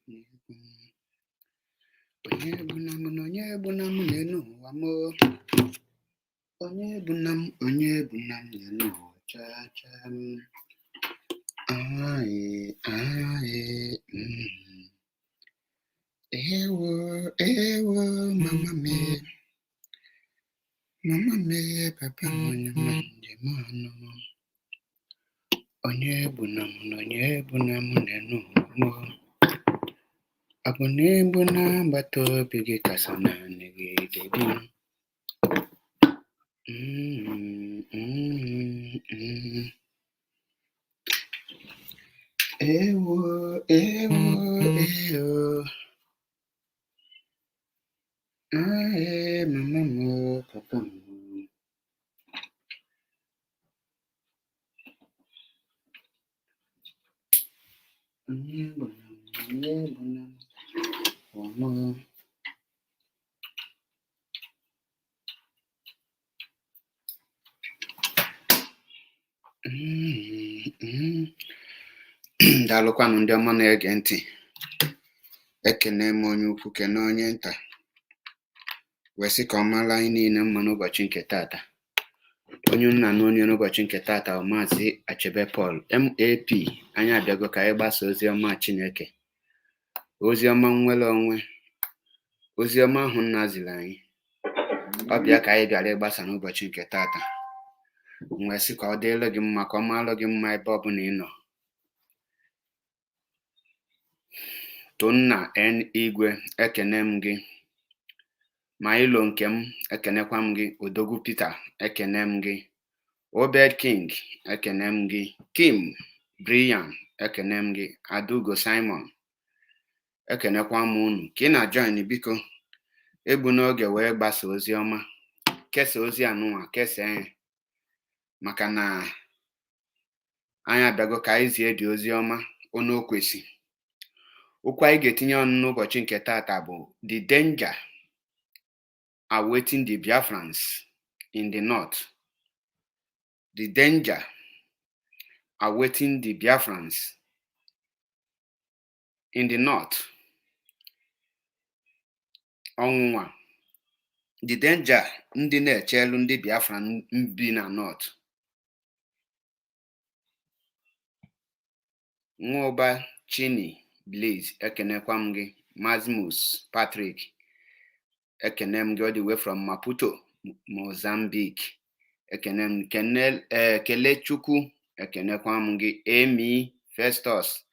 Onye bụ na m n'elu ụwa m, onye bụ na m n'elu ụwa chaa chaa m. Ewo mama me papa m onye ma njem ọnụ. Onye bụ na m n'elu ụwa m. Ọ bụ na ịbụ na agbata obi gị kasa naanị gị debi m. Ewo mama m papa m. Onye bụ na m. Daalụkwanụ ndị ọma na-ege ntị. Ekene m onye ukwu kene onye nta, wee sị ka ọ mara anyị niile mma n'ụbọchị nke tata. Onye nna na onye n'ụbọchị nke tata bụ Maazị Achebe Paul MAP. Anyị abịago ka anyị gbasa ozi ọma Chineke, ozi ọma nnwere onwe, ozi ọma ahụ nna ziri anyị. Ọ bịa ka anyị bịara ịgbasa n'ụbọchị nke tata. Wee sị ka ọ dịrị gị mma, ka ọ mara gị mma ebe ọ bụla ị nọ. Tonna Igwe, ekene m gị. Mailo nke m, ekenekwa m gị. Odogwu Peter, ekene m gị. Obed King, ekene m gị. Kim Brian, ekene m gị. Adugo Simon, ekenekwa m unu. Ka ị na-join, biko egbu n'oge wee gbasa ozi ọma, kesa ozi anụnwa, kesa ya, maka na anyị abịago ka anyị zie dị ozi ọma onu okwesi. Okwu anyị ga-etinye ọnụ n'ụbọchị nke tata bụ the danger awaiting the biafrans in the north. The danger awaiting the biafrans in the north. Ọnwụnwa, the danger ndị na-echelu ndị biafran bi na north. Nwụba Chini Blaze, ekenekwa m gị. Mazimus Patrick, ekene m gị all the way from Maputo, Mozambique. Ekene m Kelechukwu, ekenekwa m gị. Amy Festus,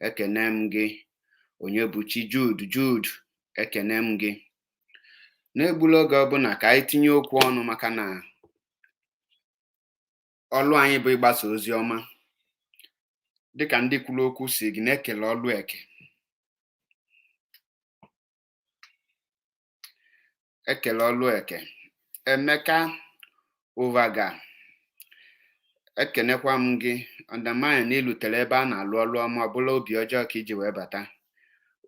ekene m gị. Onyebuchi Jude, ekene m gị. N'egbula oge ọbụla ka anyị tinye okwu ọnụ, maka na ọlụ anyị bụ ịgbasa ozi ọma. Dịka ndị kwuru okwu si gị na-ekele ọlụ eke. Ekele ọlụ eke. Emeka Ụvaga, ekenekwa m gị. Ọdamanya na ilutere ebe a na-alụ ọlụ ọma, ọbụla obi ọjọọ ka iji wee bata.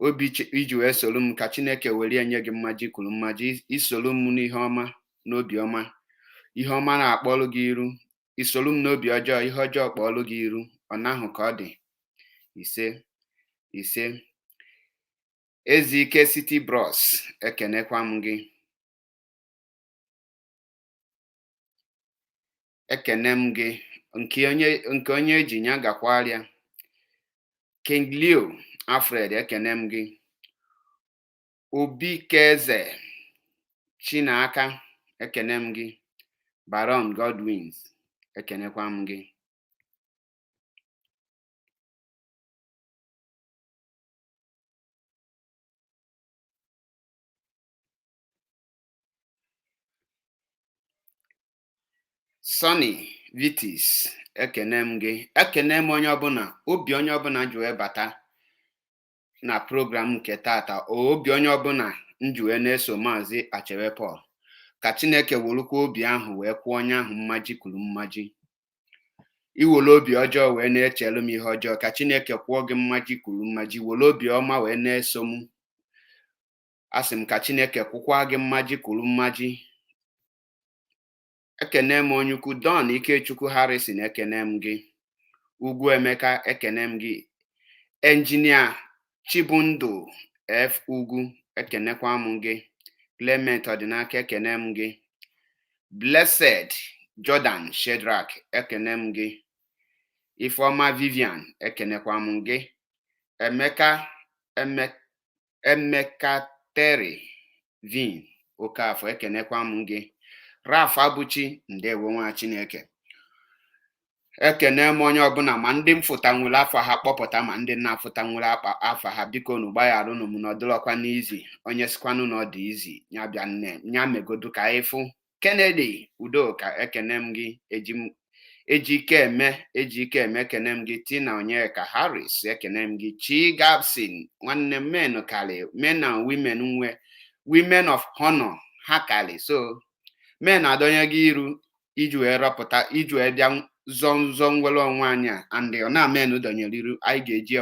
Obi iji wee soro m, ka Chineke were enye gị mmaji kwuru mmaji, isoro m n'ihe ọma n'obi ọma, ihe ọma na-akpọlụ gị iru. Isoro m n'obi ọjọọ, ihe ọjọọ kpọlụ gị iru. Ọ na-ahụ ka ọ dị. Ise. Ezike City Bros, ekenekwa m gị. Ekene m gị. Nke onye eji nya gakwarịa. King Leo Alfred, ekene m gị. Obi Keze Chinaka, ekene m gị. Baron Godwins, ekenekwa m gị. Sonny Vitis, ekene m gị. Ekene m onye ọbụla, obi onye ọbụla ji wee bata na program nke tata, obi onye ọbụla nji wee na-eso Maazị Achebe Paul. Ka Chineke werukwa obi ahụ wee kwụọ onye ahụ mmaji kwuru mmaji. Iwere obi ọjọọ wee na-echelu m ihe ọjọọ, ka Chineke kwụọ gị mmaji kwuru mmaji. Were obi ọma wee na-eso m, asị m ka Chineke kwụkwa gị mmaji kwuru mmaji. Ekene m onye ukwu Don Ikechukwu Harrison, ekene m gị. Ugwu Emeka, ekene m gị. Engineer Chibundu F. Ugu, ekenekwa m gị. Clement Ọdịnaka, ekene m gị. Blessed Jordan Shedrack, ekene m gị. Ifeoma Vivian, ekenekwa m gị. Emeka Terry Vin Okafọ, ekenekwa m gị. Raf Abuchi, ndewo nwa Chineke. Ekene m onye ọbụla, ma ndị m fụtanwuru afọ ha kpọpụta, ma ndị na-afụtanwuru afọ ha, biko nu gbagharụnụ m n'ọdụlọkwa n'izi. Onye sikwanụ na ọ dị izi ya bịa nne ya megodu ka ịfụ. Kennedy Udoka, ekene m gị. Ejike eme, ekene m gị. Tina Onyeka Harris, ekene m gị. Chi Gabson, nwanne men kali, men and women of honor ha kali. So men adonye gị iru iji wee rọpụta, iji wee bịa zọ nwere onwe anyị a, and ọ na men donyere iru anyị ga-eji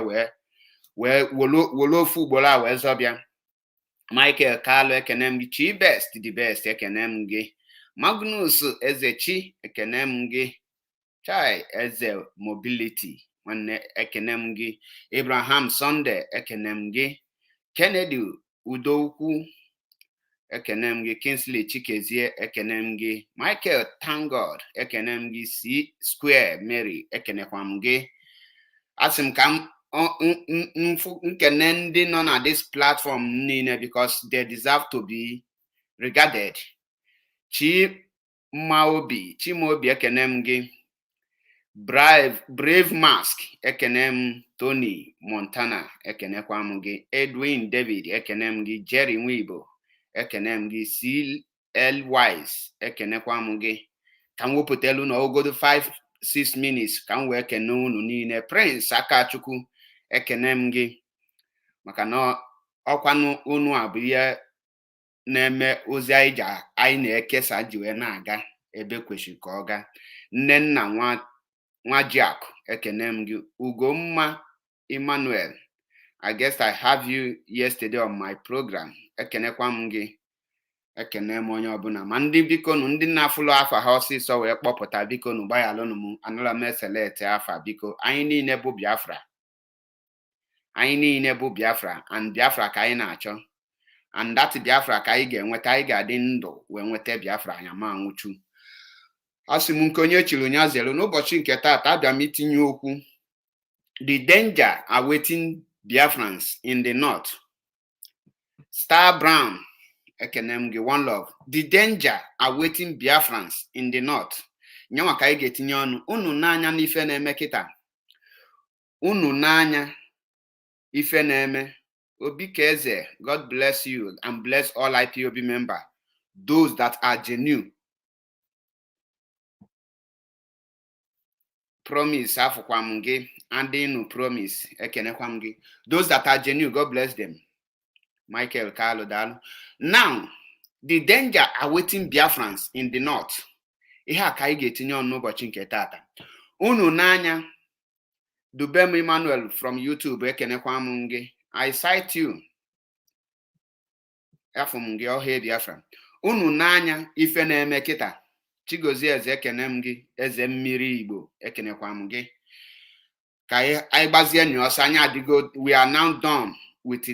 wee wolo ofu ugboro a wee zọbịa. Michael Kalu, ekene m gị. Chi Best the Best, ekene m gị. Magnus Ezechi, ekene m gị. Chai Eze Mobility, nwanne, ekene m gị. Abraham Sunday, ekene m gị. Kennedy Udokwu, ekene m gị. Kingsley Chikezie, ekene m gị. Michael Tangod, ekene m gị. C Square Mary, ekenekwa m gị. Asị m ka m nkene ndị nọ na this platform niile, because they deserve to be regarded. Chimaobi, ekene m gị. Brave Mask, ekene m. Tony Montana, ekenekwa m gị. Edwin David, ekene m gị. Jerry Nwibo, ekene m gị. CL Wise, ekenekwa m gị. Ka m wepụtelu na ogodo 5-6 minutes ka m wee kene unu niile. Prince Akachukwu, ekene m gị, maka na ọkwanụ unu abụ ihe na-eme ozi anyị na-ekesa ji wee na-aga ebe kwesịrị ka ọ gaa. Nnenna Nwajiakụ, ekene m gị. Ugomma Emmanuel, I guess I have you yesterday on my program, ekenekwa m gị. Ekene m onye ọbụla, ma ndị bikonu ndị na-afụlụ afa ha ọsịsọ wee kpọpụta, bikonu gbaghalụnụ m, anụla m eselete afa, biko. Anyị niile bụ Biafra, and Biafra ka anyị na-achọ, and that Biafra ka anyị ga-enweta. Anyị ga-adị ndụ wee nweta Biafra, anya ma nwụchu. Asị m nke onye chiri nya zelu. N'ụbọchị nke taata abịa m itinye okwu the danger awaiting Biafrans in the north. Star Brown, ekene m gị. One Love, the danger awaiting Biafrans in the north. Nyanwa ka anyị ga-etinye ọnụ. Unu n'anya n'ife na-eme kịta, unu n'anya ife na-eme. Obikeze, God bless you and bless all IPOB members, those that are genuine. Promise afụkwa m gị. And inu Promise, ekenekwa m gị. Those that are genuine, God bless them. Michael Kalu Dalu. Now, the danger awaiting Biafrans in the north. Ihe a ka anyị ga-etinye ọnụ n'ụbọchị nke taata. Unu n'anya. Dubem Emmanuel from YouTube, ekenekwa m gị. I cite you. Afọ m gị, ọha Biafra. Unu n'anya ife na-eme kịta. Chigozie Eze, ekene m gị. Eze mmiri Igbo, ekenekwa m gị. Ka anyị gbazie nyọsọ, anyị adịgo. We are now done with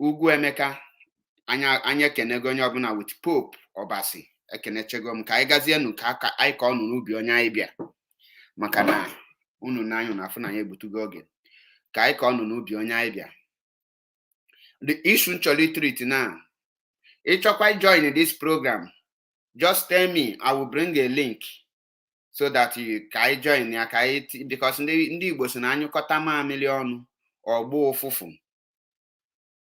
Ugwu Emeka. Anyị ekenego onye ọbụla with Pope Obasi, ekenechego m. Ka anyị gazie nu ka anyị ka ọnụ n'ubi onye anyị bịa, maka na unu n'anya na afụ na anyị egbutugo oge. Ka anyị ka ọnụ n'ubi onye anyị bịa. The issue nchọrọ treat now. Ịchọkwa join this program, just tell me, I will bring a link so that you can join ya, because ndị Igbo si na anyụkọta mamịrị ọnụ ọgbọ ụfụfụ.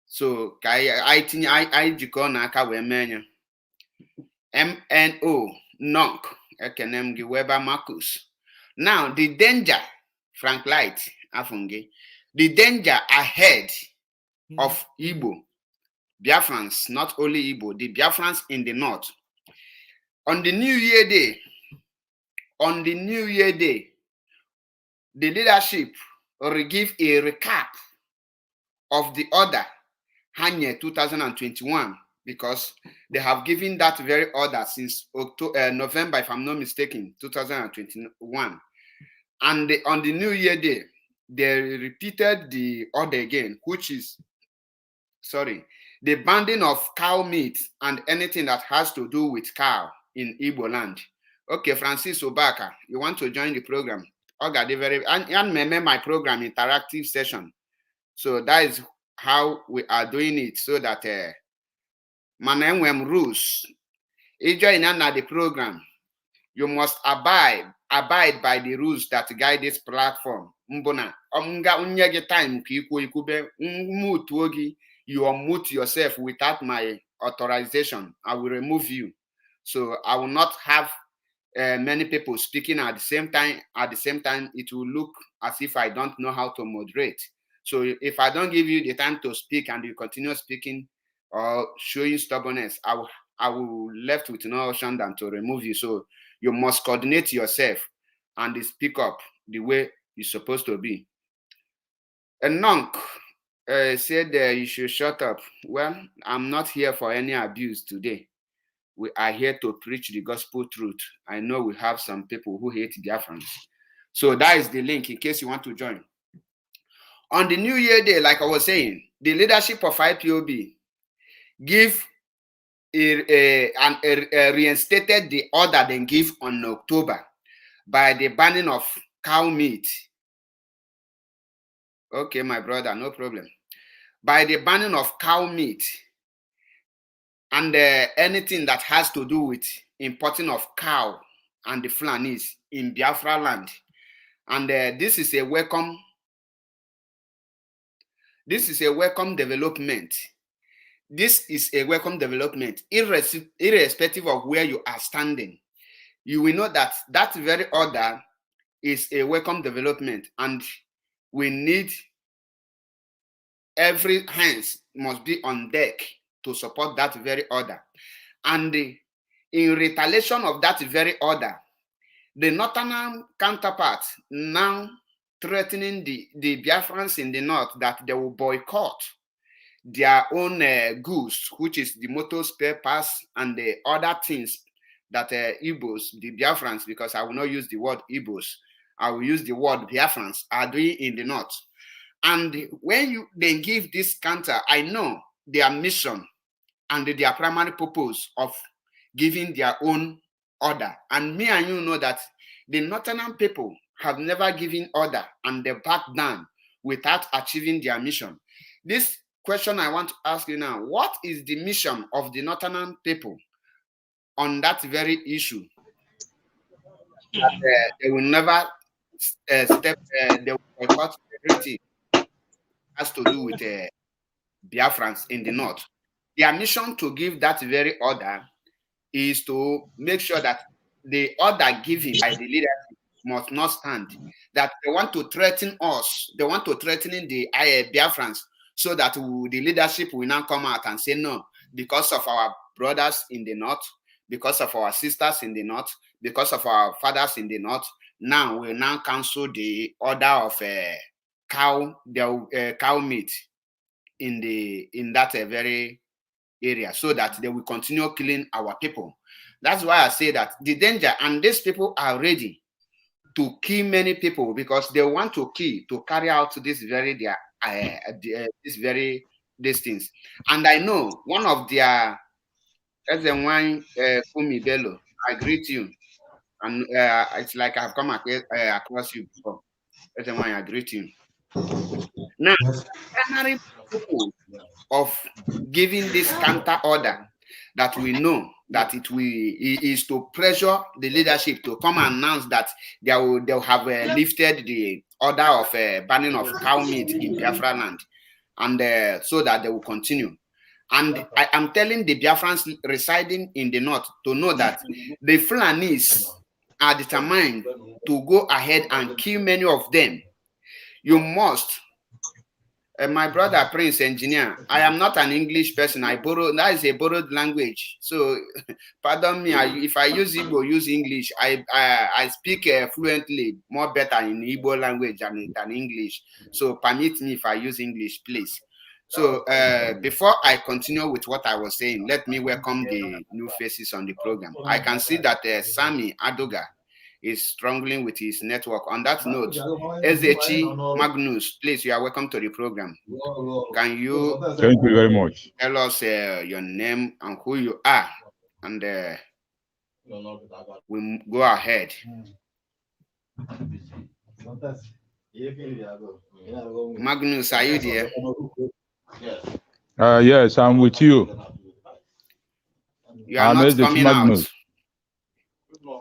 So ka anyị jikọọ n'aka wee mee ya. MNO Knock, ekene m gị. Weber Marcus. Now the danger, Frank Light Afungi, the danger ahead of Igbo Biafrans, not only Igbo, the Biafrans in the north. On the New Year Day, the leadership will give a recap of the order Hanye 2021, because they have given that very order since November, if I'm not mistaken, 2021. And on the New Year Day, they repeated the order again, which is, the banding of cow meat and anything that has to do with cow in Igbo land. Okay, Francis Obaka, you want to join the program? Okay, and my program interactive session. So that is how we are doing it, so that rules. If join the program, you must abide by the rules that guide this platform. Mbona unye gị time ka ikwu mutuo gị, you unmute yourself without my authorization. I will remove you. So I will not have many people speaking at the same time. At the same time, it will look as if I don't know how to moderate. So if I don't give you the time to speak and you continue speaking or showing stubbornness, I will left with no option than to remove you. So you must coordinate yourself and speak up the way you're supposed to be. And Nonk said you should shut up. Well, I'm not here for any abuse today. We are here to preach the gospel truth. I know we have some people who hate biafrans. So that is the link in case you want to join. On the New Year Day, like I was saying, the leadership of IPOB reinstated the order they give on October by the banning of cow meat. Okay, my brother, no problem. By the banning of cow meat and anything that has to do with importing of cow and the Fulanis in Biafra land. And this is a welcome development. This is a welcome development, irrespective of where you are standing. You will know that that very order is a welcome development, and we need every hands must be on deck to support that very order. And in retaliation of that very order, the northern counterpart now threatening the Biafrans in the north that they will boycott their own goods, which is the motor spare parts and the other things that Igbos, the Biafrans, because I will not use the word Igbos, I will use the word Biafrans, are doing in the north. And when they give this counter, I know their mission and their primary purpose of giving their own order. And me and you know that the northern people have never given order and they back down without achieving their mission. This question I want to ask you now, what is the mission of the northern people on that very issue? That they will never they will boycott everything has to do with Biafrans in the north. Their mission to give that very order is to make sure that the order given by the leadership must not stand. That they want to threaten us, they want to threaten the Biafrans, so that the leadership will now come out and say no, because of our brothers in the north, because of our sisters in the north, because of our fathers in the north, now we now cancel the order of cow meat in that very area, so that they will continue killing our people. That's why I say that the danger, and these people are ready to kill many people because they want to kill to carry out this very these things. And I know one of their one Fumi Bello, I greet you, and it's like I've come across you before. One, I greet you. Now, primary purpose of giving this counter order that we know that it is to pressure the leadership to come and announce that they'll have lifted the order of banning of cow meat in Biafra land, and so that they will continue. And I am telling the Biafrans residing in the north to know that the Fulanis are determined to go ahead and kill many of them. You must. My brother Prince Engineer, I am not an English person. That is a borrowed language. So pardon me if I use Igbo, use English. I speak fluently, more better in Igbo language than English. So permit me if I use English, please. So before I continue with what I was saying, let me welcome the new faces on the program. I can see that Sammy Adoga is struggling with his network. On that note, Ezechi Magnus, please, you are welcome to the program. Can you Thank you very much. tell us your name and who you are? And we go ahead. Magnus, are you there? Yes, I'm with you. You are I'm not Ezechi coming out. Magnus.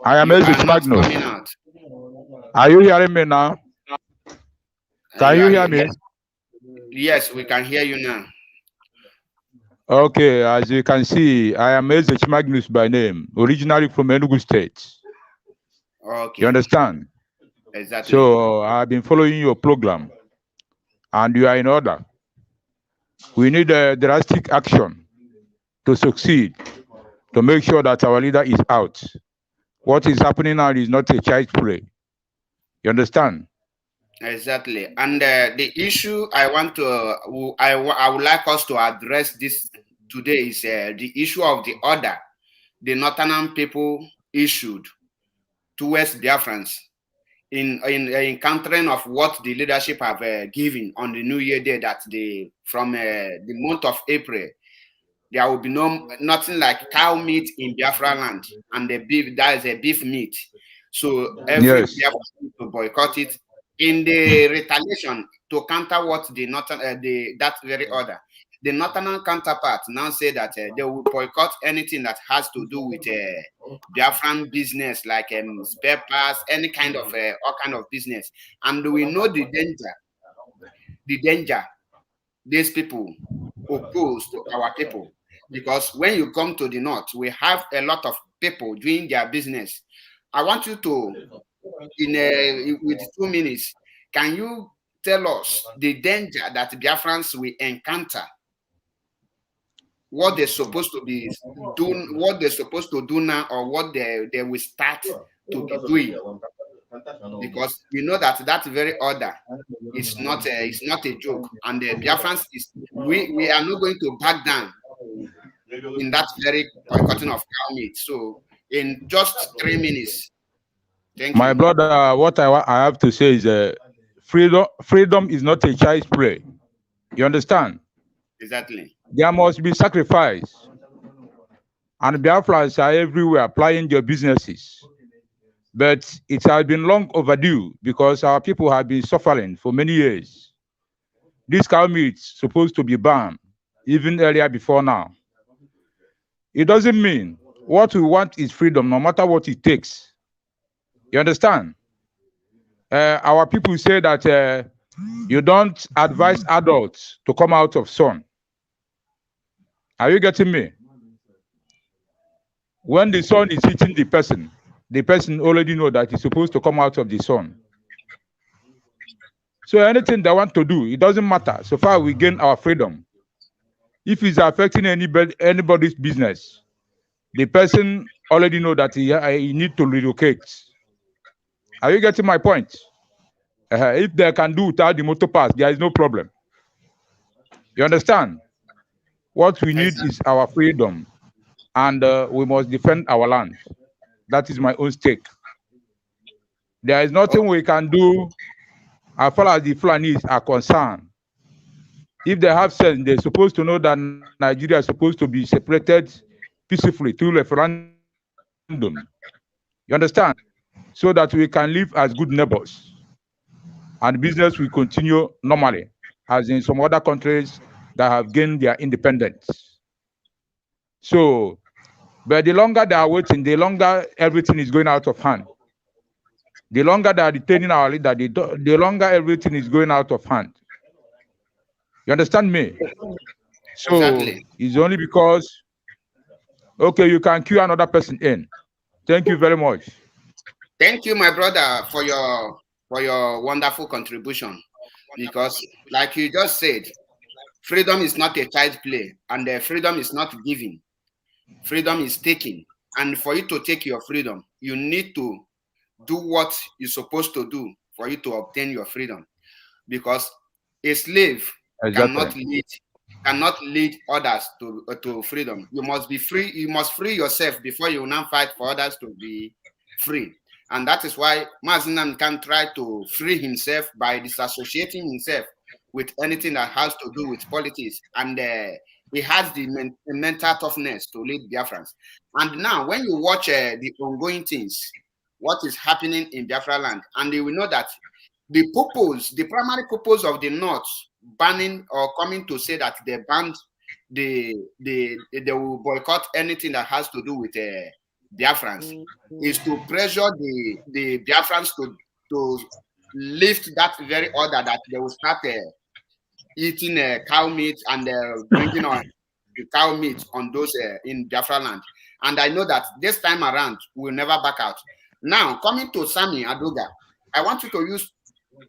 I am You are Ezechi not Magnus. coming out. Are you hearing me now? Can You you are hear here. me? Yes, we can hear you now. Okay, as you can see, I am Ezechi Magnus by name, originally from Enugu State. Okay. You understand? Exactly. So I've been following your program, and you are in order. We need a drastic action to succeed, to make sure that our leader is out. What is happening now is not a child's play. You understand? Exactly. And the issue I want to, I would like us to address this today is the issue of the order the Northern people issued towards Biafrans in countering of what the leadership have given on the New Year Day, that from the month of April there will be nothing like cow meat in Biafra land, and the beef, that is a beef meat. So every Yes. Biafra need to boycott it in the retaliation to counter what the northern that very order. The northern counterpart now say that they will boycott anything that has to do with Biafran business, like spare parts, any kind of all kind of business. And we know the danger these people oppose to our people. Because when you come to the north, we have a lot of people doing their business. I want you to, with 2 minutes, can you tell us the danger that Biafrans will encounter, what they're supposed to be doing, what they're supposed to do now, or what they will start to be doing? Because we know that that very order it's not a joke, and the Biafrans we are not going to back down in that very boycotting of cow meat. So in just 3 minutes, thank My you. brother, what I have to say is freedom is not a child's play. You understand? Exactly. There must be sacrifice. And Biafrans are everywhere applying their businesses. But it has been long overdue because our people have been suffering for many years. This cow meat is supposed to be banned even earlier before now. It doesn't mean what we want is freedom, no matter what it takes. You understand? Our people say that you don't advise adults to come out of sun. Are you getting me? When the sun is hitting the person already know that he's supposed to come out of the sun. So anything they want to do, it doesn't matter. So far we gain our freedom. If it's affecting anybody's business, the person already know that he need to relocate. Are you getting my point? If they can do without the motor pass, there is no problem. You understand? What we need is our freedom, and we must defend our land. That is my own stake. There is nothing we can do as far as the Fulanis are concerned. If they have sense, they're supposed to know that Nigeria is supposed to be separated peacefully through referendum. You understand? So that we can live as good neighbors. And business will continue normally, as in some other countries that have gained their independence. So, but the longer they are waiting, the longer everything is going out of hand. The longer they are detaining our leader, the longer everything is going out of hand. You understand me? So Exactly. it's only because, okay, you can cue another person in. Thank you very much. Thank you, my brother, for your wonderful contribution. Because, like you just said, freedom is not a child play, and freedom is not giving. Freedom is taking. And for you to take your freedom, you need to do what you're supposed to do for you to obtain your freedom. Because a slave Exactly. cannot lead others to freedom. You must be free. You must free yourself before you now fight for others to be free. And that is why Mazinam can try to free himself by disassociating himself with anything that has to do with politics. And he has the mental toughness to lead Biafrans. And now, when you watch the ongoing things, what is happening in Biafra land, and you will know that the primary purpose of the North banning or coming to say that they banned they will boycott anything that has to do with Biafrans is to pressure the Biafrans to lift that very order that they will start eating cow meat and bringing on the cow meat on those in Biafra land. And I know that this time around we'll never back out. Now, coming to Sami Aduga, I want you to use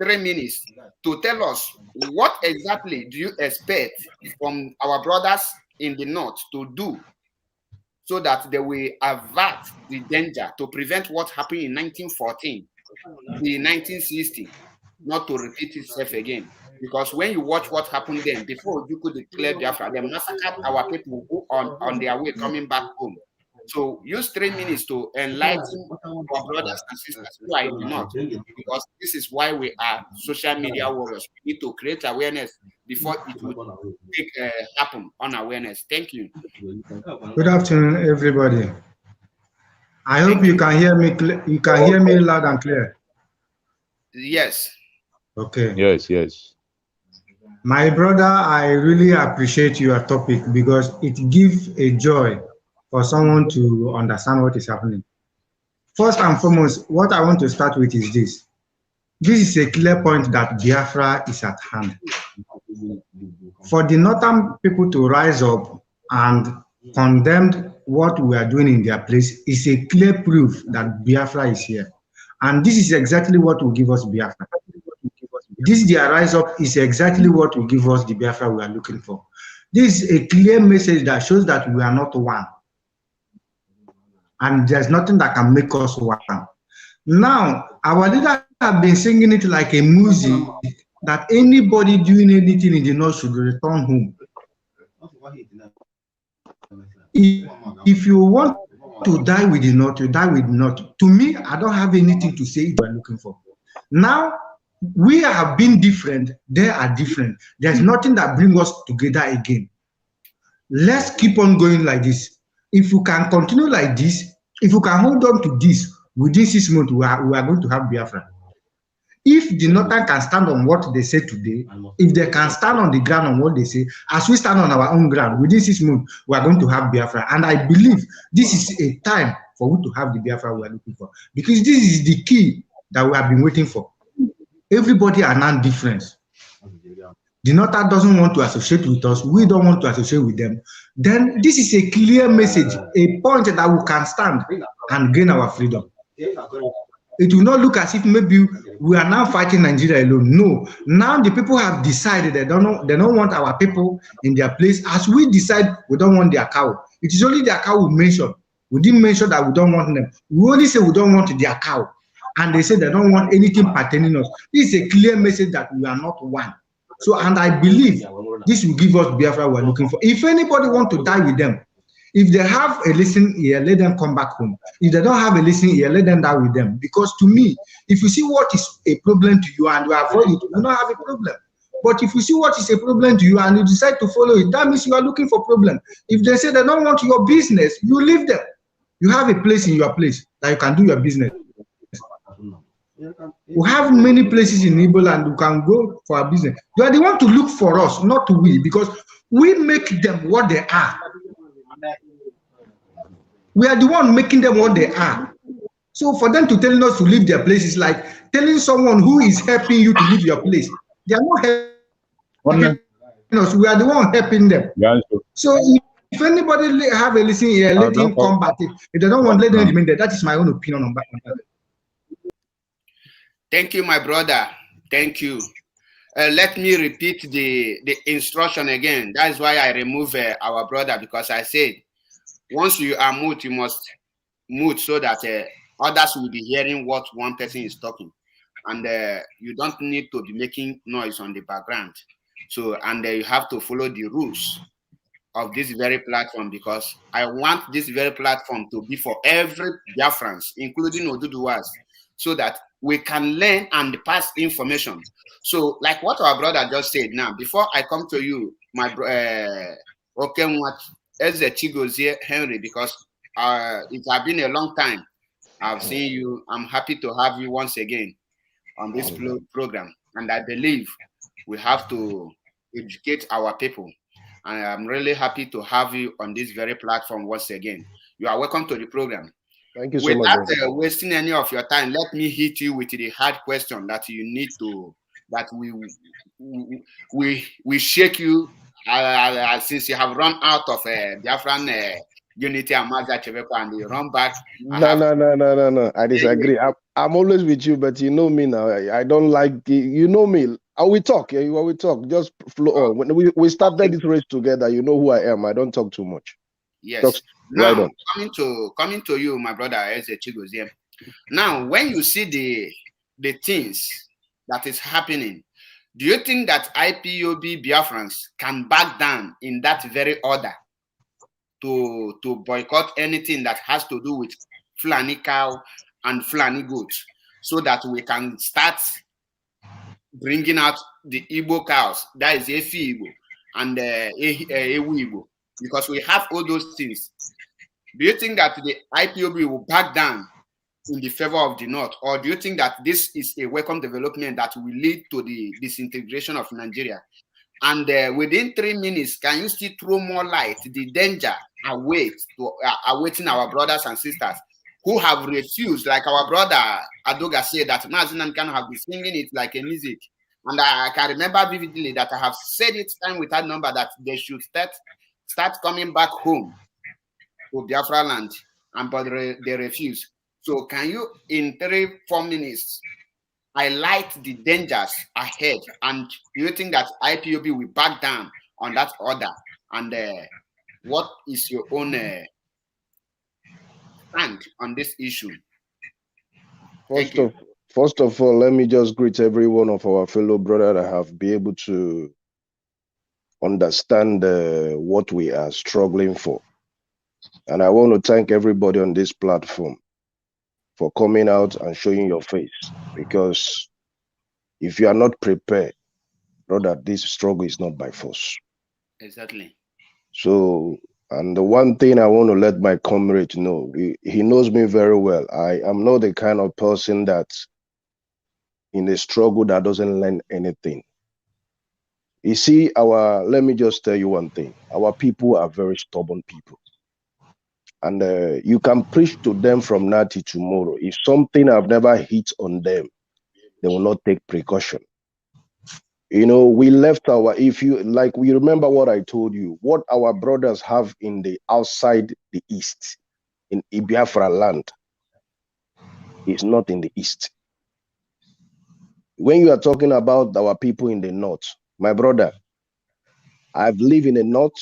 3 minutes to tell us what exactly do you expect from our brothers in the North to do so that they will avert the danger to prevent what happened in 1914, the 1960, not to repeat itself again. Because when you watch what happened then, before you could declare Biafra, they massacred our people who on their way coming back home. So use 3 minutes to enlighten our brothers and sisters who are in the North, because this is why we are social media warriors. We need to create awareness before it will happen on awareness. Thank you. Good afternoon, everybody. I hope you can hear me. You can hear me loud and clear. Yes. Okay. Yes. My brother, I really appreciate your topic because it gives a joy for someone to understand what is happening. First and foremost, what I want to start with is this. This is a clear point that Biafra is at hand. For the northern people to rise up and condemn what we are doing in their place is a clear proof that Biafra is here. And this is exactly what will give us Biafra. This their rise up is exactly what will give us the Biafra we are looking for. This is a clear message that shows that we are not one. And there's nothing that can make us one. Now, our leaders have been singing it like a music that anybody doing anything in the North should return home. If you want to die with the North, you die with the North. To me, I don't have anything to say we're looking for. Now, we have been different, they are different. There's nothing that brings us together again. Let's keep on going like this. If you can continue like this, if you can hold on to this, within 6 months, we are going to have Biafra. If the Northern can stand on what they say today, if they can stand on the ground on what they say, as we stand on our own ground, within 6 months, we are going to have Biafra. And I believe this is a time for we to have the Biafra we are looking for. Because this is the key that we have been waiting for. Everybody are now different. The Northern doesn't want to associate with us. We don't want to associate with them. Then this is a clear message, a point that we can stand and gain our freedom. It will not look as if maybe we are now fighting Nigeria alone. No. Now the people have decided they don't want our people in their place. As we decide we don't want their cow. It is only their cow we mention. We didn't mention that we don't want them. We only say we don't want their cow. And they say they don't want anything pertaining us. This is a clear message that we are not one. So, and I believe this will give us Biafra we're looking for. If anybody want to die with them, if they have a listening ear, let them come back home. If they don't have a listening ear, let them die with them. Because to me, if you see what is a problem to you and you avoid it, you will not have a problem. But if you see what is a problem to you and you decide to follow it, that means you are looking for problem. If they say they don't want your business, you leave them. You have a place in your place that you can do your business. We have many places in Igbo land you can go for a business. You are the one to look for us, not we, because we make them what they are. We are the one making them what they are. So for them to tell us to leave their place is like telling someone who is helping you to leave your place. They are not helping us. We are the one helping them. So if anybody have a listening here, let him come back. If they don't want, let them remain there. That is my own opinion on that. Thank you, my brother. Thank you. Let me repeat the instruction again. That is why I remove our brother, because I said once you are mute, you must mute so that others will be hearing what one person is talking, and you don't need to be making noise on the background. So, and you have to follow the rules of this very platform, because I want this very platform to be for every Biafrans, including Oduduwas. so that we can learn and pass information. So, like what our brother just said now, before I come to you, my okay, what as the Chigozie Henry, because it has been a long time. I've seen you. I'm happy to have you once again on this program, and I believe we have to educate our people. And I'm really happy to have you on this very platform once again. You are welcome to the program. Thank you so Without much. wasting any of your time, let me hit you with the hard question that you need to, that we shake you since you have run out of Biafran unity and Mazda Cheveko, and you run back. No. I disagree. I'm always with you, but you know me now. I don't like you know me. I will talk. Yeah, we talk. Just flow on. When we started this race together, you know who I am. I don't talk too much. Yes. Talk now, right coming to you, my brother Eze Chigozie. Now, when you see the things that is happening, do you think that IPOB Biafrans can back down in that very order to boycott anything that has to do with Fulani cow and Fulani goats, so that we can start bringing out the Igbo cows, that is Efi Igbo and Ewu Igbo, because we have all those things? Do you think that the IPOB will back down in the favor of the North, or do you think that this is a welcome development that will lead to the disintegration of Nigeria? And within 3 minutes, can you still throw more light the danger awaiting our brothers and sisters who have refused, like our brother Adoga said, that Mazinan can have been singing it like a music. And I can remember vividly that I have said it time without number that they should start coming back home to Biafra land, but they refuse. So can you, in 3-4 minutes, highlight the dangers ahead? And do you think that IPOB will back down on that order? And what is your own stand on this issue? First of all, let me just greet every one of our fellow brothers that have been able to understand what we are struggling for. And I want to thank everybody on this platform for coming out and showing your face, because if you are not prepared, brother, this struggle is not by force. Exactly. So, and the one thing I want to let my comrade know, he knows me very well. I am not the kind of person that in a struggle that doesn't learn anything. You see, let me just tell you one thing. Our people are very stubborn people. And you can preach to them from now to tomorrow. If something have never hit on them, they will not take precaution. You know, we left we remember what I told you, what our brothers have in the outside the east, in Biafra land, is not in the east. When you are talking about our people in the north, my brother, I've lived in the north,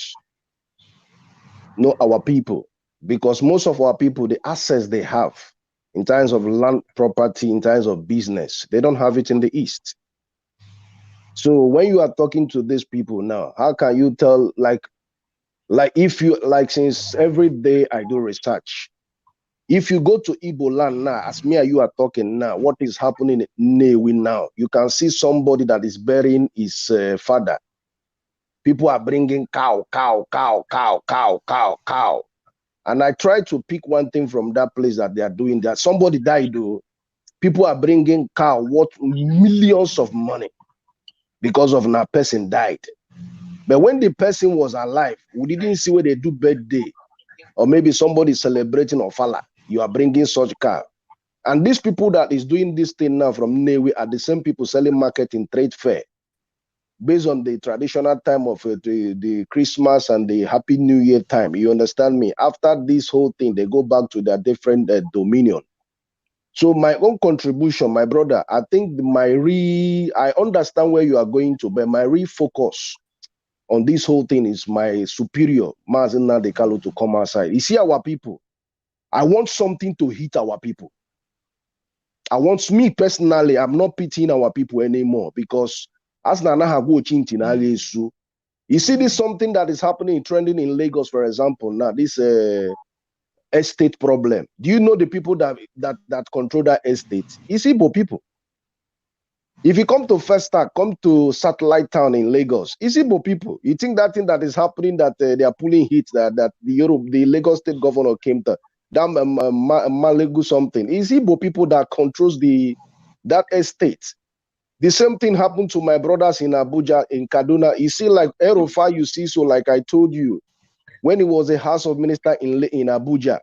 know our people, because most of our people, the assets they have in terms of land property, in terms of business, they don't have it in the east. So when you are talking to these people now, how can you tell, since every day I do research, if you go to Igbo land now, as me and you are talking now, what is happening in Newi now, you can see somebody that is burying his father. People are bringing cow. And I try to pick one thing from that place that they are doing, that somebody died, though. People are bringing cow worth millions of money because of a person died. But when the person was alive, we didn't see where they do birthday, or maybe somebody celebrating Ofala. You are bringing such car. And these people that is doing this thing now from Newe are the same people selling market in trade fair, based on the traditional time of the Christmas and the Happy New Year time. You understand me? After this whole thing, they go back to their different dominion. So my own contribution, my brother, I think I understand where you are going to, but my refocus on this whole thing is my superior, Mazina Dekalo, to come outside. You see our people. I want something to hit our people. Me personally, I'm not pitying our people anymore, because as Nana Hago Chintin, you see this something that is happening, trending in Lagos, for example. Now, this estate problem. Do you know the people that control that estate? It's Igbo people. If you come to Festac, come to Satellite Town in Lagos, it's Igbo people. You think that thing that is happening, that they are pulling heat, that the Lagos state governor came to, that Malegu something, it's Igbo people that controls that estate. The same thing happened to my brothers in Abuja, in Kaduna. You see, like Erofai, you see, so like I told you, when he was a House of Minister in Abuja,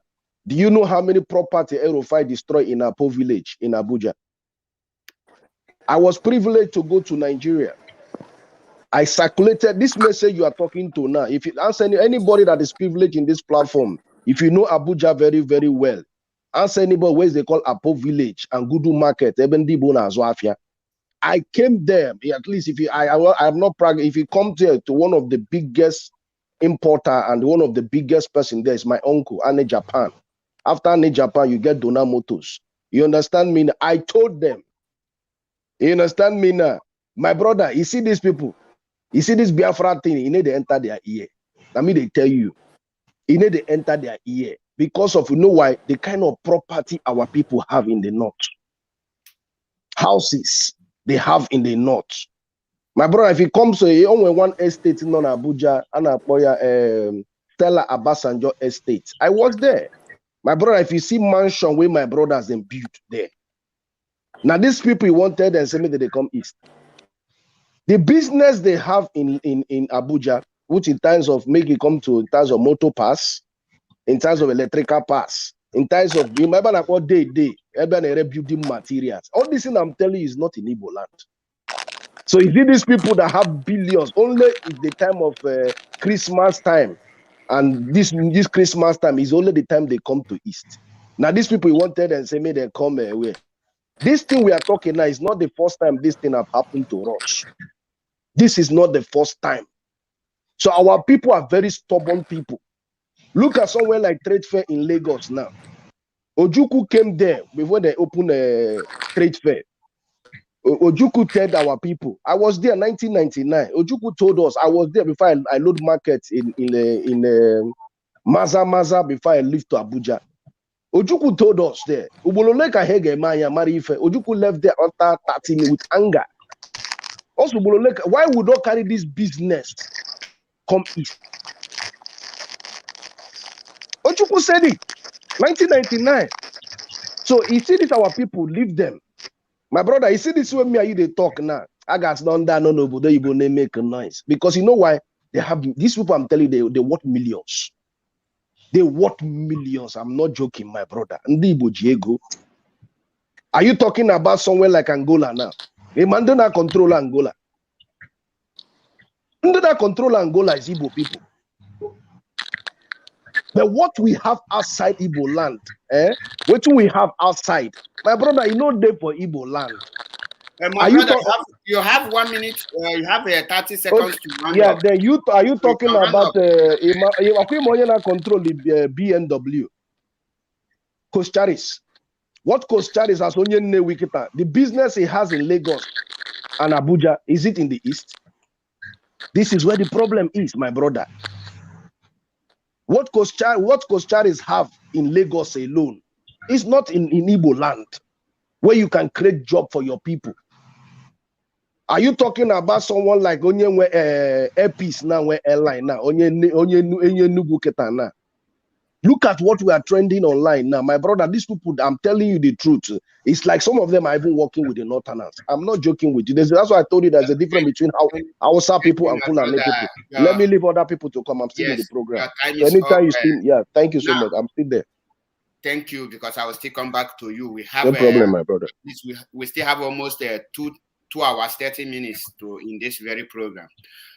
do you know how many property Erofai destroyed in Apo village in Abuja? I was privileged to go to Nigeria. I circulated this message you are talking to now. If you answer anybody that is privileged in this platform, if you know Abuja very, very well, answer anybody where they call Apo village and Gudu market, I came there, at least if you, I'm not bragging, if you come there to one of the biggest importer and one of the biggest person there is my uncle, Ane Japan. After Ane Japan, you get Dona Motors. You understand me? I told them, you understand me now? My brother, you see these people, you see this Biafra thing, you need to enter their ear. I mean, they tell you, you need to enter their ear because of, you know why? The kind of property our people have in the north. Houses they have in the north. My brother, if he comes to only one estate in Abuja, and Stella Abasanjo estate, I was there. My brother, if you see mansion where my brothers then built there. Now these people wanted and said that they come east. The business they have in Abuja, which in terms of make it come to in terms of motor pass, in terms of electrical pass, in terms of remember like what day, building materials. All this thing I'm telling you is not in Igbo land. So you see these people that have billions only in the time of Christmas time, and this Christmas time is only the time they come to East. Now these people wanted and say, may they come away. This thing we are talking now is not the first time this thing have happened to us. This is not the first time. So our people are very stubborn people. Look at somewhere like Trade Fair in Lagos now. Ojukwu came there before they opened a Trade Fair. Ojukwu told our people. I was there in 1999. Ojukwu told us. I was there before I load market in Maza before I leave to Abuja. Ojukwu told us there. Ojukwu left there after 30 minutes with anger. Also, why would not carry this business come east? Ojukwu said it. 1999. So you see this, our people leave them. My brother, you see this way me and you they talk now. I got done that no but they make a noise. Because you know why? They have these people, I'm telling you, they worth millions. They worth millions. I'm not joking, my brother. Are you talking about somewhere like Angola now? The man do not control Angola. Under that control Angola is Igbo people. But what we have outside Igbo land, what do we have outside? My brother, you know there for Igbo land. My brother, you have 1 minute, you have 30 seconds to round yeah, up. Are you talking about control the BMW? Coach Charis. What Coach Charis has only Wikita? The business he has in Lagos and Abuja, is it in the east? This is where the problem is, my brother. What Coach Charis have in Lagos alone is not in Igbo land, where you can create job for your people. Are you talking about someone like Onye Airpeace now, where airline now, Onye Nugu Ketana? Look at what we are trending online now. My brother, these people, I'm telling you the truth. It's like some of them are even working with the Northerners. I'm not joking with you. That's why I told you there's a difference between Hausa people and Fulani people. Let me leave other people to come. I'm still in the program. So anytime you still, yeah, thank you so much. I'm still there. Thank you, because I will still come back to you. We have no problem, my brother. We still have almost 2 hours, 30 minutes in this very program.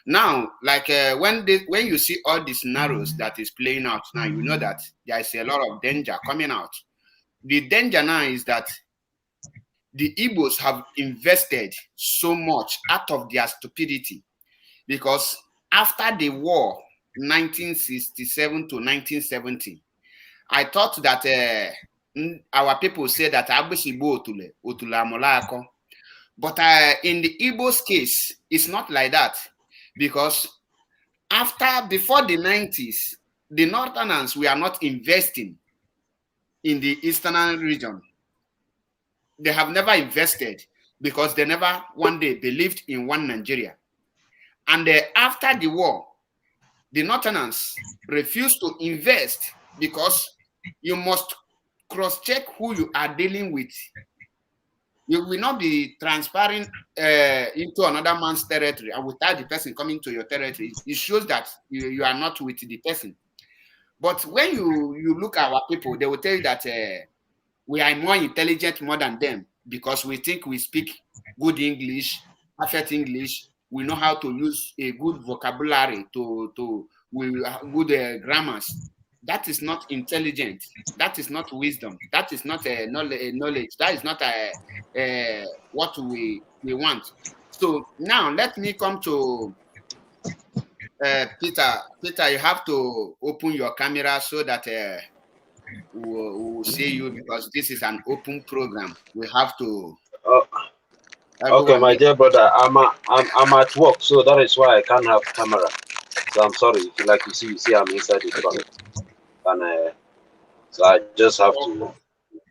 Now, like when you see all these scenarios that is playing out now, you know that there is a lot of danger coming out. The danger now is that the Igbos have invested so much out of their stupidity, because after the war, 1967 to 1970, I thought that our people say that Abushibo Otula Molako. But in the Igbo's case, it's not like that, because before the 90s, the Northerners were not investing in the eastern region, they have never invested because they never one day believed in one Nigeria. And after the war, the Northerners refused to invest because you must cross-check who you are dealing with. You will not be transferring into another man's territory, and without the person coming to your territory, it shows that you are not with the person. But when you look at our people, they will tell you that we are more intelligent more than them because we think we speak good English, perfect English. We know how to use a good vocabulary we good grammars. That is not intelligent. That is not wisdom. That is not a knowledge. That is not what we want. So now let me come to Peter. Peter, you have to open your camera so that we'll see you because this is an open program. We have to. Okay, my dear brother, I'm at work, so that is why I can't have camera. So I'm sorry if you like you see I'm inside the front, and so I just have to.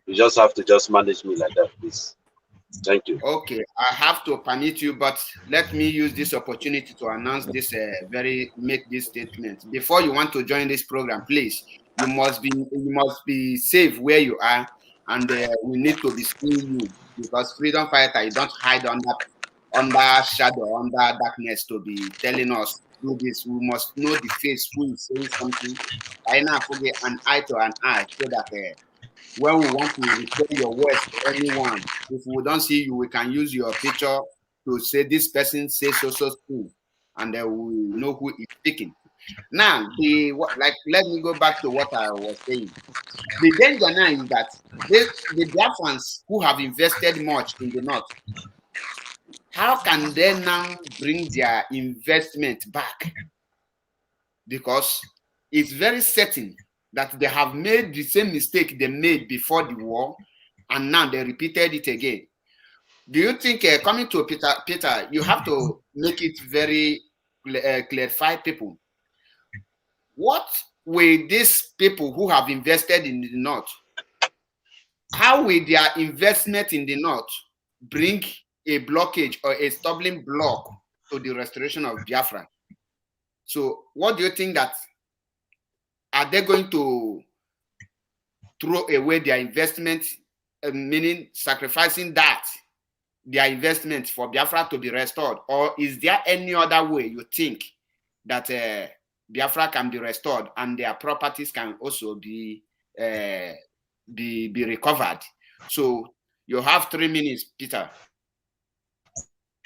You just have to just manage me like that, please. Thank you. Okay, I have to permit you, but let me use this opportunity to announce this make this statement. Before you want to join this program, please, you must be safe where you are, and we need to be seeing you because freedom fighter, you don't hide under shadow, under darkness to be telling us do this. We must know the face who is saying something. I now forget an eye to an eye so that when we want to refer your words to anyone, if we don't see you, we can use your picture to say this person says so thing, and then we know who is speaking. Now, let me go back to what I was saying. The danger now is that the biafrans who have invested much in the north, how can they now bring their investment back? Because it's very certain that they have made the same mistake they made before the war, and now they repeated it again. Do you think, coming to Peter, you have to make it very clarify people? What will these people who have invested in the north, how will their investment in the north bring a blockage or a stumbling block to the restoration of Biafra? So what do you think that, are they going to throw away their investment, meaning sacrificing their investment for Biafra to be restored? Or is there any other way you think that Biafra can be restored and their properties can also be recovered? So you have 3 minutes, Peter.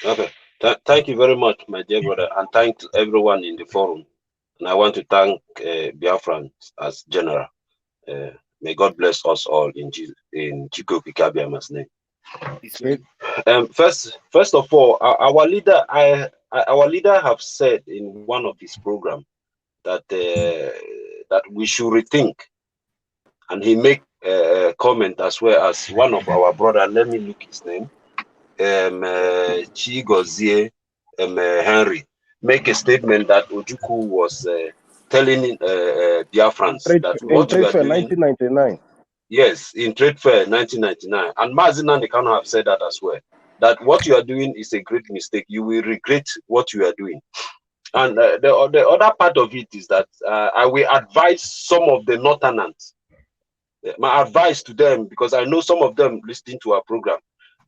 Okay. Thank you very much, my dear brother, and thank everyone in the forum. And I want to thank Biafran as general. May God bless us all in Chiko Pikabiama's name. First of all, our leader, our leader have said in one of his programs that that we should rethink, and he make a comment as well as one of our brother. Let me look his name. Chigozie Henry make a statement that Ojukwu was telling Biafrans that what you are doing. 1999. Yes, in Trade Fair 1999, and Mazina Nekano have said that as well. That what you are doing is a great mistake. You will regret what you are doing. And the other part of it is that I will advise some of the Northerners. My advice to them, because I know some of them listening to our program,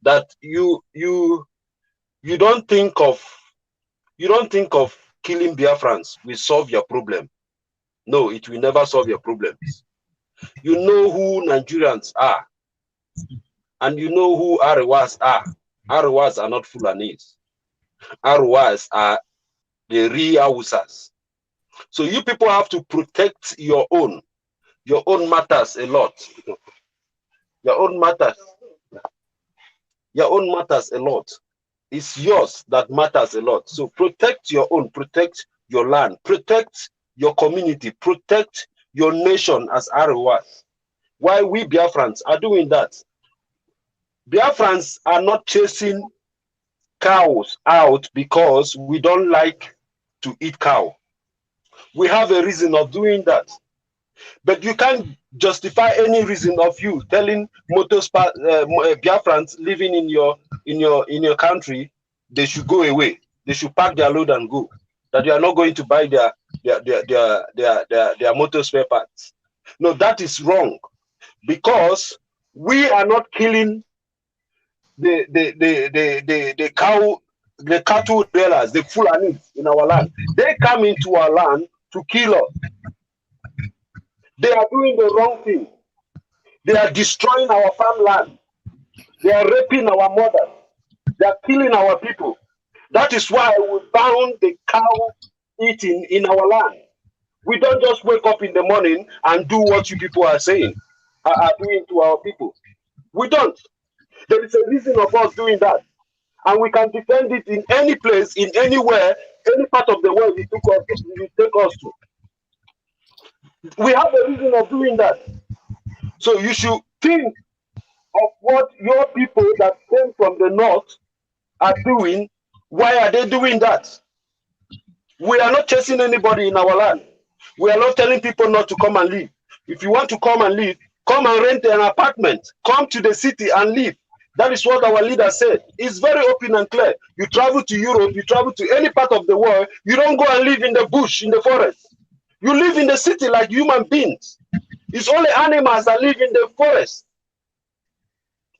that you don't think of killing Biafrans will solve your problem. No, it will never solve your problems. You know who Nigerians are, and you know who Arewas are. Arewas are not Fulanese. Arewas are the real Hausas. So you people have to protect your own. Your own matters a lot. Your own matters. Your own matters a lot. It's yours that matters a lot. So protect your own, protect your land, protect your community, protect your nation as Arewas. Why we Biafrans are doing that? Biafrans are not chasing cows out because we don't like to eat cow. We have a reason of doing that. But you can't justify any reason of you telling Biafrans living in your country they should go away. They should pack their load and go. That you are not going to buy their motor spare parts. No, that is wrong, because we are not killing the cattle railers, the Fulanis in our land. They come into our land to kill us. They are doing the wrong thing. They are destroying our farmland. They are raping our mothers. They are killing our people. That is why we bound the cow eating in our land. We don't just wake up in the morning and do what you people are saying, are doing to our people. We don't. There is a reason of us doing that. And we can defend it in any place, in anywhere, any part of the world you take us to. We have a reason of doing that. So you should think of what your people that came from the north are doing. Why are they doing that? We are not chasing anybody in our land. We are not telling people not to come and live. If you want to come and live, come and rent an apartment. Come to the city and live. That is what our leader said. It's very open and clear. You travel to Europe, you travel to any part of the world, you don't go and live in the bush, in the forest. You live in the city like human beings. It's only animals that live in the forest.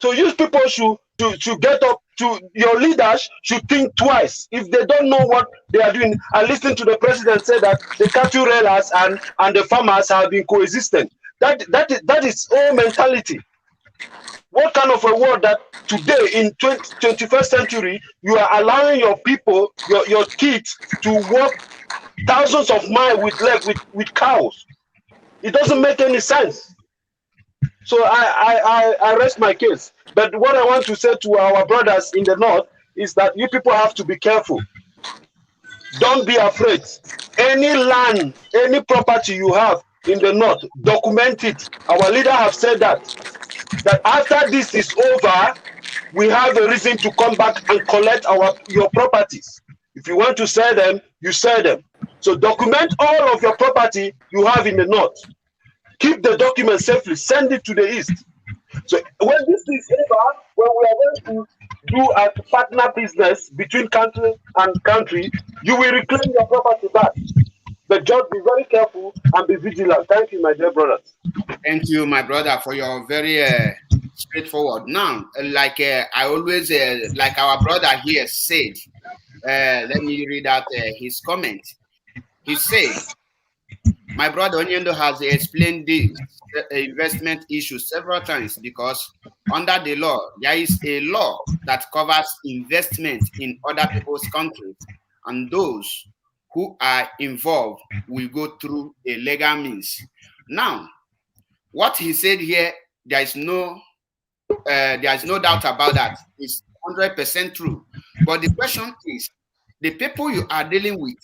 So you people should get up to your leaders should think twice if they don't know what they are doing. I listened to the president say that the cattle railers and the farmers have been coexistent. That is all mentality. What kind of a world that today in 21st century you are allowing your people, your kids to walk thousands of miles with cows? It doesn't make any sense. So I rest my case. But what I want to say to our brothers in the north is that you people have to be careful. Don't be afraid. Any land, any property you have in the north, document it. Our leader have said that after this is over, we have a reason to come back and collect your properties. If you want to sell them, you sell them. So document all of your property you have in the north. Keep the document safely. Send it to the east. So when this is over, when we are going to do a partner business between country and country, you will reclaim your property back. But just be very careful and be vigilant. Thank you, my dear brothers. Thank you, my brother, for your very straightforward. Now, like I always, like our brother here said, let me read out his comment. He said, my brother Onyendo has explained this investment issue several times because under the law, there is a law that covers investment in other people's countries, and those who are involved will go through a legal means. Now, what he said here, there is no doubt about that. It's 100% true. But the question is, the people you are dealing with,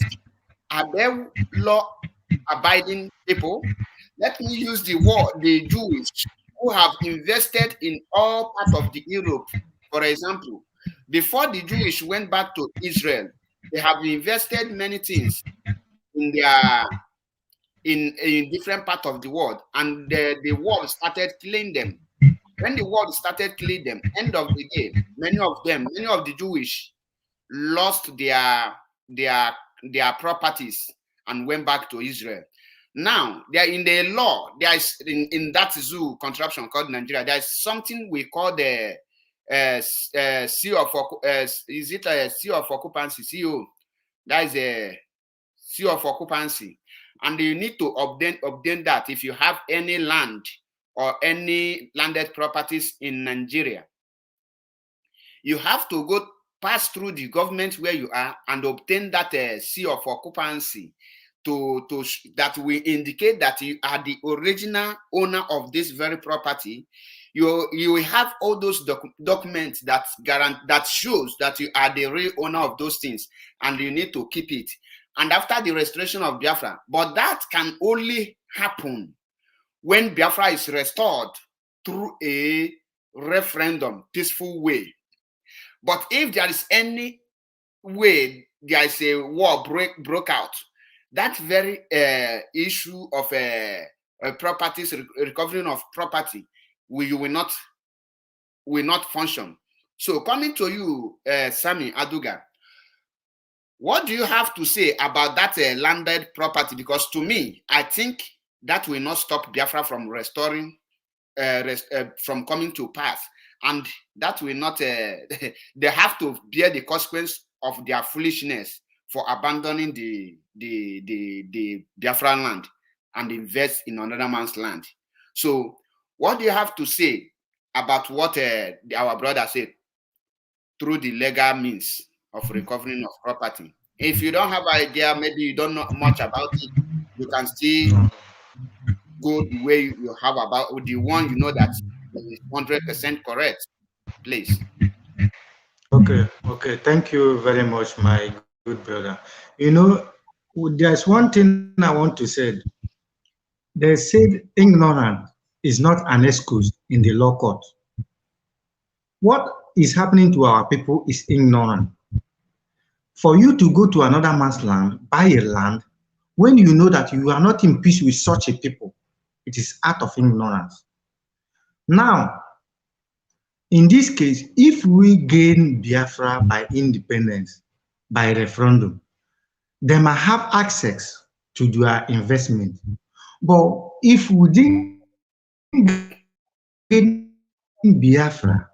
are they law-abiding people? Let me use the word, the Jewish, who have invested in all parts of the Europe. For example, before the Jewish went back to Israel, they have invested many things in their in different parts of the world, and the world started killing them. When the world started killing them, end of the day, many of the Jewish lost their properties and went back to Israel. Now, they are in the law. There is in that zoo contraption called Nigeria. There is something we call the seal of is it a seal of occupancy? CO. That is a seal of occupancy, and you need to obtain that if you have any land or any landed properties in Nigeria. You have to go pass through the government where you are and obtain that seal of occupancy that will indicate that you are the original owner of this very property. You will have all those documents that shows that you are the real owner of those things, and you need to keep it. And after the restoration of Biafra, but that can only happen when Biafra is restored through a referendum, peaceful way. But if there is any way there is a war broke out, that very issue of properties, recovering of property, you will not function. So coming to you, Sammy Aduga, what do you have to say about that landed property? Because to me, I think that will not stop Biafra from restoring, from coming to pass, and that will not. They have to bear the consequence of their foolishness for abandoning the Biafran land and invest in another man's land. So, what do you have to say about what our brother said through the legal means of recovering of property? If you don't have an idea, maybe you don't know much about it, you can still go the way you have about the one you know that is 100% correct, please. Okay. Thank you very much, my good brother. You know, there's one thing I want to say. They said ignorance is not an excuse in the law court. What is happening to our people is ignorance. For you to go to another man's land, buy a land, when you know that you are not in peace with such a people, it is out of ignorance. Now, in this case, if we gain Biafra by independence, by referendum, they might have access to their investment. But if we didn't gain Biafra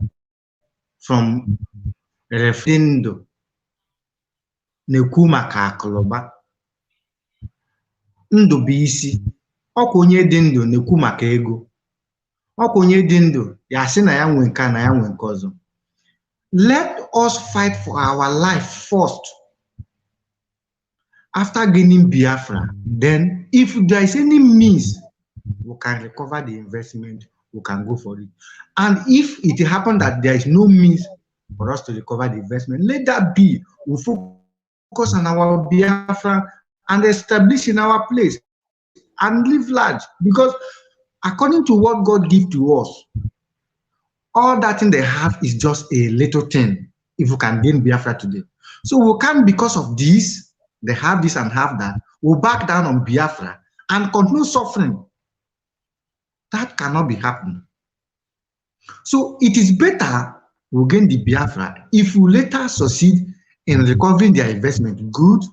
from referendum, na-ekwu maka akụlụba, ndụ bụ isi, ọkwa onye dị ndụ na-ekwu maka ego, ọkwa onye dị ndụ ya sị na ya nwe nke a na ya nwe nke ọzọ. Let us fight for our life first. After gaining Biafra, then if there is any means we can recover the investment, we can go for it. And if it happens that there is no means for us to recover the investment, let that be. We focus on our Biafra and establish in our place and live large. Because according to what God gives to us, all that thing they have is just a little thing if we can gain Biafra today. So we can't, because of this, they have this and have that, we'll back down on Biafra and continue suffering. That cannot be happening. So it is better we gain the Biafra. If we later succeed in recovering their investment, good.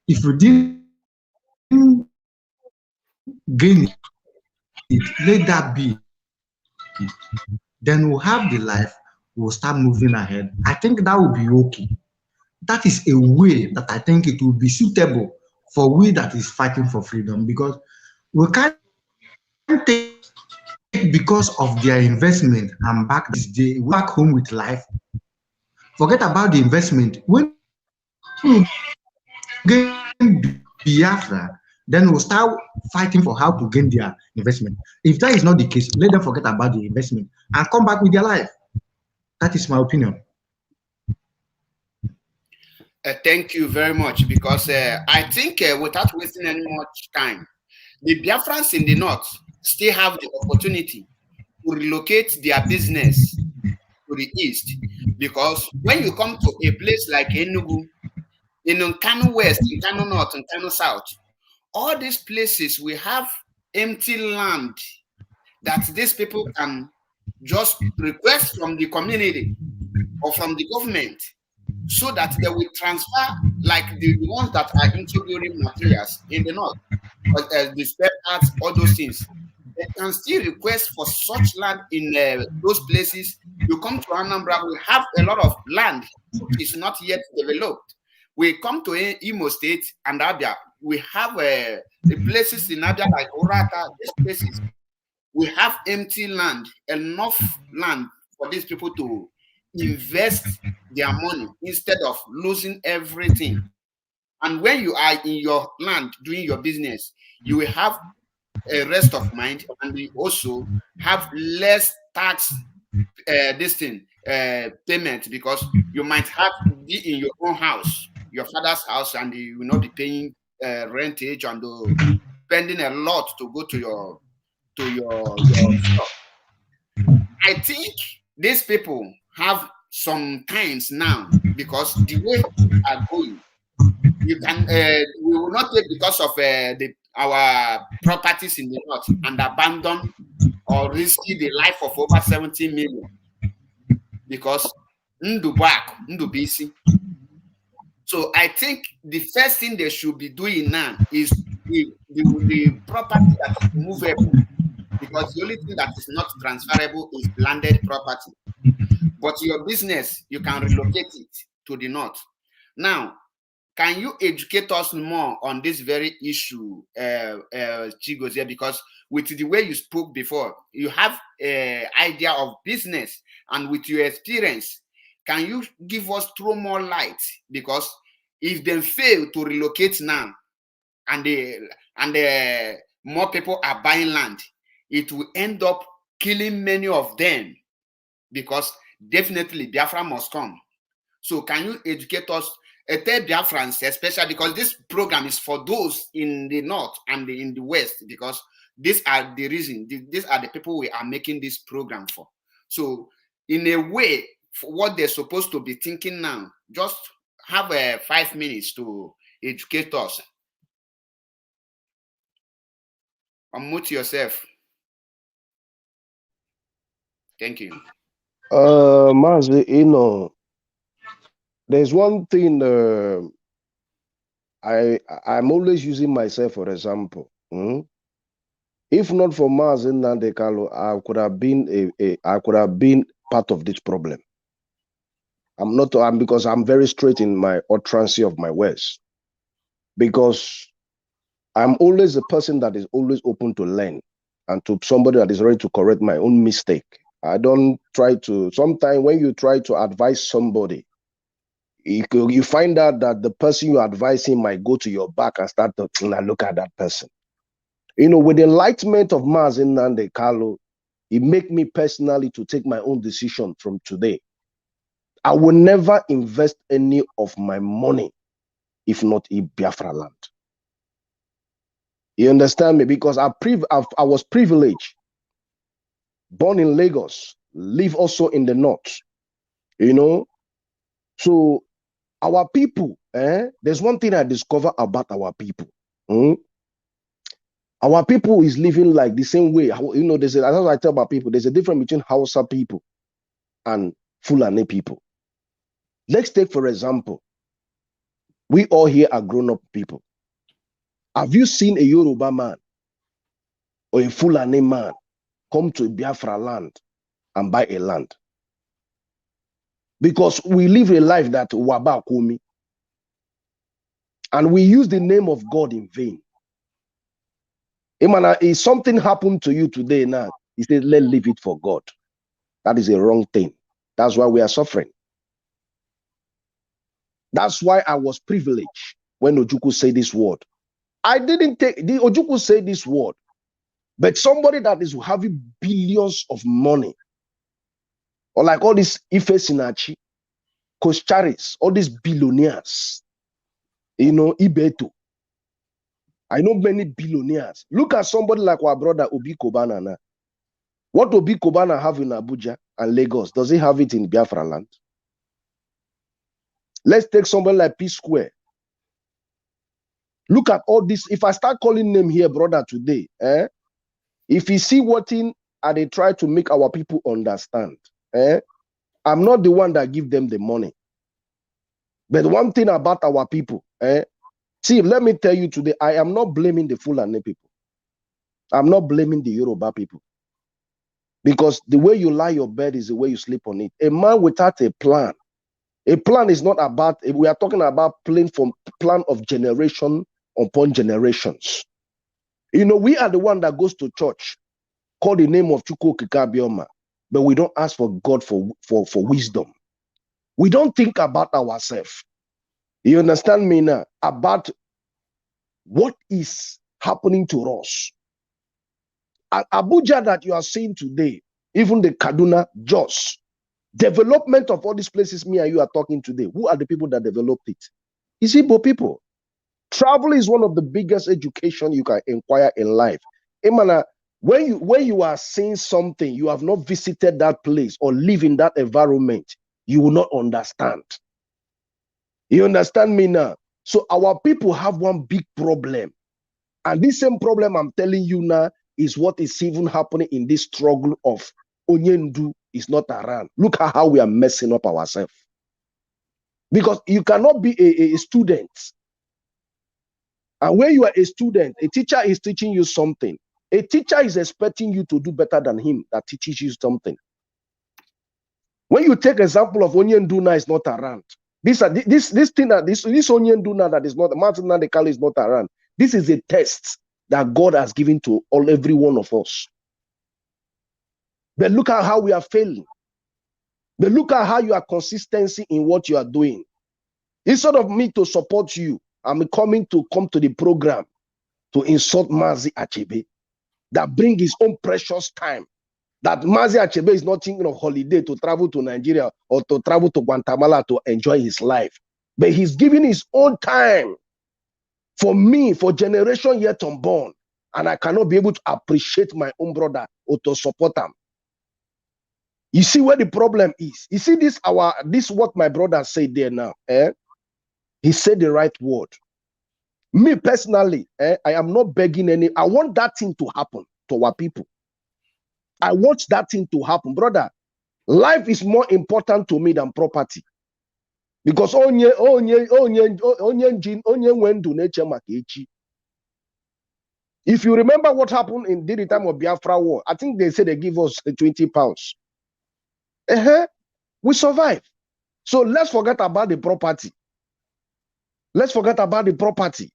If we didn't gain it, let that be. Then we'll have the life, we'll start moving ahead. I think that will be okay. That is a way that I think it will be suitable for we that is fighting for freedom, because we can't take because of their investment and back this day, back home with life. Forget about the investment. When we gain Biafra, then we'll start fighting for how to gain their investment. If that is not the case, let them forget about the investment and come back with their life. That is my opinion. Thank you very much, because I think without wasting any much time, the Biafrans in the north still have the opportunity to relocate their business to the east, because when you come to a place like Enugu, in Nkanu West, in Nkanu North, in Nkanu South, all these places we have empty land that these people can just request from the community or from the government, so that they will transfer, like the ones that are introducing materials in the north, the spare parts, all those things. They can still request for such land in those places. You come to Anambra, we have a lot of land which is not yet developed. We come to Imo State and Abia, we have the places in Abia like Orata, these places. We have empty land, enough land for these people to invest their money instead of losing everything. And when you are in your land doing your business, you will have a rest of mind, and you also have less tax payment, because you might have be in your own house, your father's house, and you will not be paying rentage and spending a lot to go to your shop. I think these people have some times now, because the way we are going, you can we will not take because of the our properties in the north and abandon or risk the life of over 70 million because Ndubisi. So I think the first thing they should be doing now is the property that is movable, because the only thing that is not transferable is landed property. But your business, you can relocate it to the north. Now, can you educate us more on this very issue, Chigozie? Because with the way you spoke before, you have an idea of business, and with your experience, can you give us throw more light? Because if they fail to relocate now, and more people are buying land, it will end up killing many of them, because definitely Biafra must come. So can you educate us, tell Biafrans, especially because this program is for those in the north and in the west, because these are the reason, these are the people we are making this program for. So in a way, for what they're supposed to be thinking now, just have 5 minutes to educate us. Unmute yourself. Thank you. Mazi, you know, there's one thing I'm always using myself for example. If not for Mazi Nnamdi Kanu, I could have been part of this problem. Because I'm very straight in my utterance of my words. Because I'm always a person that is always open to learn, and to somebody that is ready to correct my own mistake. I don't try to, sometimes when you try to advise somebody, you find out that the person you advise him might go to your back and start to look at that person. You know, with the enlightenment of Mazi Nnamdi Kanu, it make me personally to take my own decision from today. I will never invest any of my money if not in Biafra land. You understand me? Because I was privileged, born in Lagos, live also in the north, you know. So our people, there's one thing I discover about our people. Our people is living like the same way. You know, that's what I tell about people. There's a difference between Hausa people and Fulani people. Let's take, for example, we all here are grown-up people. Have you seen a Yoruba man or a Fulani man come to Biafra land and buy a land? Because we live a life that Waba Kumi, and we use the name of God in vain. If something happened to you today now, he said, let's leave it for God. That is a wrong thing. That's why we are suffering. That's why I was privileged when Ojukwu said this word. I didn't take, the Ojukwu said this word, but somebody that is having billions of money, or like all these Ife Sinachi, Kocharis, all these billionaires, you know, Ibeto. I know many billionaires. Look at somebody like our brother Obi Kobana now. What Obi Kobana have in Abuja and Lagos, does he have it in Biafra land? Let's take somebody like P Square. Look at all this. If I start calling them here, brother, today, if you see what in and they try to make our people understand, I'm not the one that give them the money. But one thing about our people, see, let me tell you today, I am not blaming the Fulani people. I'm not blaming the Yoruba people. Because the way you lie your bed is the way you sleep on it. A man without a plan is not about, we are talking about plan of generation upon generations. You know, we are the one that goes to church, call the name of Chukwu Kikabioma, but we don't ask for God for wisdom. We don't think about ourselves. You understand me now? About what is happening to us. Abuja that you are seeing today, even the Kaduna, Jos, development of all these places me and you are talking today, who are the people that developed it? It's Igbo people. Travel is one of the biggest education you can acquire in life. Imana, when you are seeing something, you have not visited that place or live in that environment, you will not understand. You understand me now? So our people have one big problem. And this same problem I'm telling you now is what is even happening in this struggle of Onyendu is not around. Look at how we are messing up ourselves. Because you cannot be a student. And when you are a student, a teacher is teaching you something. A teacher is expecting you to do better than him that teaches you something. When you take example of Onyenduna is not around. This thing that this Onyenduna that is not Martin Nandekali is not around. This is a test that God has given to every one of us. But look at how we are failing. But look at how you are consistency in what you are doing. Instead of me to support you, I'm come to the program to insult Mazi Achebe that bring his own precious time. That Mazi Achebe is not thinking of holiday to travel to Nigeria or to travel to Guatemala to enjoy his life. But he's giving his own time for me, for generation yet unborn. And I cannot be able to appreciate my own brother or to support him. You see where the problem is. You see this what my brother said there now. He said the right word. Me personally, I am not begging I want that thing to happen to our people. I want that thing to happen. Brother, life is more important to me than property. Because if you remember what happened in the time of Biafra war, I think they said they give us 20 pounds. We survive. So let's forget about the property. Let's forget about the property.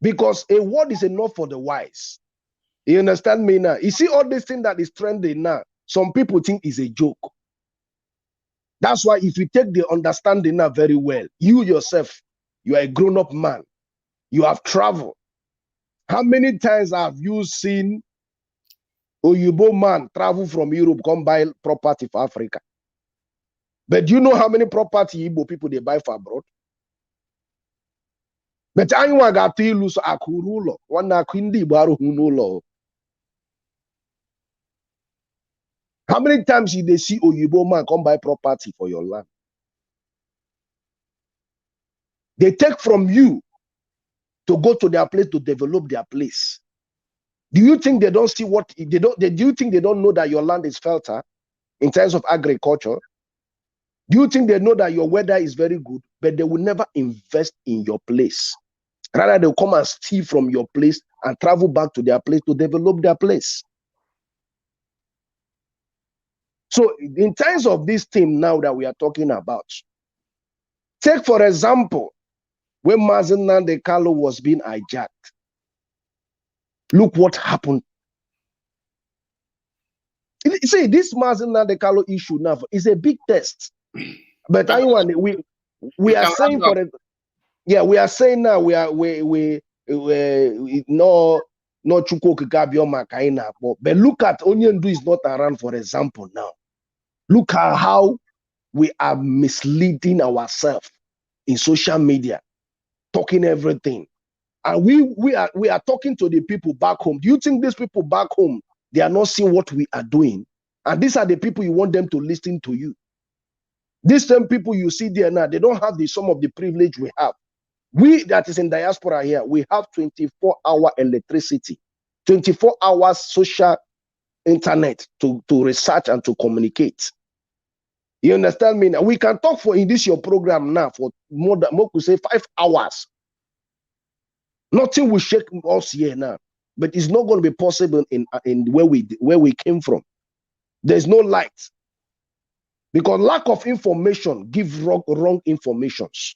Because a word is enough for the wise. You understand me now? You see all this thing that is trending now, some people think is a joke. That's why if you take the understanding now very well, you yourself, you are a grown-up man. You have traveled. How many times have you seen Oyibo man travel from Europe, come buy property for Africa? But do you know how many property Igbo people they buy for abroad? But anyone got to lose akurulo, one akwindi baru hunulo. How many times did they see Oyibo man come buy property for your land? They take from you to go to their place to develop their place. Do you think they don't see what they don't? Do you think they don't know that your land is fertile in terms of agriculture? Do you think they know that your weather is very good, but they will never invest in your place? Rather, they'll come and steal from your place and travel back to their place to develop their place. So, in terms of this thing now that we are talking about, take for example, when Mazi Nandekali was being hijacked, look what happened. You see, this Mazi Nandekali issue now is a big test. But anyone, we are saying for it. Yeah, we are saying now we no Chuko Kikabioma Kaina. But look at Onyendu is not around, for example, now. Look at how we are misleading ourselves in social media, talking everything. And we are talking to the people back home. Do you think these people back home, they are not seeing what we are doing? And these are the people you want them to listen to you. These same people you see there now, they don't have some of the privilege we have. We that is in diaspora here, we have 24-hour electricity, 24 hours social internet to research and to communicate. You understand me now? We can talk in this your program now for more to say 5 hours. Nothing will shake us here now, but it's not going to be possible in where we came from. There's no light because lack of information gives wrong informations.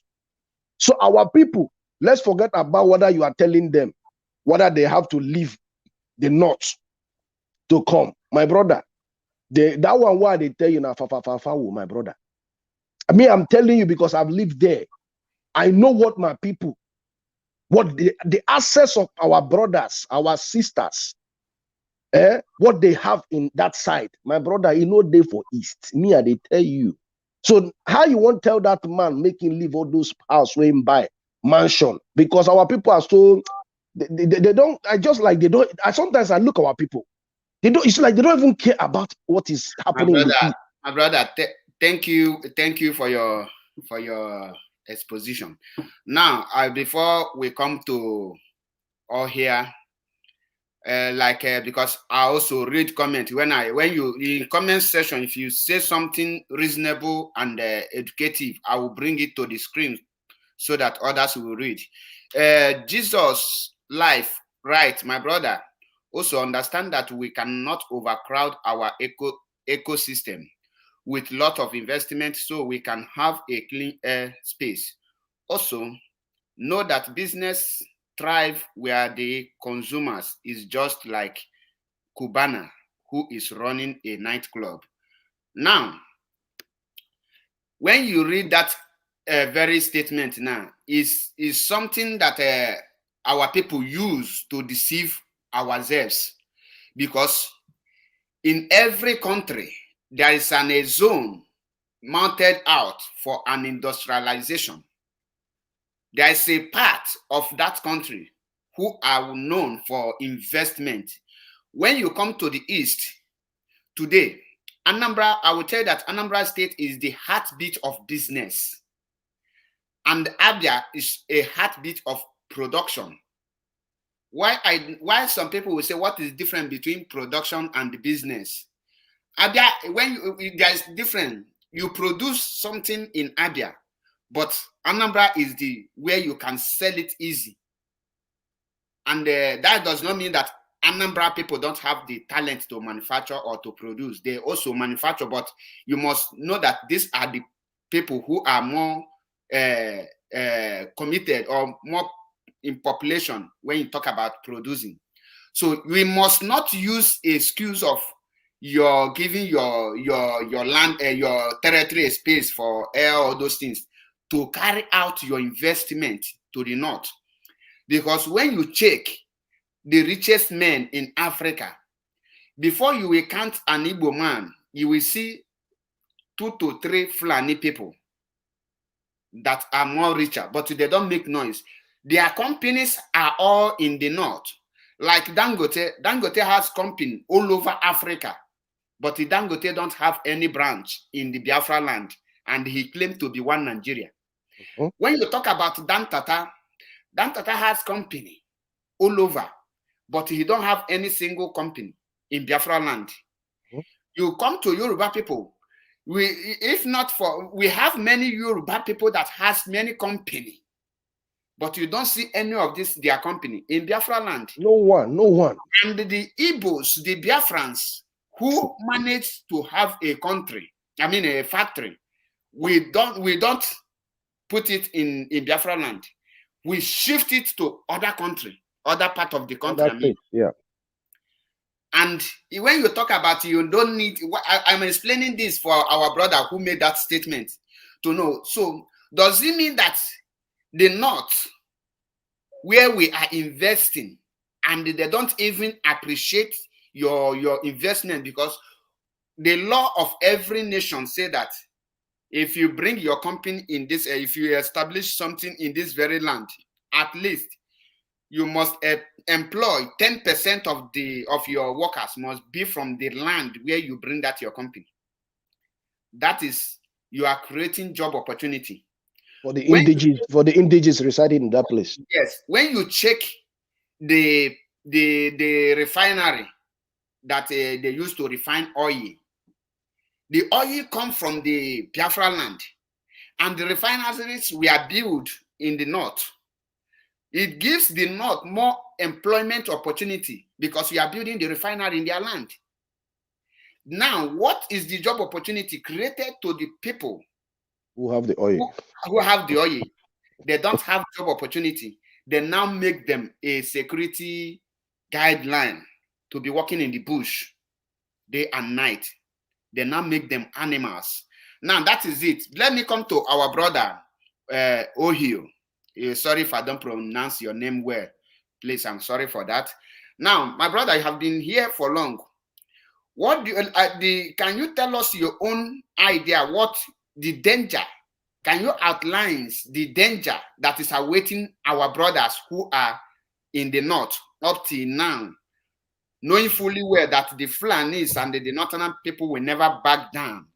So our people, let's forget about whether you are telling them whether they have to leave the north to come. My brother, that one why they tell you now, my brother. I mean, I'm telling you because I've lived there. I know what my people, what the access of our brothers, our sisters, what they have in that side. My brother, you know they for East. Me, they tell you. So how you won't tell that man making leave all those house where him buy mansion? Because our people are so they don't. I just like they don't. Sometimes I look at our people. They don't. It's like they don't even care about what is happening. My brother, thank you for your exposition. Now, before we come to or here. Because I also read comment when you in comment section, if you say something reasonable and educative, I will bring it to the screen so that others will read. Jesus' life, right, my brother. Also understand that we cannot overcrowd our ecosystem with lot of investment, so we can have a clean air space. Also, know that business thrive where the consumers is just like Cubana, who is running a nightclub. Now, when you read that very statement now, is something that our people use to deceive ourselves, because in every country there is a zone mounted out for an industrialization. There is a part of that country who are known for investment. When you come to the east today, Anambra, I will tell you that Anambra State is the heartbeat of business. And Abia is a heartbeat of production. Why some people will say, what is different between production and business? Abia, there's different. You produce something in Abia, but Anambra is where you can sell it easy. And that does not mean that Anambra people don't have the talent to manufacture or to produce. They also manufacture, but you must know that these are the people who are more committed or more in population when you talk about producing. So we must not use excuse of you're giving your land, your territory a space for air or those things to carry out your investment to the north. Because when you check the richest men in Africa, before you will count an Igbo man, you will see 2 to 3 Fulani people that are more richer, but they don't make noise. Their companies are all in the north. Like Dangote has company all over Africa, but Dangote don't have any branch in the Biafra land, and he claimed to be one Nigeria. When you talk about Dan Tata has company all over, but he don't have any single company in Biafra land. You come to Yoruba people, we have many Yoruba people that has many company, but you don't see any of their company in Biafra land. No one. And the Igbos, the Biafrans, who manage to have a factory, we don't put it in Biafra land. We shift it to other country, other part of the country. Yeah. And when you talk about you don't need, I'm explaining this for our brother who made that statement to know. So does it mean that the north, where we are investing, and they don't even appreciate your investment? Because the law of every nation say that if you bring your company in this, if you establish something in this very land, at least you must employ 10% of your workers must be from the land where you bring that your company. That is, you are creating job opportunity for the indigenous residing in that place. Yes, when you check the refinery that they use to refine oil, the oil comes from the Biafra land, and the refineries were built in the north. It gives the north more employment opportunity because you are building the refinery in their land. Now, what is the job opportunity created to the people who have the oil? Who have the oil? They don't have job opportunity. They now make them a security guideline to be working in the bush day and night. They now make them animals. Now, that is it. Let me come to our brother, Ohio. Sorry if I don't pronounce your name well. Please, I'm sorry for that. Now, my brother, you have been here for long. What can you tell us your own idea? What the danger? Can you outline the danger that is awaiting our brothers who are in the north up till now, knowing fully well that the Fulanis and the northern people will never back down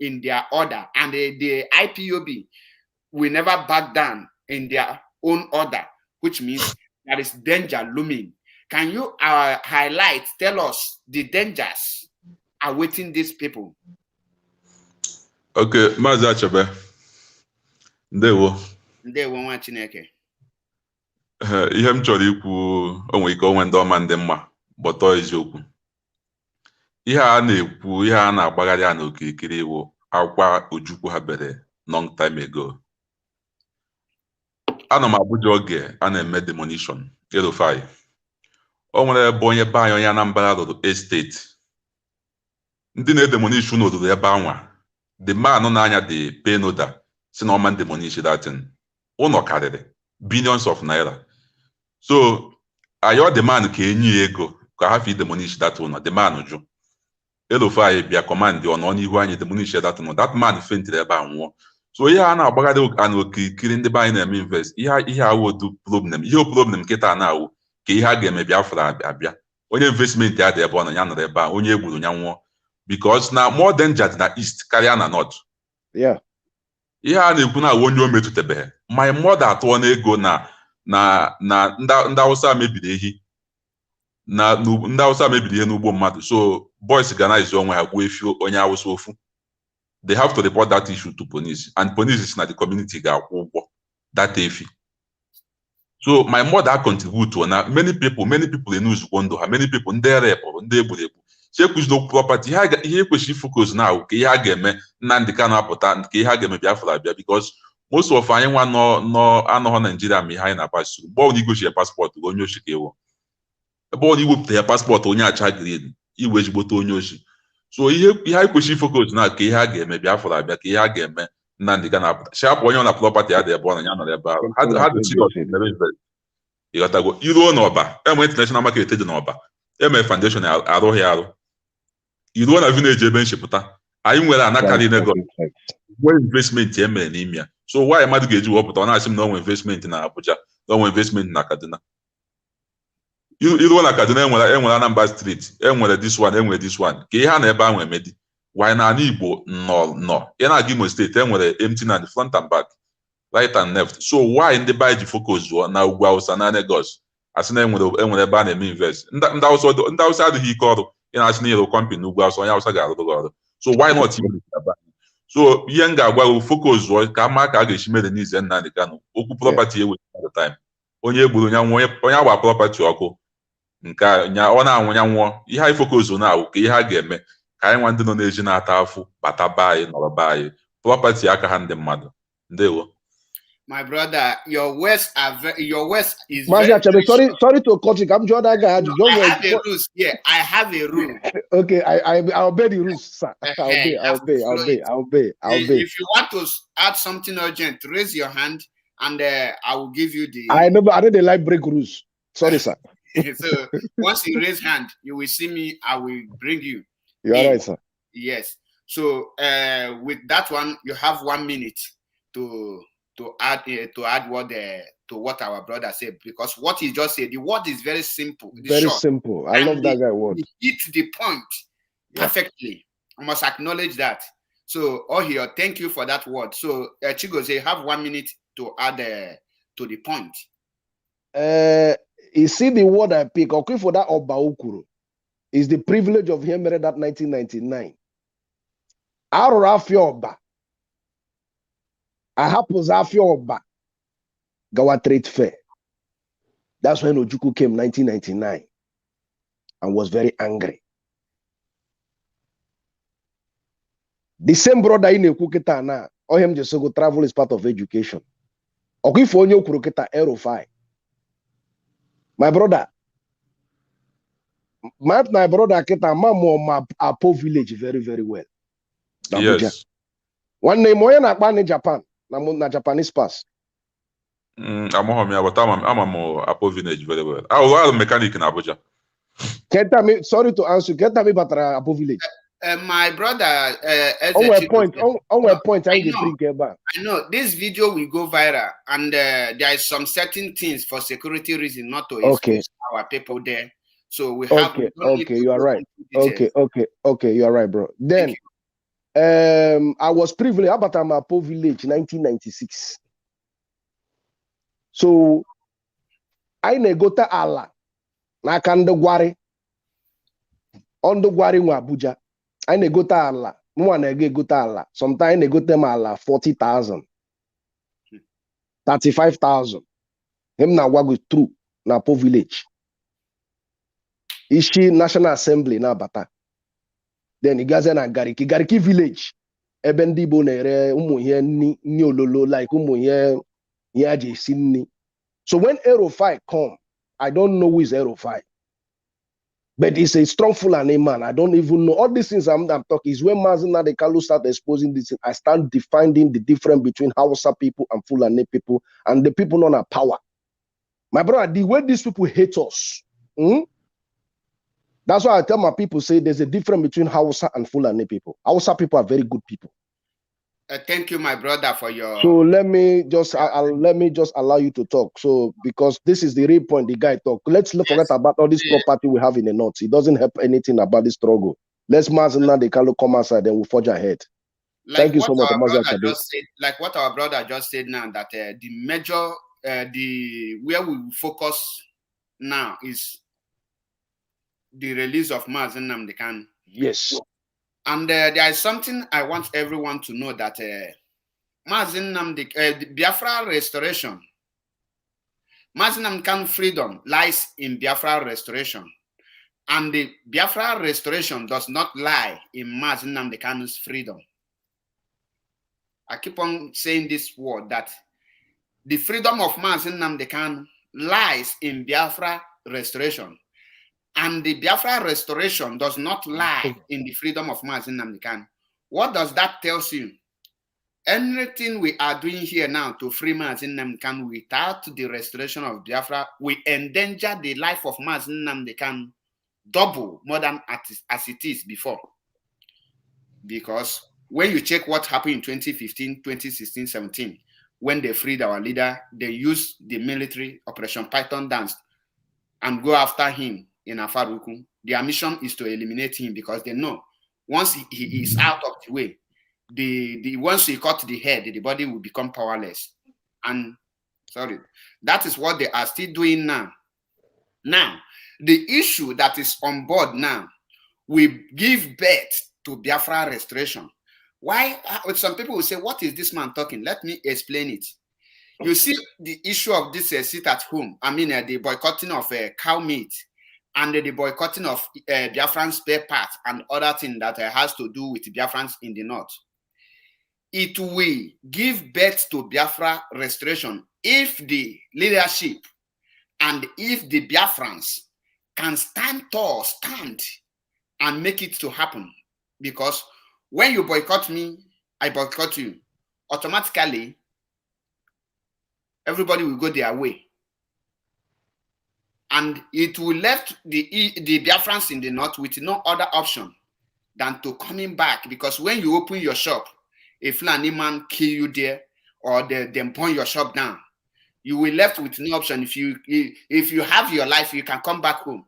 in their order, and the IPOB will never back down in their own order, which means there is danger looming. Can you tell us the dangers awaiting these people? Okay, Maazị Achebe. Ndewo. Ndewo nwa Chineke. Ihe m chọrọ ikwu onwe ike onwe ndị ọma ndị mma gbọtọ eziokwu. Ihe a na-ekwu, ihe a na-agbagharị a n'okirikiri iwu akwa Ojukwu ha bere long time ago. Ana m Abuja oge a na-eme demolition Erufai. O nwere ebe onye be anyị onye Anambra rụrụ estate. Ndị na-edemolish n'obodo ebe anwa. The man na-anya the pain order si na ọma demolish that thing. Ụnọ karịrị billions of naira. So ayo the man ka enyi ego ka ha fi demolish that one. The man jụ. Erufai bịa command ọ n'ihu anyị demolish that one. That man fainted ebe a nwụọ. So ihe a na-agbagharị n'okirikiri ndị be anyị na-eme invest. Ihe awụ problem. Ihe problem nkịta na-awụ ka ihe a ga-eme Biafra abịa. Onye investment ya dị ebe ọ nọ ya nọrọ ebe a onye egburu ya nwụọ. Because na more danger na east karịa na north. Yeah. Ihe a na-ekwu na onye o metụtabeghị. My mother atụọ n'ego na ndị Hausa mebiri ehi. Na ndị Hausa mebiri ihe n'ugbo mmadụ. So boys organize onwe ha gbuo efi onye Hausa ofu. They have to report that issue to police, and police is na the community ga-akwụ ụgwọ that efi. So my mother contribute to na many people enuzugbo ndụ ha, many people ndị erepụrụ ndị egburu egbu. Chekwuzido property ihe kwesịrị focus na ka ihe a ga-eme Nnamdi Kanu apụta ka ihe a ga-eme Biafra abịa, because most of anyị nwa anọghọ Nigeria ma ihe anyị na-apasụ. Mgbe ọ na-igochi paspọtụ onye ochi ka ewu. Ebe ọ na-iwepụta ya paspọtụ onye acha green iwe ezigbote onye ochi. So ihe anyị kwesịrị focus na ka ihe a ga-eme Biafra abịa, ka ihe a ga-eme Nnamdi Kanu apụta. Shapụ onye ọ na property ya dị ebe ọ na ya nọrọ ebe ahụ. Ha dị serious mere invest. Ịghọtago iruo n'ọba enwe international market dị n'ọba eme foundation arụghị arụ. Iruo na village ebe nchepụta anyị nwere anakarị Lagos nwee investment emere n'ime ya. So why mmadụ ga-eji wepụta ọ na-asị m na onwe investment na Abuja na onwe investment na Kaduna. Iruo na Kaduna enwere Anambra Street, enwere this one ka ihe a na ebe ahụ emedi. Why na ala Igbo nọ ị na-aga Imo State enwere empty land front and back, right and left. So why ndị be ji focus na ugwu Hausa na Lagos asị na enwere ebe a na-eme invest. Ndị Hausa adịghị ike ọrụ ị na-asị na ịrụ company n'ugwu Hausa onye Hausa ga-arụrụ gị ọrụ. So why not even so ihe m ga-agwa gị focus ka ama ka a ga-esi mere n'ize Nnamdi Kanu okwu property ewe at the time onye egburu onye agba property ọkụ nke ọ na-anwụ ya nwụọ. Ihe anyị focus na-awụ ka ihe a ga-eme ka anyị nwa ndị nọ n'eji na-ata afụ bata be anyị nọrọ be anyị property aka ha ndị mmadụ. Ndewo. My brother, your words is Maazị Achebe, sorry to cut you. I'm sure that guy. I have a rules. Yeah, I have a rule. Okay, I obey the rules, sir. I'll obey. If you want to add something urgent, raise your hand, and I will give you the. I know they like break rules. Sorry, sir. So once you raise hand, you will see me. I will bring you. You are right, sir. Yes. So with that one, you have 1 minute to add what our brother said, because what he just said, the word is very simple. Very short. Simple. I love that guy word. He hit the point perfectly. I must acknowledge that. So, Ohio, thank you for that word. So, Chigozie, you have 1 minute to add to the point. You see the word I pick, okay, for that Oba Ukuru is the privilege of him married that 1999. Arafia Oba. Ahapụzafia Oba Gawa Trade Fair. That's when Ojukwu came 1999 and was very angry. The same brother in Ekuketa na Ohem Jesogo travel is part of education. Okifonyo Kuruketa Erufai. My brother Keta Mamo Apo village very, very well. Yes. One name Moya na Japan. Na Japanese pass. I'm Apo village very well. I was a mechanic in Abuja. Sorry to answer. Get me batra Apo village. My brother, on my point, I know this video will go viral, and there is some certain things for security reasons not to expose our people there. So we have. Okay, you are right. Okay, you are right, bro. Then, I was privileged about Amapo village, 1996. So anyị na-egote ala n'aka ndị gwari nwe Abuja. Anyị na-egote ala, mụnwa na-ege egote ala, sometimes anyị na-egote m ala 40,000 35,000. Him na-agwa gị true na Po village. Ishi National Assembly na-abata. Then igaze na Gariki village, ebe ndị Igbo na-ere ụmụ ihe nni ololo, like ụmụ ihe aji esi nni. So when Aero5 come, I don't know who is Aero5, but it's a strong Fulani man. I don't even know. All these things I'm talking is when Mazi Nnamdi Kanu start exposing this, I start defining the difference between Hausa people and Fulani people and the people on our power. My brother, the way these people hate us, that's why I tell my people, say there's a difference between Hausa and Fulani people. Hausa people are very good people. Thank you, my brother, for your... So let me just allow you to talk. So because this is the real point, the guy talk. Let's forget about all this property we have in the north. It doesn't help anything about the struggle. Let's Mazi Nnamdi Kanu come outside, then we'll forge ahead. Thank you so much. Like what our brother just said now, that the major, where we focus now is the release of Mazi Nnamdi Kanu. Yes. And there is something I want everyone to know, that Mazi Nnamdi, Biafra restoration, Mazi Nnamdi Kanu freedom lies in Biafra restoration. And the Biafra restoration does not lie in Mazi Nnamdi Kanu's freedom. I keep on saying this word, that the freedom of Mazi Nnamdi Kanu lies in Biafra restoration. And the Biafra restoration does not lie in the freedom of Mazi Nnamdi Kanu. What does that tell you? Anything we are doing here now to free Mazi Nnamdi Kanu without the restoration of Biafra, we endanger the life of Mazi Nnamdi Kanu double more than as it is before. Because when you check what happened in 2015, 2016, 17, when they freed our leader, they used the military Operation Python dance and go after him in Afaruku. Their mission is to eliminate him, because they know once he is out of the way, once he cut the head, the body will become powerless. And that is what they are still doing now. Now, the issue that is on board now, we give birth to Biafra restoration. Why? Some people will say, what is this man talking? Let me explain it. You see the issue of this sit at home. I mean, the boycotting of cow meat, and the boycotting of Biafran spare parts and other things that has to do with Biafrans in the north. It will give birth to Biafra restoration if the leadership and if the Biafrans can stand and make it to happen. Because when you boycott me, I boycott you. Automatically, everybody will go their way. And it will left the Biafrans in the north with no other option than to coming back. Because when you open your shop, a Fulani man kill you there, or they burn your shop down, you will left with no option. If you have your life, you can come back home.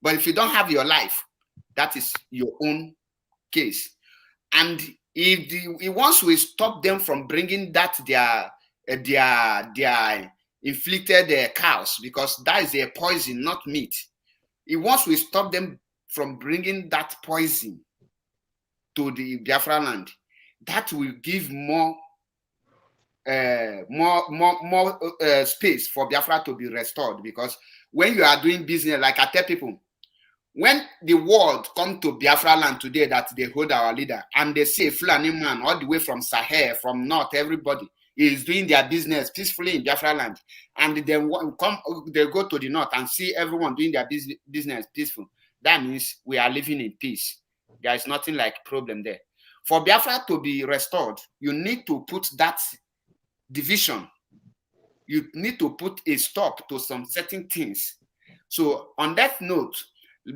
But if you don't have your life, that is your own case. And if once we stop them from bringing that their inflicted cows, because that is a poison, not meat. Once we stop them from bringing that poison to the Biafra land, that will give more space for Biafra to be restored. Because when you are doing business, like I tell people, when the world come to Biafra land today, that they hold our leader, and they see a Fulani man all the way from Sahel, from north, everybody is doing their business peacefully in Biafra land, and then they go to the north and see everyone doing their business peaceful. That means we are living in peace. There is nothing like problem there. For Biafra to be restored, you need to put that division. You need to put a stop to some certain things. So on that note,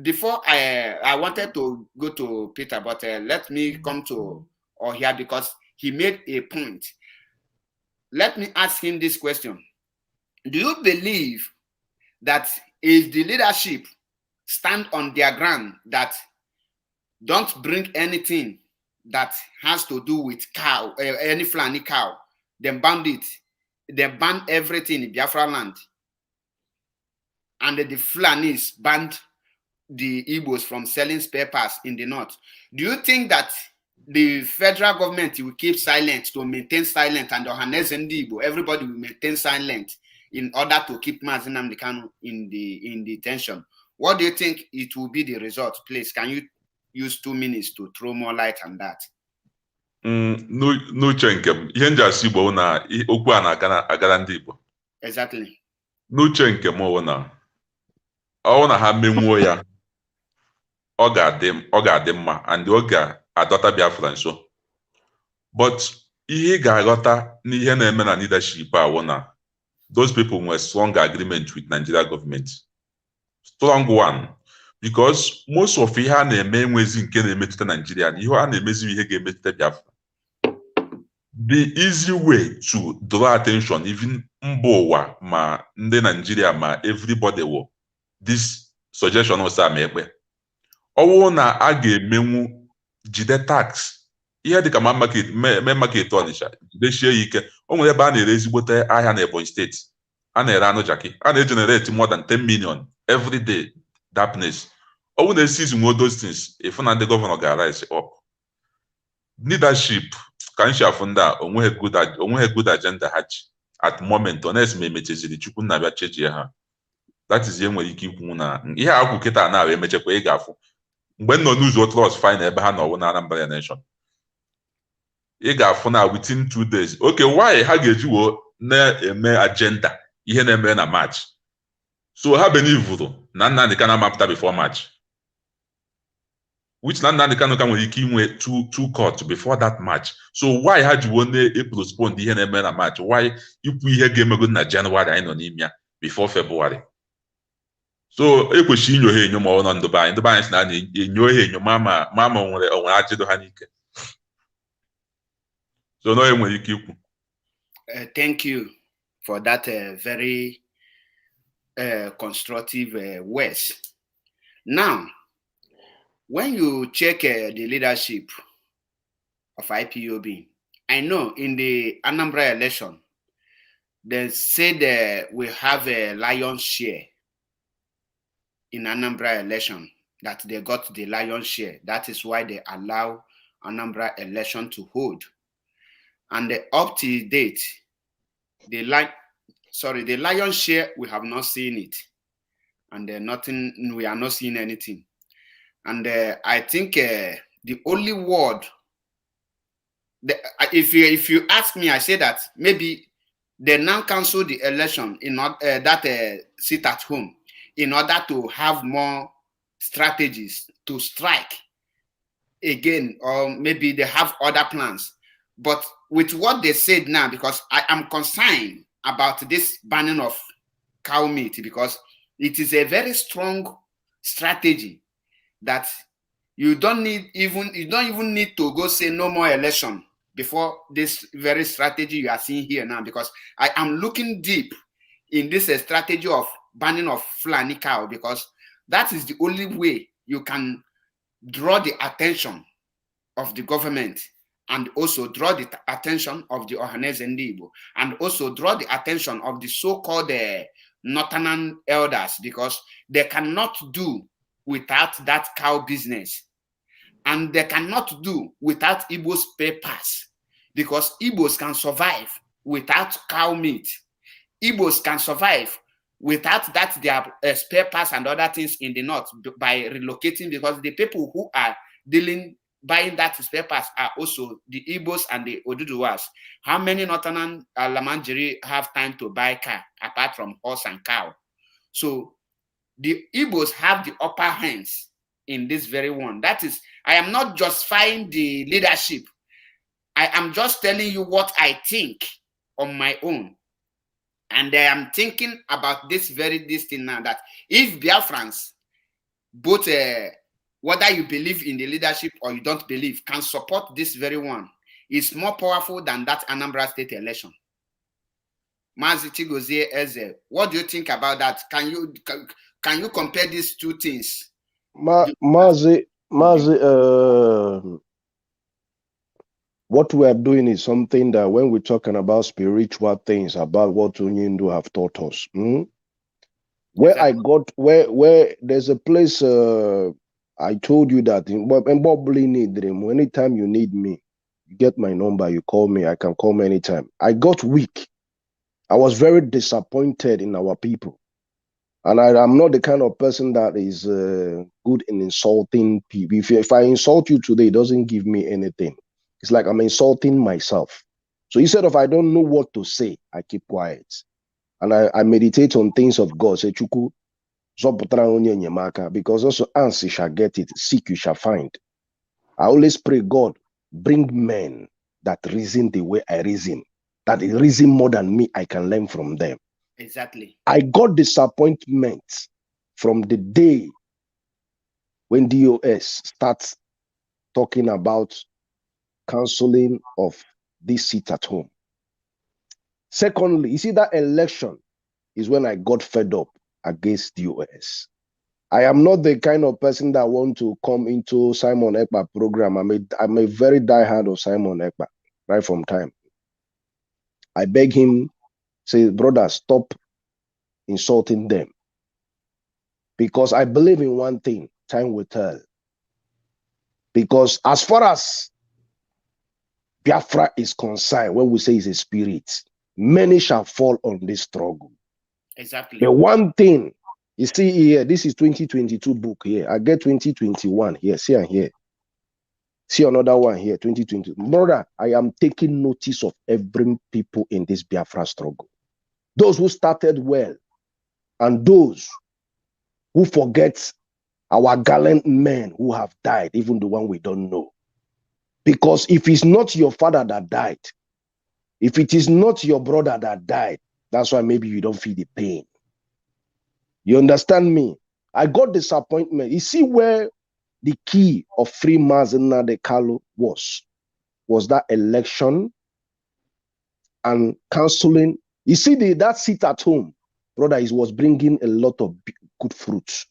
before I wanted to go to Peter, but let me come to Ohia, because he made a point. Let me ask him this question. Do you believe that if the leadership stand on their ground, that don't bring anything that has to do with cow, any Fulani cow, then ban it, then ban everything in Biafra land, and the Fulanis banned the Igbos from selling spare parts in the north. Do you think that the federal government will keep silent to maintain silent, and Ohanes and Igbo, everybody will maintain silent in order to keep Mazi Nnamdi Kanu in detention? What do you think it will be the result? Please, can you use 2 minutes to throw more light on that? N'uche nke m, ihe njasi Igbo na okwu a na-agara ndị Igbo. Exactly. N'uche nke m ọ na ha menwuo ya, ọ ga-adị mma, and ọ ga-adọta Biafra nso. But ihe ị ga-aghọta n'ihe na-eme na leadership a na those people nwere strong agreement with Nigeria government. Strong one. Because most of ihe a na-eme enwezi nke na-emetụta Nigeria, na ihe a na-emezi ihe ga-emetụta Biafra. The easy way to draw attention, even mba ụwa ma ndị Nigeria ma everybody wo this suggestion ọsọ amekpe. Ọwụ na a ga-emenwu jide tax ihe dịka mee market Ọnịsha jidechie ya ike. O nwere ebe a na-ere ezigbote ahịa na Ebonyi steeti, a na-ere anụ jaki, a na-egenerate more than 10 million every day that place. Ọwụ na-esizi nwe those things, ifu na ndị gọvanọ ga-arise up. Leadership ka nshi afụ ndị a onweghị good agenda ha ji at moment, honest ma emecheziri Chukwu na-abịa chechie ha. That is ihe nwere ike ikwu na ihe akwụ kịta na emechekwa ị ga-afụ mgbe nọ n'ụzọ trust fine ebe ha nọ na Anambra Nation. Ị ga-afụ na within 2 days. Okay, why ha ga-eji wo na-eme agenda ihe na-eme na March? So ha believe na Nnamdi Kanu mapụta before March, which na Nnamdi Kanu ka nwere ike inwe two court before that March. So why ha ji wo na-postpone ihe na-eme na March? Why ikwu ihe ga-emego na January anyị nọ n'ime ya before February? So ekwesịrị inyo ha enyo ma ọ nọ ndụba anyị si na enyo ha enyo ma nwere ajịdo ha n'ike. So no enwere ike ikwu. Thank you for that very constructive words. Now, when you check the leadership of IPOB, I know in the Anambra election, they said we have a lion's share in Anambra election, that they got the lion's share. That is why they allow Anambra election to hold. And up to date, the lion's share, we have not seen it. And we are not seeing anything. And I think the only word, if you ask me, I say that maybe they now cancel the election in that sit at home in order to have more strategies to strike again, or maybe they have other plans. But with what they said now, because I am concerned about this banning of cow meat, because it is a very strong strategy that you don't even need to go say no more election before this very strategy you are seeing here now, because I am looking deep in this strategy of banning of Fulani cow, because that is the only way you can draw the attention of the government, and also draw the attention of the Ohanes and Igbo, and also draw the attention of the so-called Northern elders, because they cannot do without that cow business, and they cannot do without Igbo's papers, because Igbos can survive without cow meat. Igbos can survive without that their spare parts and other things in the north by relocating, because the people who are buying that spare parts are also the Igbos and the Oduduwas. How many Northern Lamanjiri have time to buy car apart from horse and cow? So the Igbos have the upper hands in this very one. That is, I am not justifying the leadership. I am just telling you what I think on my own. And I am thinking about this thing now, that if Biafrans, both whether you believe in the leadership or you don't believe, can support this very one, is more powerful than that Anambra State election. Mazi Chigozie Eze, what do you think about that? Can you compare these two things? Mazi, what we are doing is something that when we're talking about spiritual things, about what Unyindu have taught us, Where I got where there's a place I told you that in Dream, anytime you need me, you get my number, you call me, I can come anytime. I got weak. I was very disappointed in our people. And I'm not the kind of person that is good in insulting people. If I insult you today, it doesn't give me anything. It's like I'm insulting myself. So instead of I don't know what to say, I keep quiet. And I meditate on things of God. Say, Chuku, because also ask you shall get it, seek you shall find. I always pray, God, bring men that reason the way I reason, that they reason more than me, I can learn from them. Exactly. I got disappointment from the day when DOS starts talking about canceling of this seat at home. Secondly, you see that election is when I got fed up against DOS. I am not the kind of person that want to come into Simon Ekpa program. I'm a very diehard of Simon Ekpa right from time. I beg him, say, brother, stop insulting them. Because I believe in one thing, time will tell. Because as far as Biafra is concerned, when we say it's a spirit, many shall fall on this struggle. Exactly. The one thing, you see here, this is 2022 book here. I get 2021 here, see and here. See another one here, 2020. Brother, I am taking notice of every people in this Biafra struggle. Those who started well, and those who forget our gallant men who have died, even the one we don't know. Because if it's not your father that died, if it is not your brother that died, that's why maybe you don't feel the pain. You understand me? I got disappointment. You see where the key of Free Mazina de Carlo was that election and counseling. You see that seat at home, brother, it was bringing a lot of good fruits.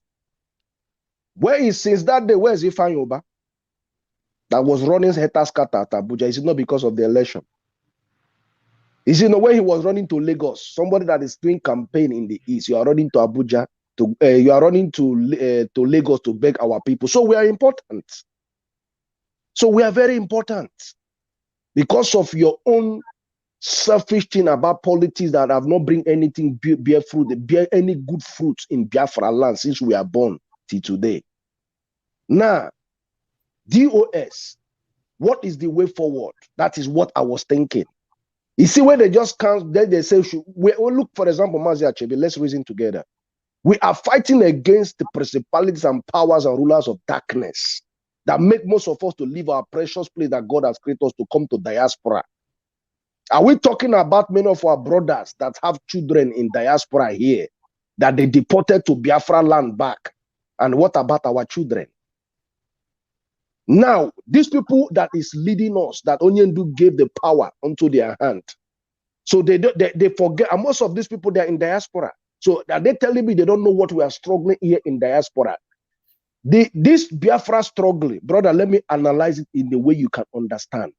Where is since that day, where is Ifanyoba? That was running Hetascata at Abuja. Is it not because of the election? Is it not when he was running to Lagos? Somebody that is doing campaign in the east, you are running to Abuja, you are running to Lagos to beg our people. So we are important. So we are very important because of your own selfish thing about politics that have not bring anything bear fruit, bear any good fruits in Biafra land since we are born till today. Now, DOS, what is the way forward? That is what I was thinking. You see, when they just come, then they say, we look, for example, Mazi Achebe, let's reason together. We are fighting against the principalities and powers and rulers of darkness that make most of us to leave our precious place that God has created us to come to diaspora. Are we talking about many of our brothers that have children in diaspora here that they deported to Biafra land back? And what about our children? Now, these people that is leading us, that Onyendu gave the power unto their hand. So they forget, and most of these people, they're in diaspora. So are they telling me they don't know what we are struggling here in diaspora? This Biafra struggle, brother, let me analyze it in the way you can understand.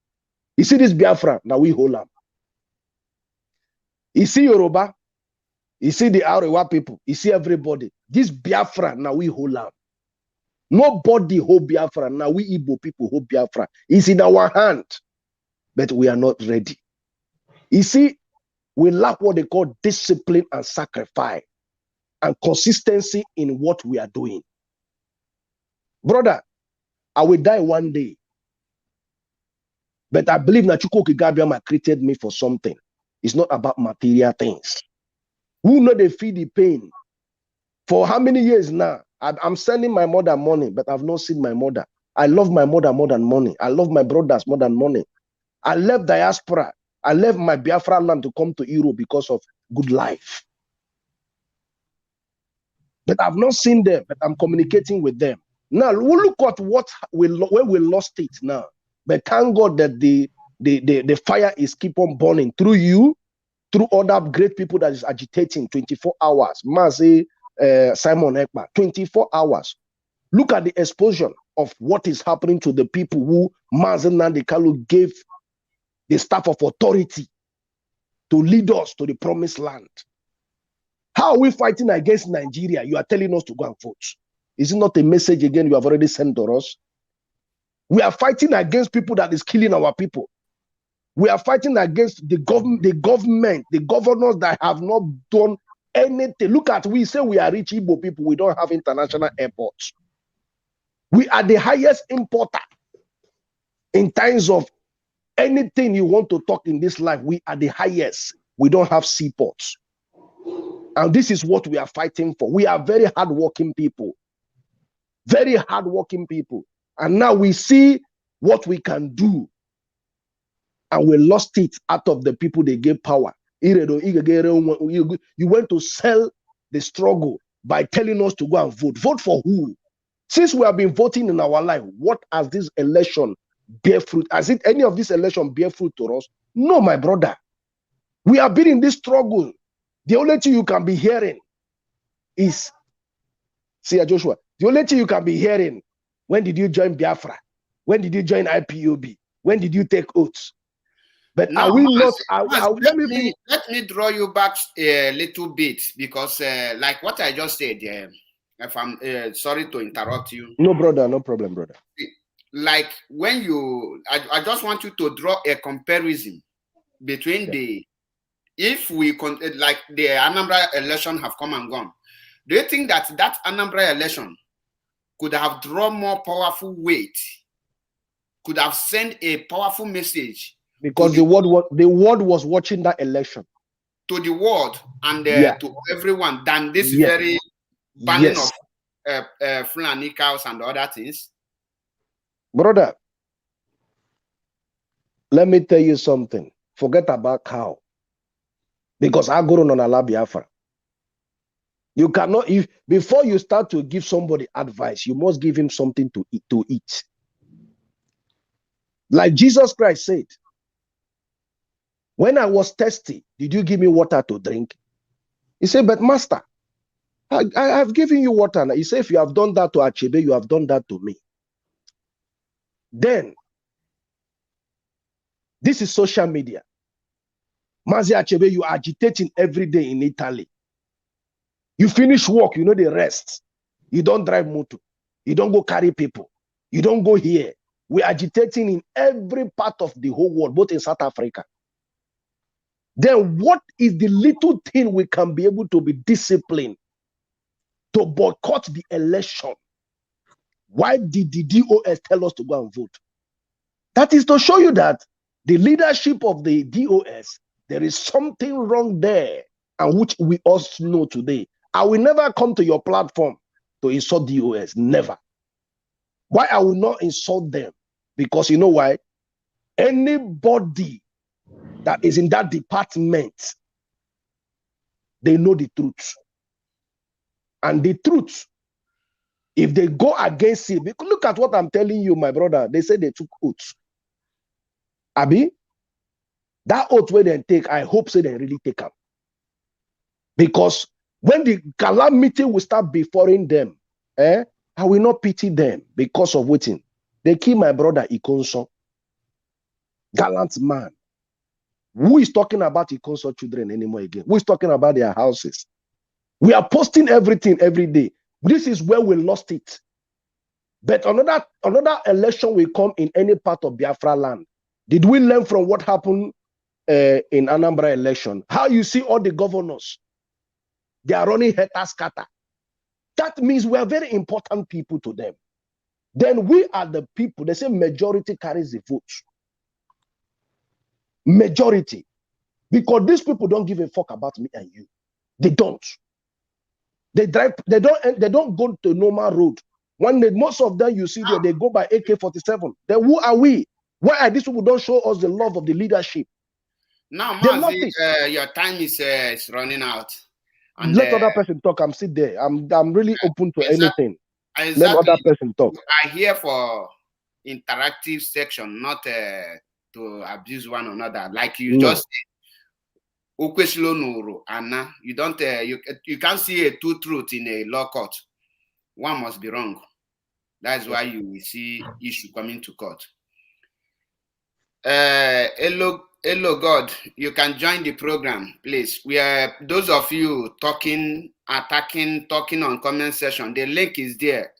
You see this Biafra, now we hold up. You see Yoruba, you see the Arewa people, you see everybody. This Biafra, now we hold up. Nobody hold Biafra, now we Igbo people hold Biafra. It's in our hand, but we are not ready. You see, we lack what they call discipline and sacrifice and consistency in what we are doing. Brother, I will die one day. But I believe that Chukwu Gabiama created me for something. It's not about material things. Who know they feel the pain? For how many years now? I'm sending my mother money, but I've not seen my mother. I love my mother more than money. I love my brothers more than money. I left diaspora. I left my Biafra land to come to Europe because of good life. But I've not seen them, but I'm communicating with them. Now, we'll look at where we lost it now. But thank God that the fire is keep on burning through you, through other great people that is agitating 24 hours. Mazi, Simon Ekpa, 24 hours. Look at the explosion of what is happening to the people who Mazi Nandikalu gave the staff of authority to lead us to the promised land. How are we fighting against Nigeria? You are telling us to go and vote. Is it not a message again you have already sent to us? We are fighting against people that is killing our people. We are fighting against the government, the governors that have not done anything. Look at, we say we are rich Igbo people. We don't have international airports. We are the highest importer in terms of anything you want to talk in this life. We are the highest. We don't have seaports. And this is what we are fighting for. We are very hardworking people. Very hardworking people. And now we see what we can do. And we lost it out of the people they gave power. You went to sell the struggle by telling us to go and vote. Vote for who? Since we have been voting in our life, what has this election bear fruit? Has it any of this election bear fruit to us? No, my brother. We have been in this struggle. The only thing you can be hearing is, see, Joshua, the only thing you can be hearing, when did you join Biafra? When did you join IPOB? When did you take oaths? But now, are we not? let me draw you back a little bit, because like what I just said, if I'm sorry to interrupt you. No, brother, no problem, brother. Like when I just want you to draw a comparison between if we like the Anambra election have come and gone. Do you think that Anambra election could have drawn more powerful weight, could have sent a powerful message? Because the world was watching that election. To the world and to everyone than this very banning of Fulani cows and other things? Brother, let me tell you something. Forget about cow. Because I go on a Biafra. You cannot, before you start to give somebody advice, you must give him something to eat. Like Jesus Christ said, when I was thirsty, did you give me water to drink? He said, but master, I have given you water. He said, if you have done that to Achebe, you have done that to me. Then, this is social media. Mazi Achebe, you are agitating every day in Italy. You finish work, you know the rest. You don't drive motor. You don't go carry people. You don't go here. We're agitating in every part of the whole world, both in South Africa. Then what is the little thing we can be able to be disciplined to boycott the election? Why did the DOS tell us to go and vote? That is to show you that the leadership of the DOS, there is something wrong there, and which we also know today. I will never come to your platform to insult DOS, never. Why I will not insult them? Because you know why? Anybody that is in that department, they know the truth. And the truth, if they go against it, look at what I'm telling you, my brother. They say they took oaths. Abi, that oath where they take, I hope so they really take them. Because when the calamity will start beforeing them, I will not pity them because of waiting. They kill my brother Ikonso, gallant man. Who is talking about Ikonso children anymore again? Who is talking about their houses? We are posting everything every day. This is where we lost it. But another election will come in any part of Biafra land. Did we learn from what happened in Anambra election? How you see all the governors, they are running scatter. That means we are very important people to them. Then we are the people. They say majority carries the vote. Majority. Because these people don't give a fuck about me and you. They don't. They don't go to normal road. Most of them you see there, they go by AK-47. Then who are we? Why are these people don't show us the love of the leadership? Now, Mazi, your time is running out. And let other person talk. I'm sitting there. I'm really open to anything. Exactly. Let other person talk. We are here for interactive section, not to abuse one another. Like you just said, Anna, you don't you can't see a two truth in a law court. One must be wrong. That's why you will see issue coming to court. Hello, God. You can join the program, please. We are those of you talking on comment section. The link is there.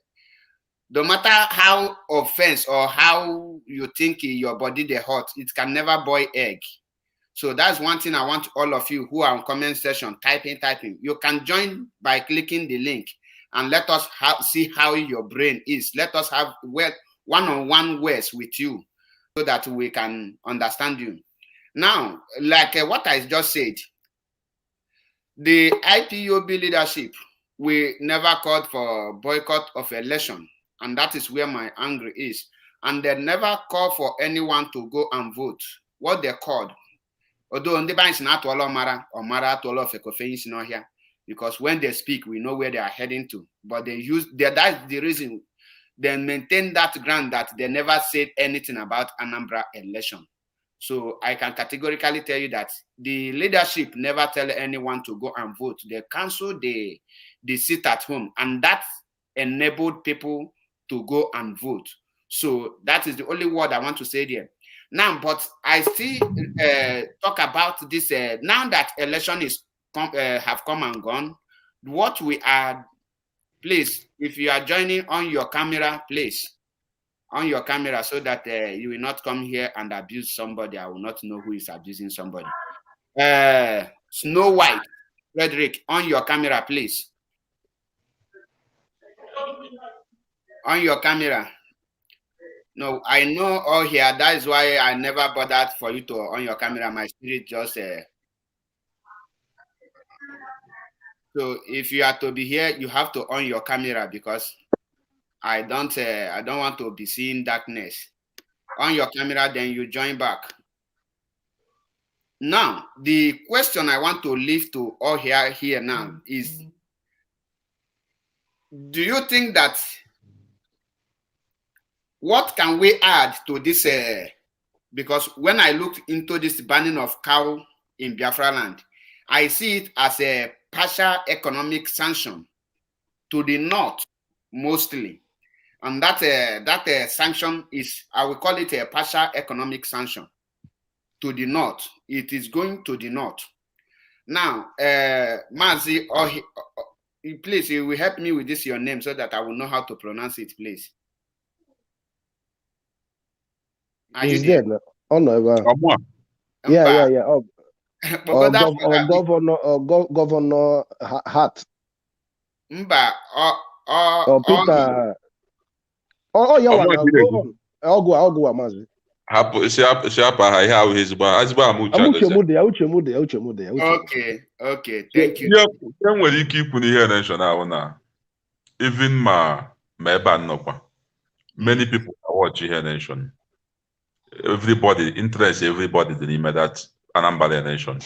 No matter how offense or how you think your body the hot, it can never boil egg. So that's one thing I want all of you who are on comment section typing. You can join by clicking the link and let us see how your brain is. Let us have one-on-one words with you so that we can understand you. Now, like what I just said, the IPOB leadership, we never called for boycott of election, and that is where my anger is. And they never called for anyone to go and vote. What they called, although on the banks not all mara or mara to all of is not here, because when they speak, we know where they are heading to. But that's the reason they maintain that ground that they never said anything about Anambra election. So I can categorically tell you that the leadership never tell anyone to go and vote. They cancel the sit at home, and that enabled people to go and vote. So that is the only word I want to say there. Now, but I still talk about this. Now that election is have come and gone, what we are, please, if you are joining on your camera, please, on your camera, so that you will not come here and abuse somebody. I will not know who is abusing somebody. Snow White, Frederick, on your camera, please. On your camera. No, I know all here. That is why I never bothered for you to on your camera. My spirit just. So if you are to be here, you have to on your camera, because I don't want to be seeing darkness. On your camera, then you join back. Now, the question I want to leave to all here now is, do you think that what can we add to this? Because when I look into this banning of cow in Biafra land, I see it as a partial economic sanction to the north mostly. And that sanction is, I will call it a partial economic sanction to the north. It is going to the north. Now, Mazi, please, you will help me with this, your name, so that I will know how to pronounce it, please. He's there now. Oh, no. Yeah. Governor Hart. Mba, Peter. Oh, yeah, go on. I'll go, Amazi. Okay, thank you. Nwere ike ikwu n'ihe nation ahụ na even ma ebe a nnọkwa, many people watch ihe nation. Everybody dị n'ime that Anambra nation,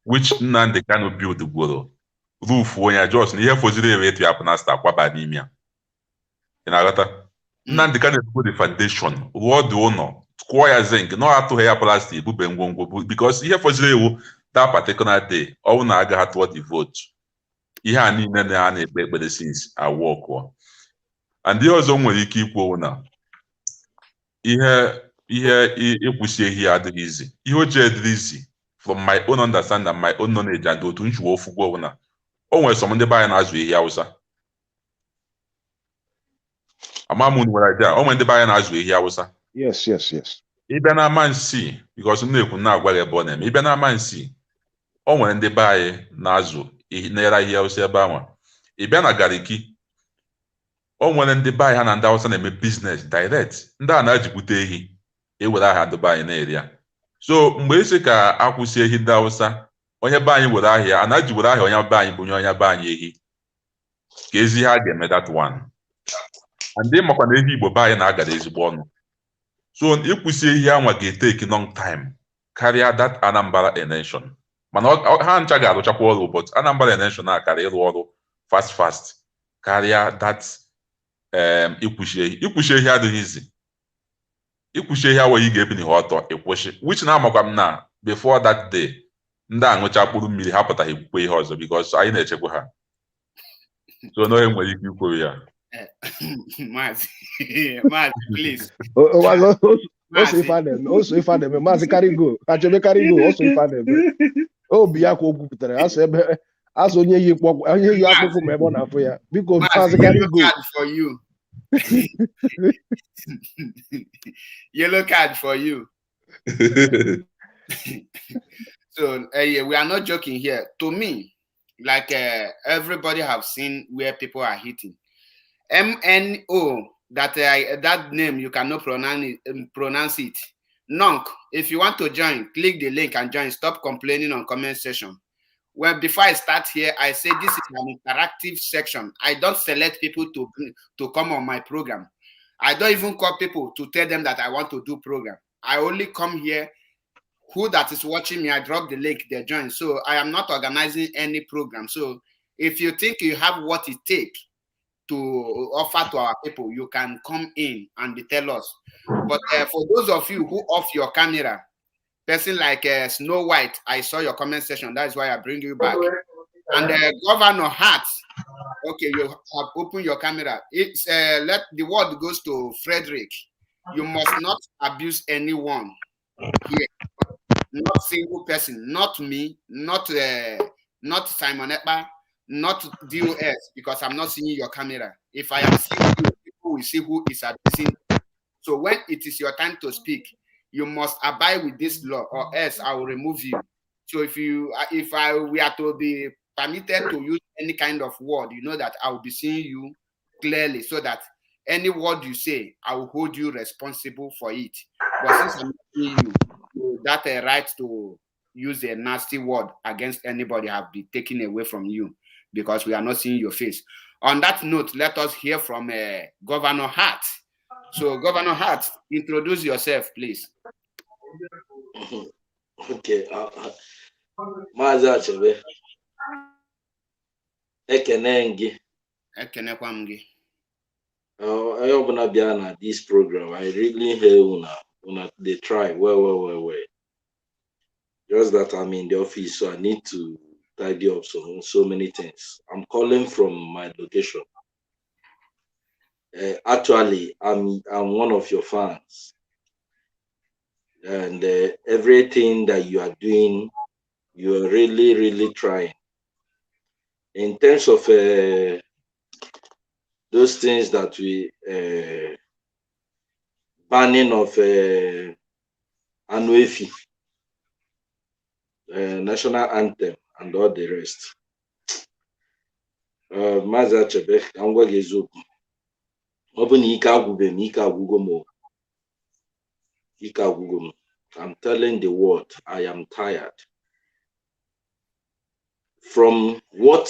which Nnamdi Kanu build gworo roof onye just na ihe foziri ewe etu ya plasta kwaba n'ime ya. Ị na-aghọta? Nnamdi Kanu build the foundation, rụọ dị ụlọ, kụọ ya zinc, na ọ atụghị ya plastic, bube ngwongwo, because ihe foziri ewu that particular day, ọ na aga ha toward the vote. Ihe a niile na a na-ekpe ekpere since I work. And the ọzọ nwere ike ikwu na ihe ịkwụsị ehi adịghị easy. Ihe oji adịghị easy from my own understanding and my own knowledge and otu nchụwa ofugwo na o nwere some ndị be anyị na-azụ ehi Hausa. Amamu nwere idea, o nwere ndị be anyị na-azụ ehi Hausa. Yes. Ịbịa na Amansi, because m na-ekwu na-agwa gị ebe ọ na-eme. Ịbịa na Amansi, o nwere ndị be anyị na-azụ na-ere ehi Hausa ebe ahụ. Ịbịa na Gariki, o nwere ndị be anyị ha na ndị Hausa na-eme business direct. Ndị a na-ejibute ehi ewere aha ndị be anyị na-eri ya. So mgbe isi ka akwụsị ehi ndị Hausa, onye be anyị were ahịa, a na-eji were ahịa onye be anyị bụ onye be anyị ehi. Ka ezi ha ga-eme that one. And ndị makwa na ehi Igbo be anyị na-agara ezigbo ọnụ. So ịkwụsị ehi anwa ga-etake long time karịa that Anambra nation. Mana ha ncha ga-arụchakwa ọrụ, but Anambra nation na-akara ịrụ ọrụ fast karịa that ịkwụsị ehi. Ịkwụsị ehi adịghị izi. Ịkwụsị ehi awọ ị ga-ebi n'ihe ọtọ ịkwụsị, which na-amakwa m na before that day ndị aṅụcha mkpụrụ mmiri ha pụtaghị ekwukwe ihe ọzọ, because anyị na-echekwa ha. So n'ohe nwere ike ikwu ya. Mazi, please. Also if I them, Mazi carry go. Achebe carry go. Also if I them. Oh, biya ko guputare. As onye yi akpụkpụ ma ebe ọ na-afụ ya. Biko Mazi carry Yellow go. card for you. Yellow card for you. So yeah, we are not joking here. To me, like everybody have seen where people are hitting. MNO, that name you cannot pronounce it. Nonk. If you want to join, click the link and join. Stop complaining on comment section. Well, before I start here, I say this is an interactive section. I don't select people to come on my program. I don't even call people to tell them that I want to do program. I only come here. Who that is watching me, I drop the link, they join. So I am not organizing any program. So if you think you have what it takes to offer to our people, you can come in and tell us. But for those of you who off your camera, person like Snow White, I saw your comment section. That is why I bring you back. And Governor Hart, okay, you have opened your camera. It's let the word goes to Frederick. You must not abuse anyone here. Not single person, not me, not Simon Ekpa, not DOS, because I'm not seeing your camera. If I am seeing you, people will see who is abusing. So when it is your time to speak, you must abide with this law, or else I will remove you. So we are to be permitted to use any kind of word, you know that I will be seeing you clearly, so that any word you say, I will hold you responsible for it. But since I'm not seeing you, that right to use a nasty word against anybody have been taken away from you, because we are not seeing your face. On that note, let us hear from Governor Hart. So, Governor Hart, introduce yourself, please. Okay. Maazị Achebe. Ekene gị. Ekenekwa m gị. Onye ọbụla bịa na this program, I really hail una they try well. Just that I'm in the office, so I need to tidy up so many things. I'm calling from my location. Actually, I'm one of your fans, and everything that you are doing, you are really trying. In terms of those things that we banning of Anuefi, national anthem, and all the rest. Maazị Achebe, ka m gwa gị eziokwu. Ọ bụ na ike agwụbe m, ike agwụgo m. Ike agwụgo m. I'm telling the world, I am tired. From what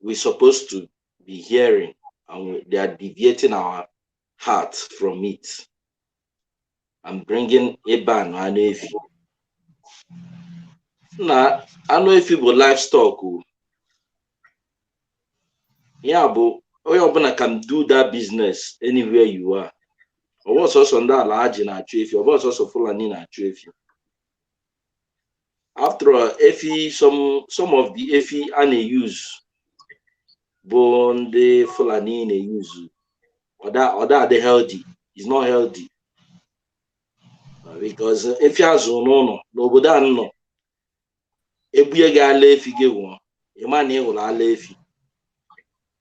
we're supposed to be hearing, and they are deviating our heart from it. I'm bringing Eban Anuefi. Now, Anuefi bụ livestock. Yeah, but Oyobana can do that business anywhere you are. Or what's also on that large in our tree, or what's also full in our tree. After all, some of the Efi and use bone the Fulani use or that they healthy. It's not healthy. Because if you have no nobody no ebuye ga lefi ge won e ma na e wala lefi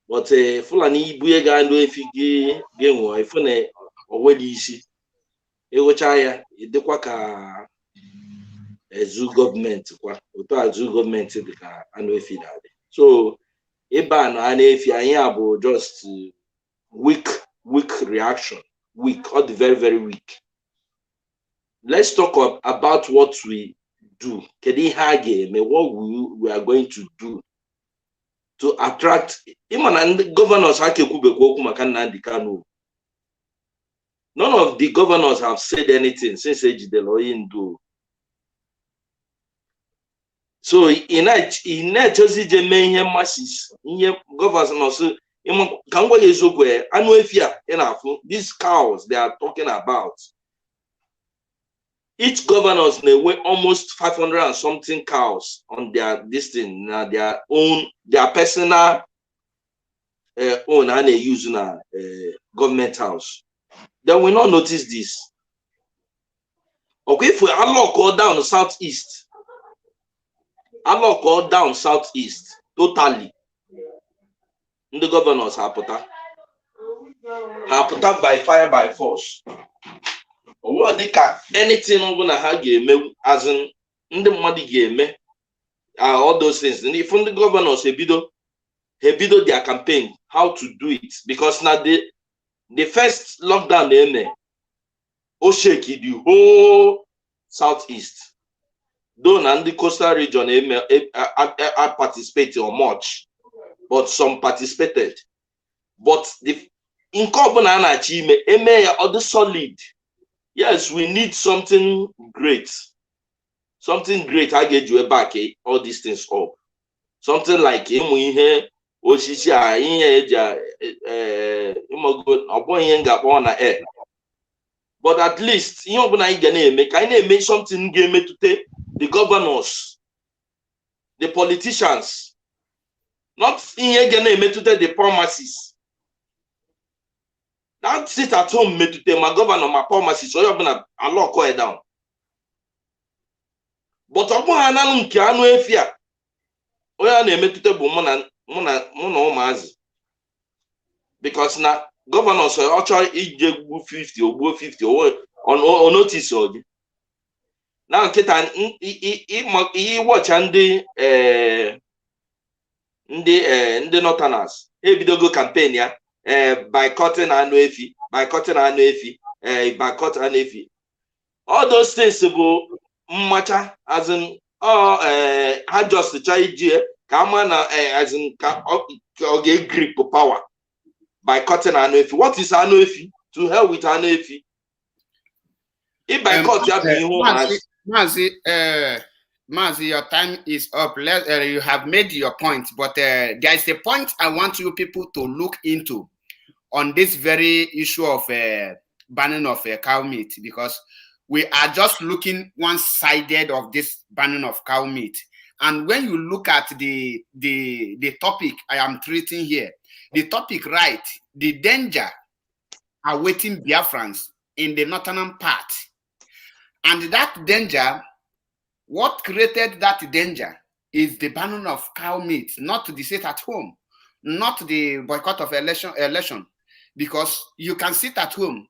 but Fulani ibuye ga lefi ge won e fune owedi isi e wocha ya edekwa ka ezu government kwa oto azu government dị ka anu efi da. So eba na anu efi anyị abụ just weak reaction, weak, or very weak. Let's talk about what we do. What we are going to do to attract. Governors, none of the governors have said anything since Ejide do. So in just the masses, governors these cows they are talking about. Each governors may weigh almost 500 and something cows on their their personal own, and they use in a government house. They will not notice this. Okay, if we unlock all down southeast, unlock all down southeast totally, the governors have put up by fire by force. What they can anything on have as in the money game, all those things. And if from the governors he bido their campaign how to do it, because now the first lockdown they shake the whole southeast. Though and the coastal region are participating or much, but some participated. But the in Kobana other solid. Yes, we need something great. Something great. I get you back all these things up. Something like here, Oshisha, but at least you know make something game to take the governors, the politicians, not in here to take the pharmacists. That sit at home me to take my governor, my pharmacy, so you're gonna lock it down. But upon an unkiano fear, we are me to take mona because now governors are actually 50 or 50 or on notice. Now, Ketan, he watch and the Northerners, a video go campaign, yeah. By cotton and wavy, by cotton and wavy, by cotton and wavy. All those things go matter as in I just try to come on as in get grip of power by cotton and wavy. What is an wavy? To hell with an wavy. If by cotton, Mazi, your time is up. You have made your point, but there is a point I want you people to look into on this very issue of banning of cow meat, because we are just looking one-sided of this banning of cow meat. And when you look at the topic I am treating here, the topic right, the danger awaiting Biafrans in the northern part, and that danger. What created that danger is the banning of cow meat, not the sit at home, not the boycott of election, because you can sit at home.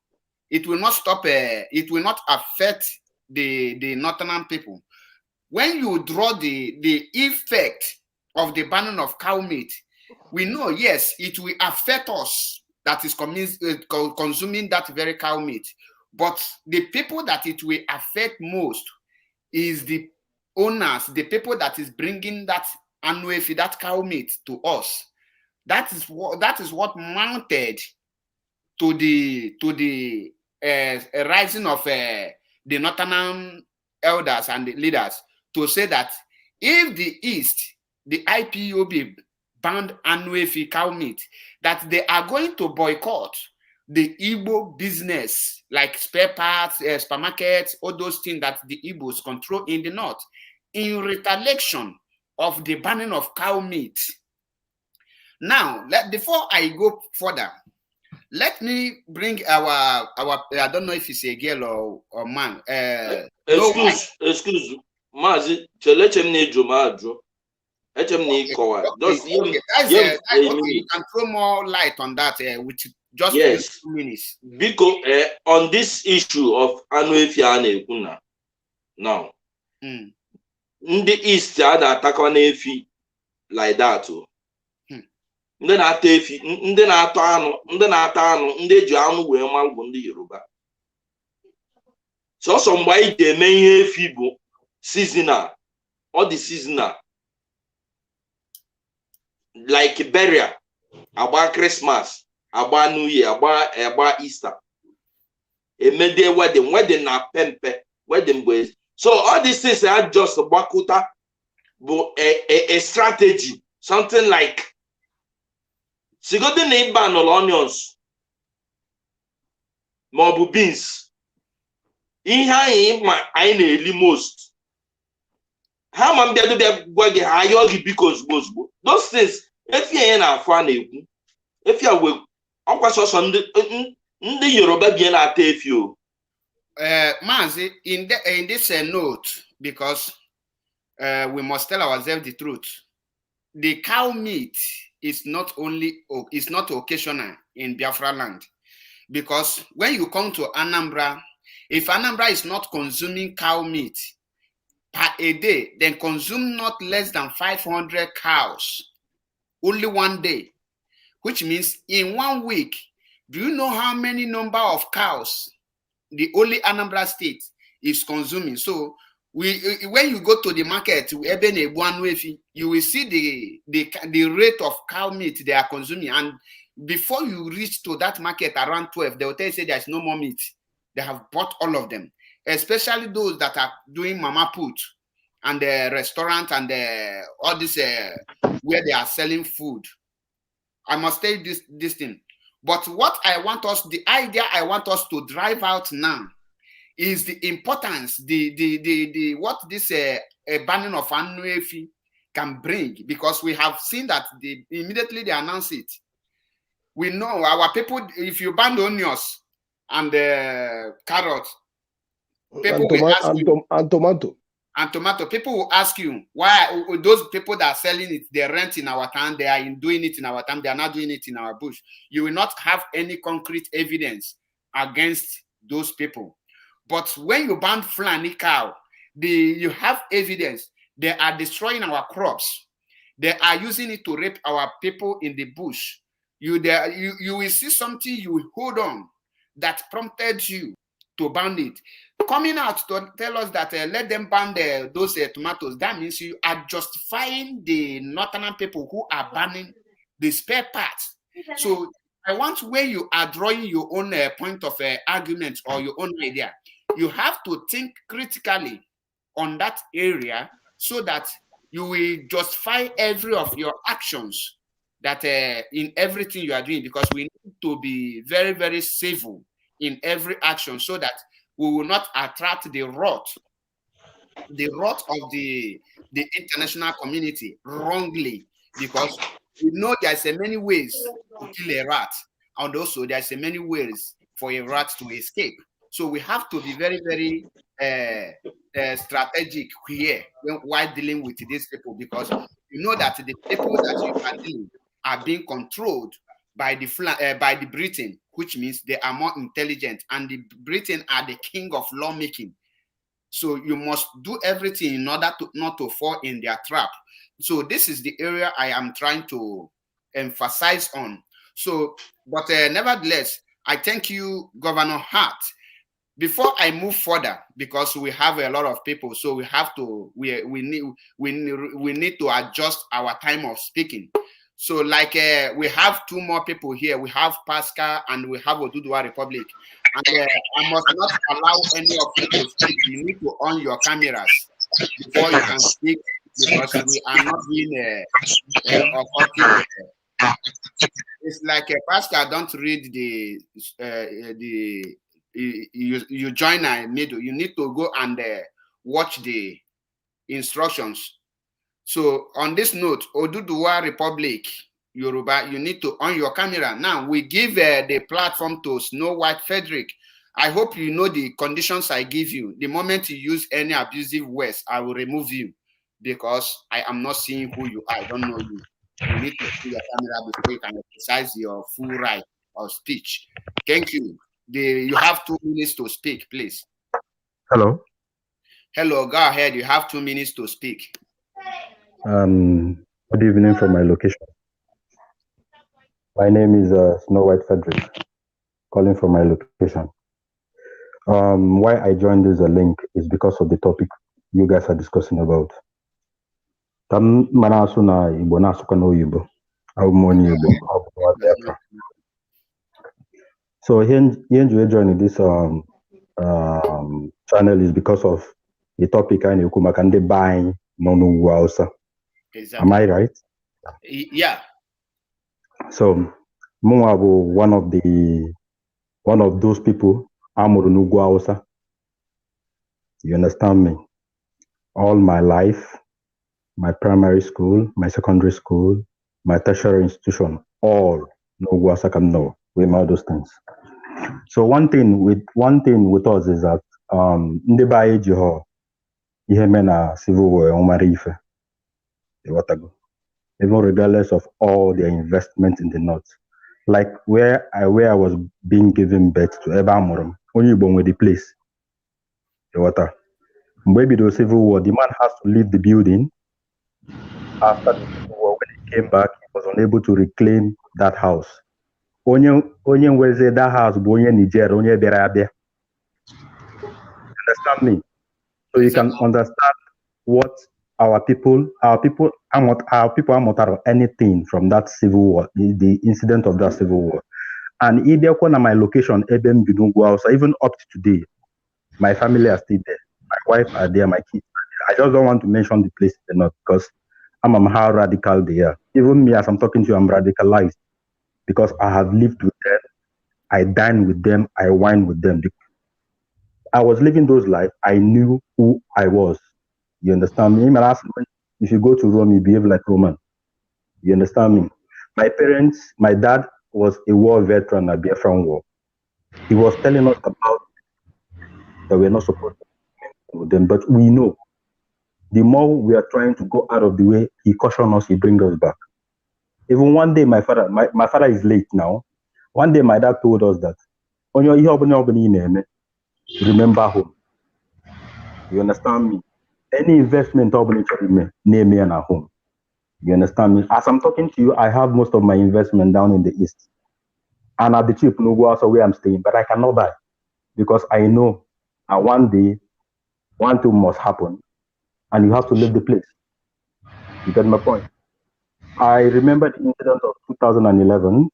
It will not stop. It will not affect the northern people. When you draw the effect of the banning of cow meat, we know, yes, it will affect us that is consuming that very cow meat. But the people that it will affect most is the owners, the people that is bringing that annually that cow meat to us. That is what mounted to the rising of the northern elders and the leaders to say that if the East, the IPOB banned annually cow meat, that they are going to boycott the Igbo business, like spare parts, supermarkets, all those things that the Igbos control in the north, in retaliation of the banning of cow meat. Now, before I go further, let me bring our I don't know if it's a girl or man. Excuse, Mazi, you can throw more light on that, which just yes. 2 minutes. Because on this issue of Anuefi now, in the East, they attack on Efi like that. Then I take then I turn, they drown where my wound the Yoruba. So somebody they may feeble seasonal or the seasonal like burial about Christmas. About New Year, about Easter. A midday wedding na pempe, wedding boys. So all these things are just a bakuta, but a strategy, something like Sigodi neighbor no onions, mobu beans. I need most. How man be because those things, if you ain't funny, if you will. Ndị Yoruba bi na-ata efi o. Mazi, in this note, because we must tell ourselves the truth. The cow meat is not occasional in Biafra land, because when you come to Anambra, if Anambra is not consuming cow meat per a day, then consume not less than 500 cows only one day, which means in 1 week, do you know how many number of cows the only Anambra state is consuming? So when you go to the market, you will see the rate of cow meat they are consuming. And before you reach to that market around 12, they will tell you say there's no more meat. They have bought all of them, especially those that are doing mama put and the restaurant and all this where they are selling food. I must tell you this thing. But what the idea I want us to drive out now is the importance, what this banning of annual fee can bring, because we have seen that immediately they announce it. We know our people, if you ban onions and carrots, people will ask you, and tomato. And tomato, people will ask you why those people that are selling it, they rent in our town, they are doing it in our town, they are not doing it in our bush. You will not have any concrete evidence against those people. But when you ban Fulani cow, you have evidence. They are destroying our crops. They are using it to rape our people in the bush. You will see something you will hold on that prompted you to ban it. Coming out to tell us that let them ban those tomatoes, that means you are justifying the northern people who are banning the spare parts. So I want, when you are drawing your own point of argument or your own idea, you have to think critically on that area so that you will justify every of your actions that in everything you are doing, because we need to be very, very civil in every action so that we will not attract the wrath of the international community wrongly, because we know there's many ways to kill a rat, and also there's many ways for a rat to escape. So we have to be very, very strategic here while dealing with these people, because you know that the people that you are dealing are being controlled by the Britain, which means they are more intelligent, and the Britain are the king of lawmaking. So you must do everything in order to not to fall in their trap. So this is the area I am trying to emphasize on. So, but nevertheless, I thank you, Governor Hart. Before I move further, because we have a lot of people, so we have to we need to adjust our time of speaking. So, like we have two more people here. We have Pascal and we have Oduduwa Republic. And I must not allow any of you to speak. You need to on your cameras before you can speak, because we are not being it's like Pascal don't read you join a middle. You need to go and watch the instructions. So on this note, Oduduwa Republic, Yoruba, you need to on your camera. Now we give the platform to Snow White Frederick. I hope you know the conditions I give you. The moment you use any abusive words, I will remove you, because I am not seeing who you are. I don't know you. You need to see your camera before you can exercise your full right of speech. Thank you. You have 2 minutes to speak, please. Hello. Hello, go ahead. You have 2 minutes to speak. Good evening from my location. My name is Snow White Frederick, calling from my location. Why I joined this link is because of the topic you guys are discussing about. So here you joining this channel is because of the topic I know buying no. Exactly. Am I right? Yeah. So Moabo, one of those people, Amurunugwa Hausa. You understand me? All my life, my primary school, my secondary school, my tertiary institution, all Nugwa Sakam no, we know those things. So one thing with us is that ndị be anyị ji họ ihe mee na civil war nwere ife. Ịghọtago? Even regardless of all their investment in the north. Like where I was being given birth to, ebe amụrụ m, onye Igbo nwe the place. Ịghọta? Mgbe e bidoro civil war, the man has to leave the building. After the civil war, when he came back, he was unable to reclaim that house. Onye nweze that house bụ onye Niger, onye bịara abịa. Understand me? So you can understand what our people are not anything from that civil war, the incident of that civil war. And Ideokona, my location, Eben Bidungwa, so even up to today, my family are still there. My wife are there, my kids are there. I just don't want to mention the place enough because I'm how radical they are. Even me, as I'm talking to you, I'm radicalized because I have lived with them, I dine with them, I wine with them. I was living those lives, I knew who I was. You understand me? If you go to Rome, you behave like Roman. You understand me? My parents, my dad was a war veteran at Biafran War. He was telling us about that we're not supposed to be with them, but we know. The more we are trying to go out of the way, he cautioned us, he brings us back. Even one day, my father is late now. One day, my dad told us that, remember home. You understand me? Any investment near me and at home. You understand me? As I'm talking to you, I have most of my investment down in the east. And at the cheap also where I'm staying, but I cannot buy because I know that one day, one thing must happen and you have to leave the place. You get my point? I remember the incident of 2011.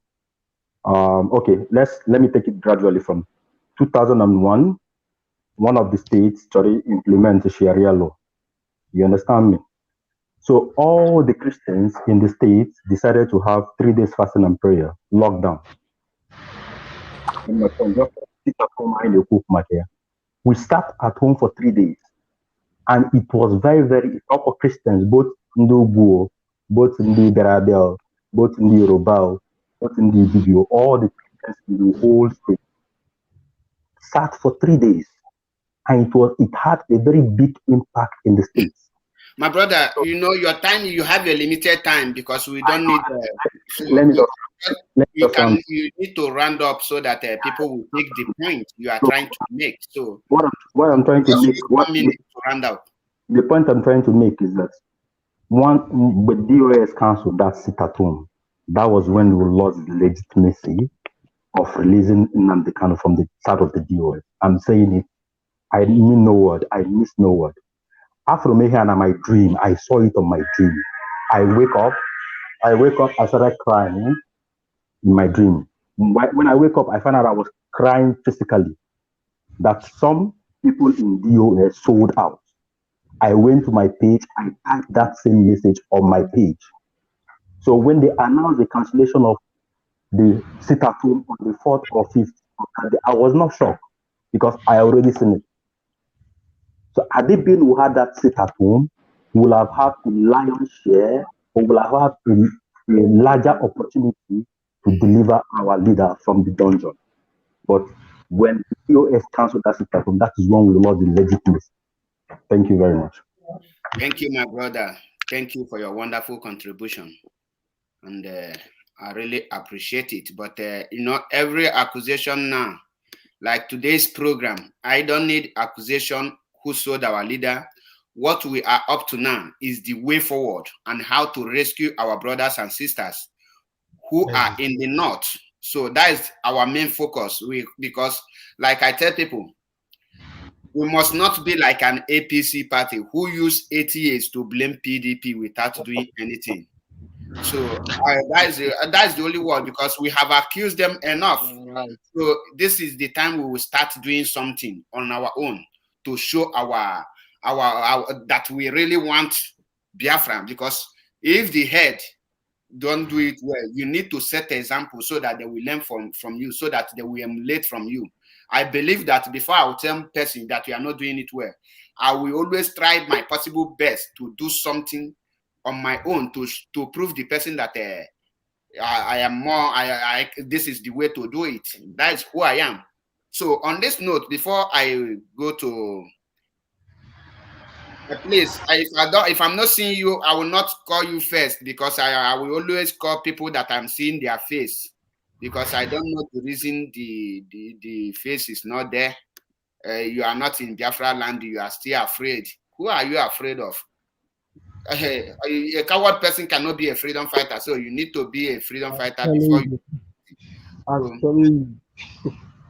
Okay, let me take it gradually from 2001. One of the states implement Sharia law. You understand me? So all the Christians in the states decided to have 3 days fasting and prayer, lockdown. We sat at home for 3 days. And it was very, very tough for Christians, both in the Uguo, both in the Berabel, both in the Yoruba, both in the Ibibio, all the Christians in the whole state sat for 3 days. And it had a very big impact in the states. My brother, you know your time. You have a limited time because we don't need. You need to round up so that people will take the point you are trying to make. So what I'm trying to make, to round out. The point I'm trying to make is that the DOS council that sit at home, that was when we lost the legitimacy of releasing Nnamdi Kanu from the start of the DOS. I'm saying it. I mean no word. I miss no word. After Mehiana, my dream, I saw it on my dream. I wake up, I started crying in my dream. When I wake up, I found out I was crying physically. That some people in DOS sold out. I went to my page, I typed that same message on my page. So when they announced the cancellation of the sit at home on the 4th or 5th, I was not shocked because I already seen it. So had it been who had that sit at home, we will have had a lion's share, or will have had a larger opportunity to deliver our leader from the dungeon. But when the EOS cancelled that sit at home, that is when we lost the legitimacy. Thank you very much. Thank you, my brother. Thank you for your wonderful contribution. And I really appreciate it. But, you know, every accusation now, like today's program, I don't need accusation who sold our leader. What we are up to now is the way forward and how to rescue our brothers and sisters who are in the north. So that is our main focus. Because, like I tell people, we must not be like an APC party who use 80 years to blame PDP without doing anything. So that is the only word, because we have accused them enough. Right. So this is the time we will start doing something on our own to show our that we really want Biafran. Because if the head don't do it well, you need to set an example so that they will learn from you, so that they will emulate from you. I believe that before I will tell person that you are not doing it well, I will always try my possible best to do something on my own to prove the person that I am more, this is the way to do it. That is who I am. So on this note, before I go to please, if I'm not seeing you, I will not call you first, because I will always call people that I'm seeing their face, because I don't know the reason the face is not there. You are not in Biafra land, you are still afraid. Who are you afraid of? A coward person cannot be a freedom fighter, so you need to be a freedom fighter before you.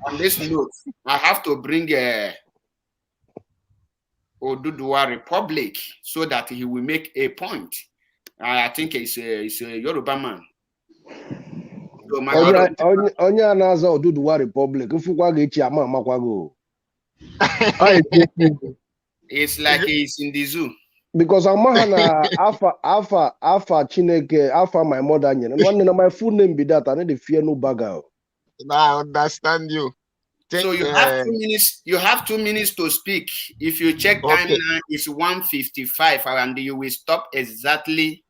On this note, I have to bring Oduduwa Republic so that he will make a point. I think he's a Yoruba man. So my onye anaza Oduduwa Republic mfukwa ga-echi ama amakwago. It's like he's in the zoo. Because Amahana Alpha Chineke, Alpha my mother, and one of my full name be that, I need to fear no bagger. I understand you. So you have 2 minutes. You have 2 minutes to speak. If you check time now, it's 1:55, and you will stop exactly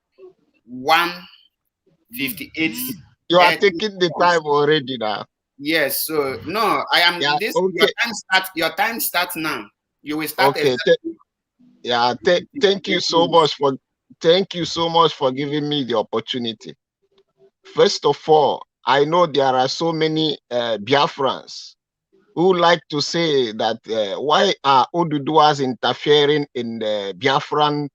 1:58. You are taking the time already now. Yes. So no, I am. Yeah, This okay. Your time starts now. You will start. Okay. Thank you so much for giving me the opportunity. First of all, I know there are so many Biafrans who like to say that why are Oduduwas interfering in the Biafran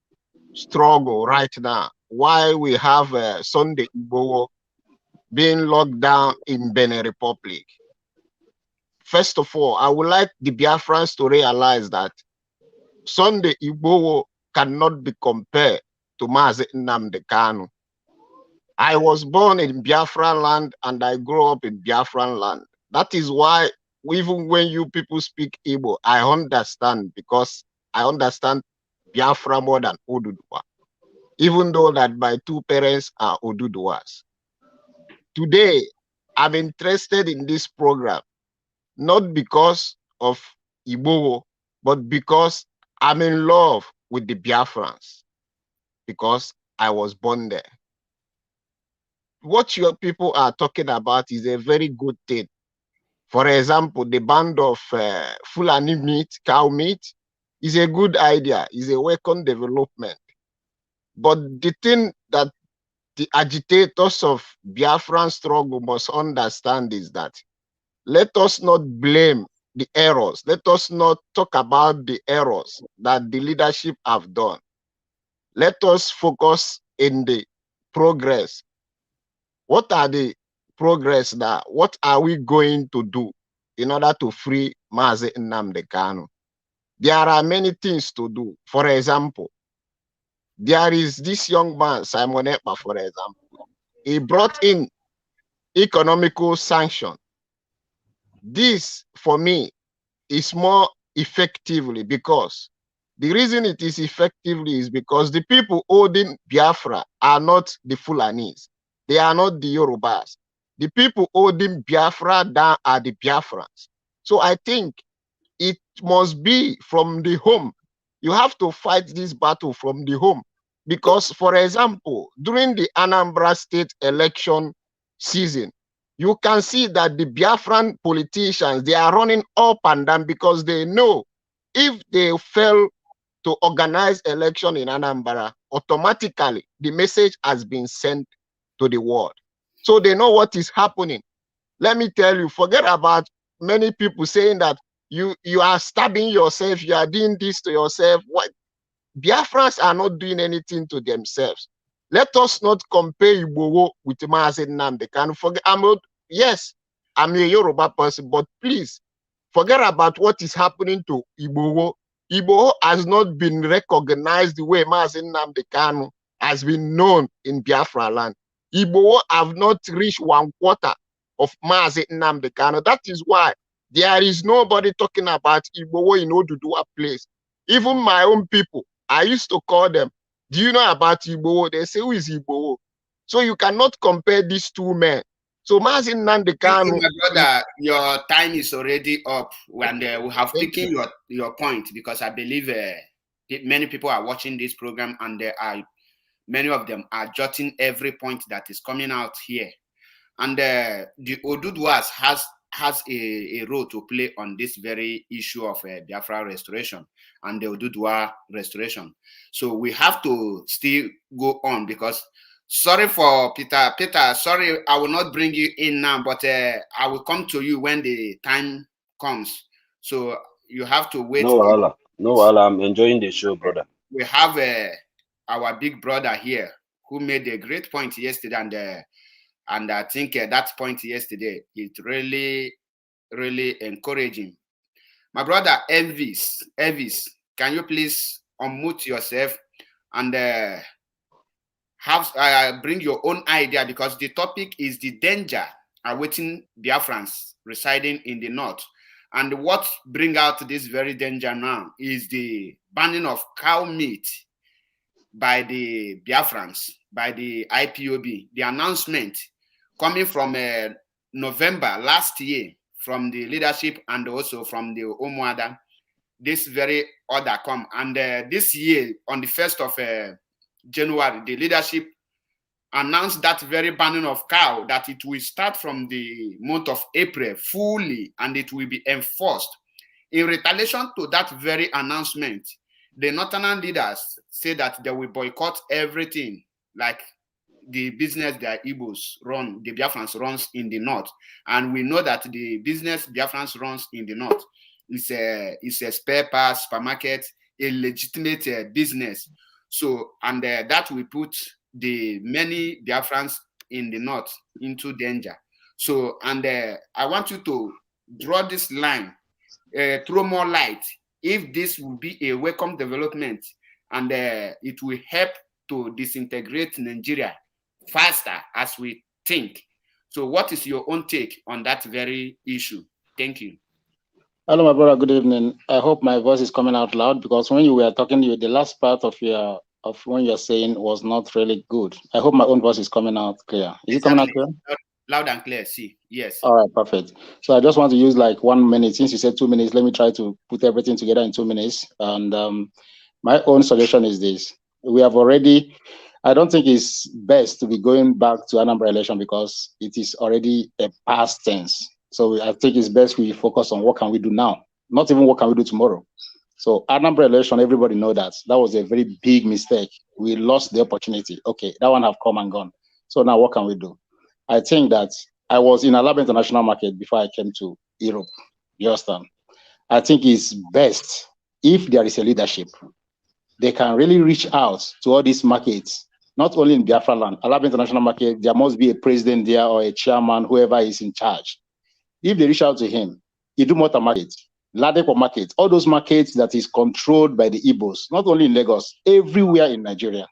struggle right now? Why we have Sunday Igboho being locked down in Benin Republic? First of all, I would like the Biafrans to realize that Sunday Igboho cannot be compared to Mazi Nnamdi Kanu. I was born in Biafran land and I grew up in Biafran land. That is why even when you people speak Igbo, I understand, because I understand Biafra more than Oduduwa, even though that my 2 parents are Oduduwas. Today, I'm interested in this program, not because of Igbo, but because I'm in love with the Biafrans, because I was born there. What your people are talking about is a very good thing. For example, the band of Fulani meat, cow meat, is a good idea, is a welcome development. But the thing that the agitators of Biafran struggle must understand is that let us not blame the errors. Let us not talk about the errors that the leadership have done. Let us focus in the progress. What are the progress now? What are we going to do in order to free Mazi Nnamdi Kanu? There are many things to do. For example, there is this young man, Simon Ekpa, for example. He brought in economical sanction. This, for me, is more effectively, because the reason it is effectively is because the people holding Biafra are not the Fulanis. They are not the Yorubas. The people holding Biafra down are the Biafrans. So I think it must be from the home. You have to fight this battle from the home. Because, for example, during the Anambra State election season, you can see that the Biafran politicians, they are running up and down because they know if they fail to organize election in Anambra, automatically the message has been sent to the world. So they know what is happening. Let me tell you, forget about many people saying that you are stabbing yourself, you are doing this to yourself. What? Biafrans are not doing anything to themselves. Let us not compare Igbo with Mazi Nnamdi Kanu. Yes, I'm a Yoruba person, but please forget about what is happening to Igbo. Igbo has not been recognized the way Mazi Nnamdi Kanu has been known in Biafra land. Igbo have not reached 1/4 of Mazi Nnamdi Kanu. That is why there is nobody talking about Igbo in Oduduwa place. Even my own people, I used to call them, do you know about Igbo? They say, who is Igbo? So you cannot compare these two men. So Mazi Nnamdi Kanu, my brother, your time is already up, and we have taken your point, because I believe many people are watching this program and they are many of them are jotting every point that is coming out here. And the Oduduwas has a role to play on this very issue of Biafra restoration and the Oduduwa restoration. So we have to still go on, because sorry for Peter. Peter, sorry, I will not bring you in now, but I will come to you when the time comes. So you have to wait. No, Allah. No, Allah. I'm enjoying the show, brother. We have our big brother here who made a great point yesterday, and I think that point yesterday is really, really encouraging. My brother Elvis, can you please unmute yourself and bring your own idea, because the topic is the danger awaiting Biafrans residing in the north. And what brings out this very danger now is the banning of cow meat by the Biafrans, by the IPOB. The announcement coming from November last year from the leadership and also from the Omuada, this very order come. And this year, on the 1st of January, the leadership announced that very banning of cow, that it will start from the month of April fully, and it will be enforced. In retaliation to that very announcement, the northern leaders say that they will boycott everything, like the business that Igbos run, the Biafrans runs in the north. And we know that the business Biafrans runs in the north is a spare parts, supermarket, a legitimate business. So, and that will put the many Biafrans in the north into danger. So, and I want you to draw this line, throw more light, if this will be a welcome development, and it will help to disintegrate Nigeria faster as we think. So what is your own take on that very issue? Thank you. Hello, my brother. Good evening. I hope my voice is coming out loud, because when you were talking, the last part of when you're saying was not really good. I hope my own voice is coming out clear. Is it coming out clear? Loud and clear. See, yes. All right, perfect. So I just want to use like 1 minute. Since you said 2 minutes, let me try to put everything together in 2 minutes. And my own suggestion is this: we have already. I don't think it's best to be going back to Anambra election, because it is already a past tense. So I think it's best we focus on what can we do now, not even what can we do tomorrow. So Anambra election, everybody know that was a very big mistake. We lost the opportunity. Okay, that one have come and gone. So now what can we do? I think that I was in Alaba International Market before I came to Europe. You understand? I think it's best if there is a leadership, they can really reach out to all these markets, not only in Biafra land, Alaba International Market, there must be a president there or a chairman, whoever is in charge. If they reach out to him, Idumota Market, Ladepo Market, all those markets that is controlled by the Igbos, not only in Lagos, everywhere in Nigeria.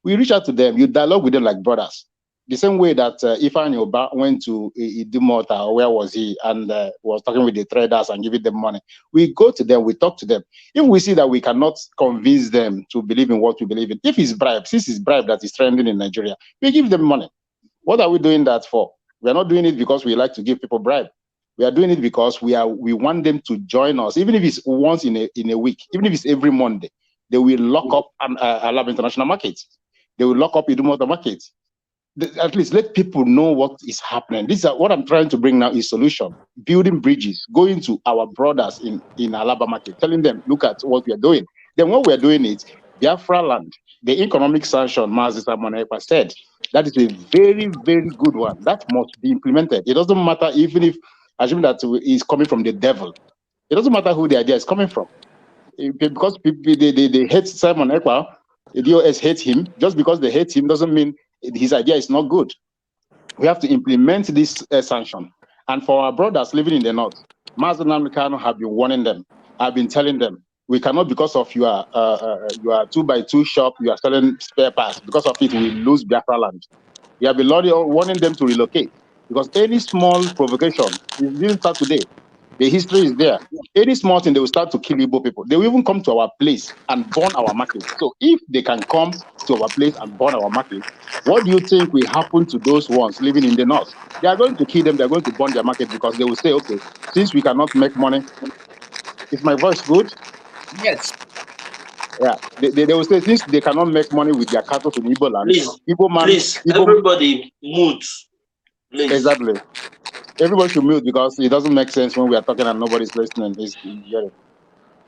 We reach out to them, you dialogue with them like brothers. The same way that Ifeanyi Oba went to Idumota, or where was he, and was talking with the traders and giving them money. We go to them, we talk to them. If we see that we cannot convince them to believe in what we believe in, if it's bribe, since it's bribe that is trending in Nigeria, we give them money. What are we doing that for? We are not doing it because we like to give people bribe. We are doing it because we want them to join us, even if it's once in a week, even if it's every Monday. They will lock up Alaba International Market. They will lock up Idumota Market. At least let people know what is happening. This is what I'm trying to bring now is solution. Building bridges, going to our brothers in Alaba Market, telling them, look at what we are doing. Then what we are doing is Biafra land, the economic sanction, Mazisa Monepa said, that is a very, very good one. That must be implemented. It doesn't matter even if, assuming that is coming from the devil. It doesn't matter who the idea is coming from. Because people, they hate Simon Ekpa, the DOS hate him. Just because they hate him doesn't mean his idea is not good. We have to implement this sanction. And for our brothers living in the north, Mazen Namikano have been warning them. I've been telling them, we cannot, because of your 2x2 shop, you are selling spare parts. Because of it, we lose Biafra land. We have been warning them to relocate. Because any small provocation, it didn't start today. The history is there. Any small thing, they will start to kill Igbo people. They will even come to our place and burn our market. So if they can come to our place and burn our market, what do you think will happen to those ones living in the north? They are going to kill them. They are going to burn their market, because they will say, okay, since we cannot make money, is my voice good? Yes. Yeah, they will say since they cannot make money with their cattle in Igbo land, Please, Igbo man, please, Igbo, everybody mute. Please. exactly. Everybody should mute because it doesn't make sense when we are talking and nobody's listening.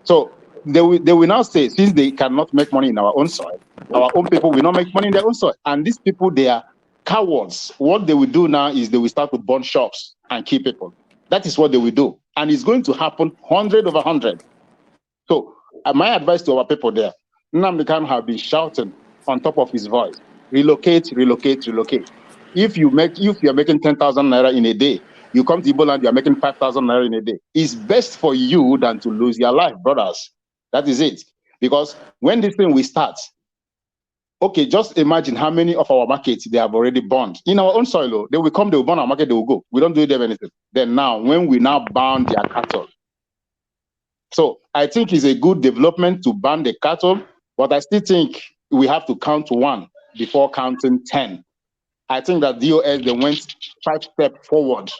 So they will now say, since they cannot make money in our own soil, our own people will not make money in their own soil. And these people, they are cowards. What they will do now is they will start to burn shops and kill people. That is what they will do. And it's going to happen 100 over 100. So my advice to our people there, Nnamdi Kanu have been shouting on top of his voice, relocate, relocate, relocate. If you're making 10,000 naira in a day, you come to Igbo land, you are making 5,000 naira in a day. It's best for you than to lose your life, brothers. That is it. Because when this thing will start, okay, just imagine how many of our markets they have already burned. In our own soil, they will come, they will burn our market, they will go. We don't do them anything. Then now, when we now ban their cattle, so I think it's a good development to ban the cattle, but I still think we have to count one before counting 10. I think that DOS, they went 5 steps forward.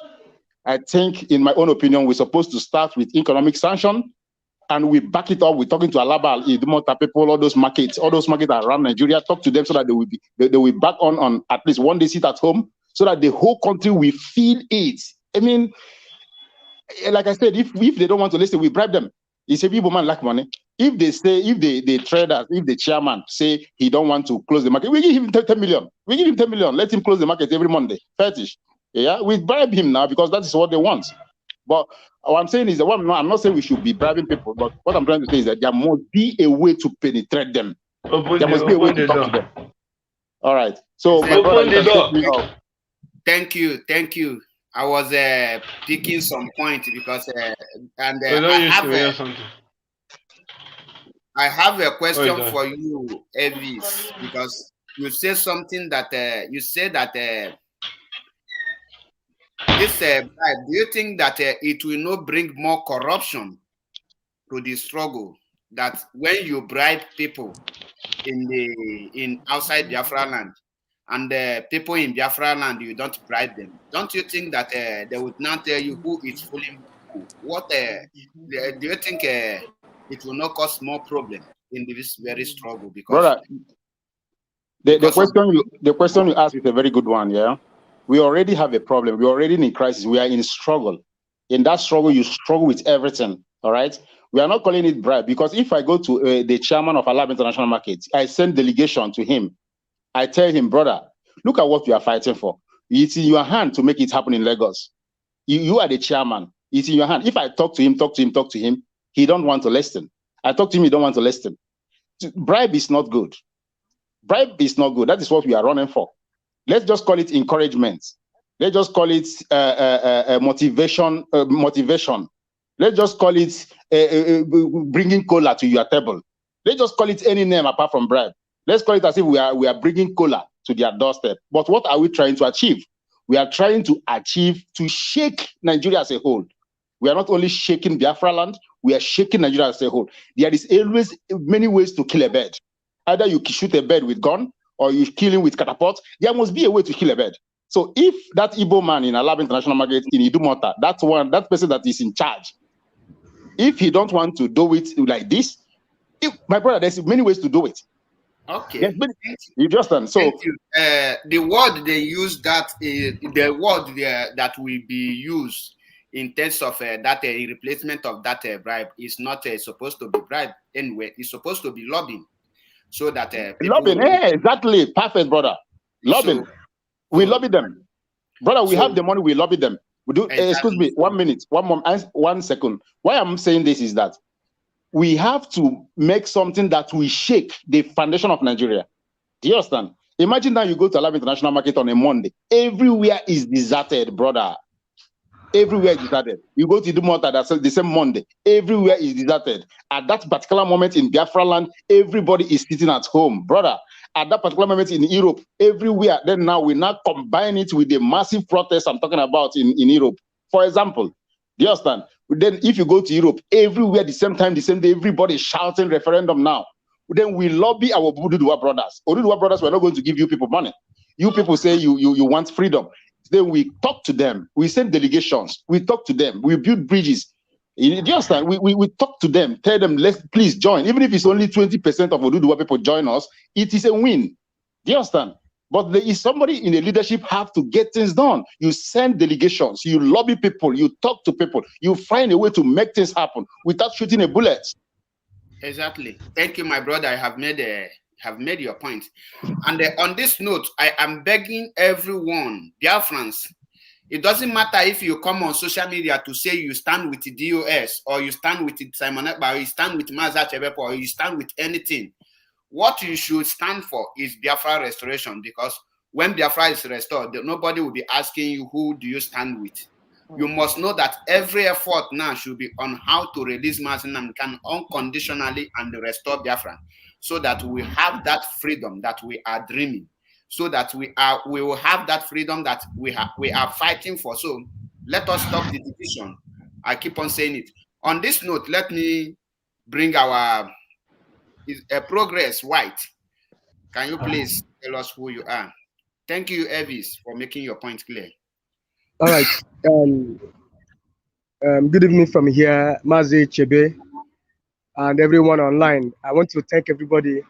I think, in my own opinion, we're supposed to start with economic sanction, and we back it up. We're talking to Alaba, Idumota people, all those markets around Nigeria. Talk to them so that they will back on at least one day sit at home, so that the whole country will feel it. I mean, like I said, if they don't want to listen, we bribe them. It's a people man lack money. If they say, if the traders, if the chairman say he don't want to close the market, we give him 10 million. We give him 10 million. Let him close the market every Monday. Fetish. Yeah, we bribe him now because that is what they want. But what I'm saying is that I'm not saying we should be bribing people, but what I'm trying to say is that there must be a way to penetrate them. There must be a way to talk to them. All right. So my brother, you can take me off. Thank you. I was picking some point because I have a question for you, Elvis, because you said something that you said that this bribe. Do you think that it will not bring more corruption to the struggle? That when you bribe people in outside Biafra land, and people in Biafra land, you don't bribe them. Don't you think that they would not tell you who is fooling who? What do you think it will not cause more problem in this very struggle? Because brother, the question you asked is a very good one. Yeah, we already have a problem. We're already in crisis. We are in struggle. In that struggle, you struggle with everything. All right. We are not calling it bribe, because if I go to the chairman of Alab International Market, I send delegation to him. I tell him, brother, look at what we are fighting for. It's in your hand to make it happen in Lagos. You are the chairman. It's in your hand. If I talk to him, he don't want to listen. I talk to him, he don't want to listen. Bribe is not good. Bribe is not good. That is what we are running for. Let's just call it encouragement. Let's just call it motivation. Let's just call it bringing cola to your table. Let's just call it any name apart from bribe. Let's call it as if we are bringing cola to their doorstep. But what are we trying to achieve? We are trying to achieve to shake Nigeria as a whole. We are not only shaking Biafra land, we are shaking Nigeria as a whole. There is always many ways to kill a bird. Either you shoot a bird with gun, or you kill him with catapult. There must be a way to kill a bird. So if that Igbo man in Alab International Market in Idumota, that person that is in charge, if he don't want to do it like this, my brother, there's many ways to do it. Okay. You just understand. So the word they use that the word that will be used in terms of that replacement of that bribe is not supposed to be bribe anyway. It's supposed to be lobbying, so that lobbying. Exactly, perfect, brother. Lobbying. So, we lobby them, brother. We have the money. We lobby them. We do. Exactly. Excuse me. 1 minute. 1 second. Why I'm saying this is that we have to make something that will shake the foundation of Nigeria. Do you understand? Imagine that you go to Alab International Market on a Monday. Everywhere is deserted, brother. Everywhere is deserted. You go to Idumota, that's the same Monday. Everywhere is deserted. At that particular moment in Biafra land, everybody is sitting at home, brother. At that particular moment in Europe, everywhere. Then now we now combine it with the massive protests I'm talking about in Europe. For example, do you understand? Then if you go to Europe, everywhere the same time, the same day, everybody is shouting referendum now. Then we lobby our Oduduwa brothers. Oduduwa brothers, we're not going to give you people money. You people say you want freedom. Then we talk to them. We send delegations. We talk to them. We build bridges. Do you understand? We talk to them, tell them, please join. Even if it's only 20% of Oduduwa people join us, it is a win. Do you understand? But there is somebody in the leadership have to get things done. You send delegations, you lobby people, you talk to people, you find a way to make things happen without shooting a bullet. Exactly. Thank you, my brother. I have made your point. And on this note, I am begging everyone, biafrans, it doesn't matter if you come on social media to say you stand with the DOS or you stand with Simon Ekpa or you stand with Maza Chebepo or you stand with anything. What you should stand for is Biafra restoration, because when Biafra is restored, nobody will be asking you who do you stand with. You must know that every effort now should be on how to release Mazi Nnamdi Kanu unconditionally and restore Biafra, so that we have that freedom that we are dreaming, so that we will have that freedom that we are fighting for. So let us stop the division. I keep on saying it. On this note, let me bring our Progress White. Can you please tell us who you are? Thank you, Evis, for making your point clear. All right. Good evening from here, Mazi Chebe, and everyone online. I want to thank everybody.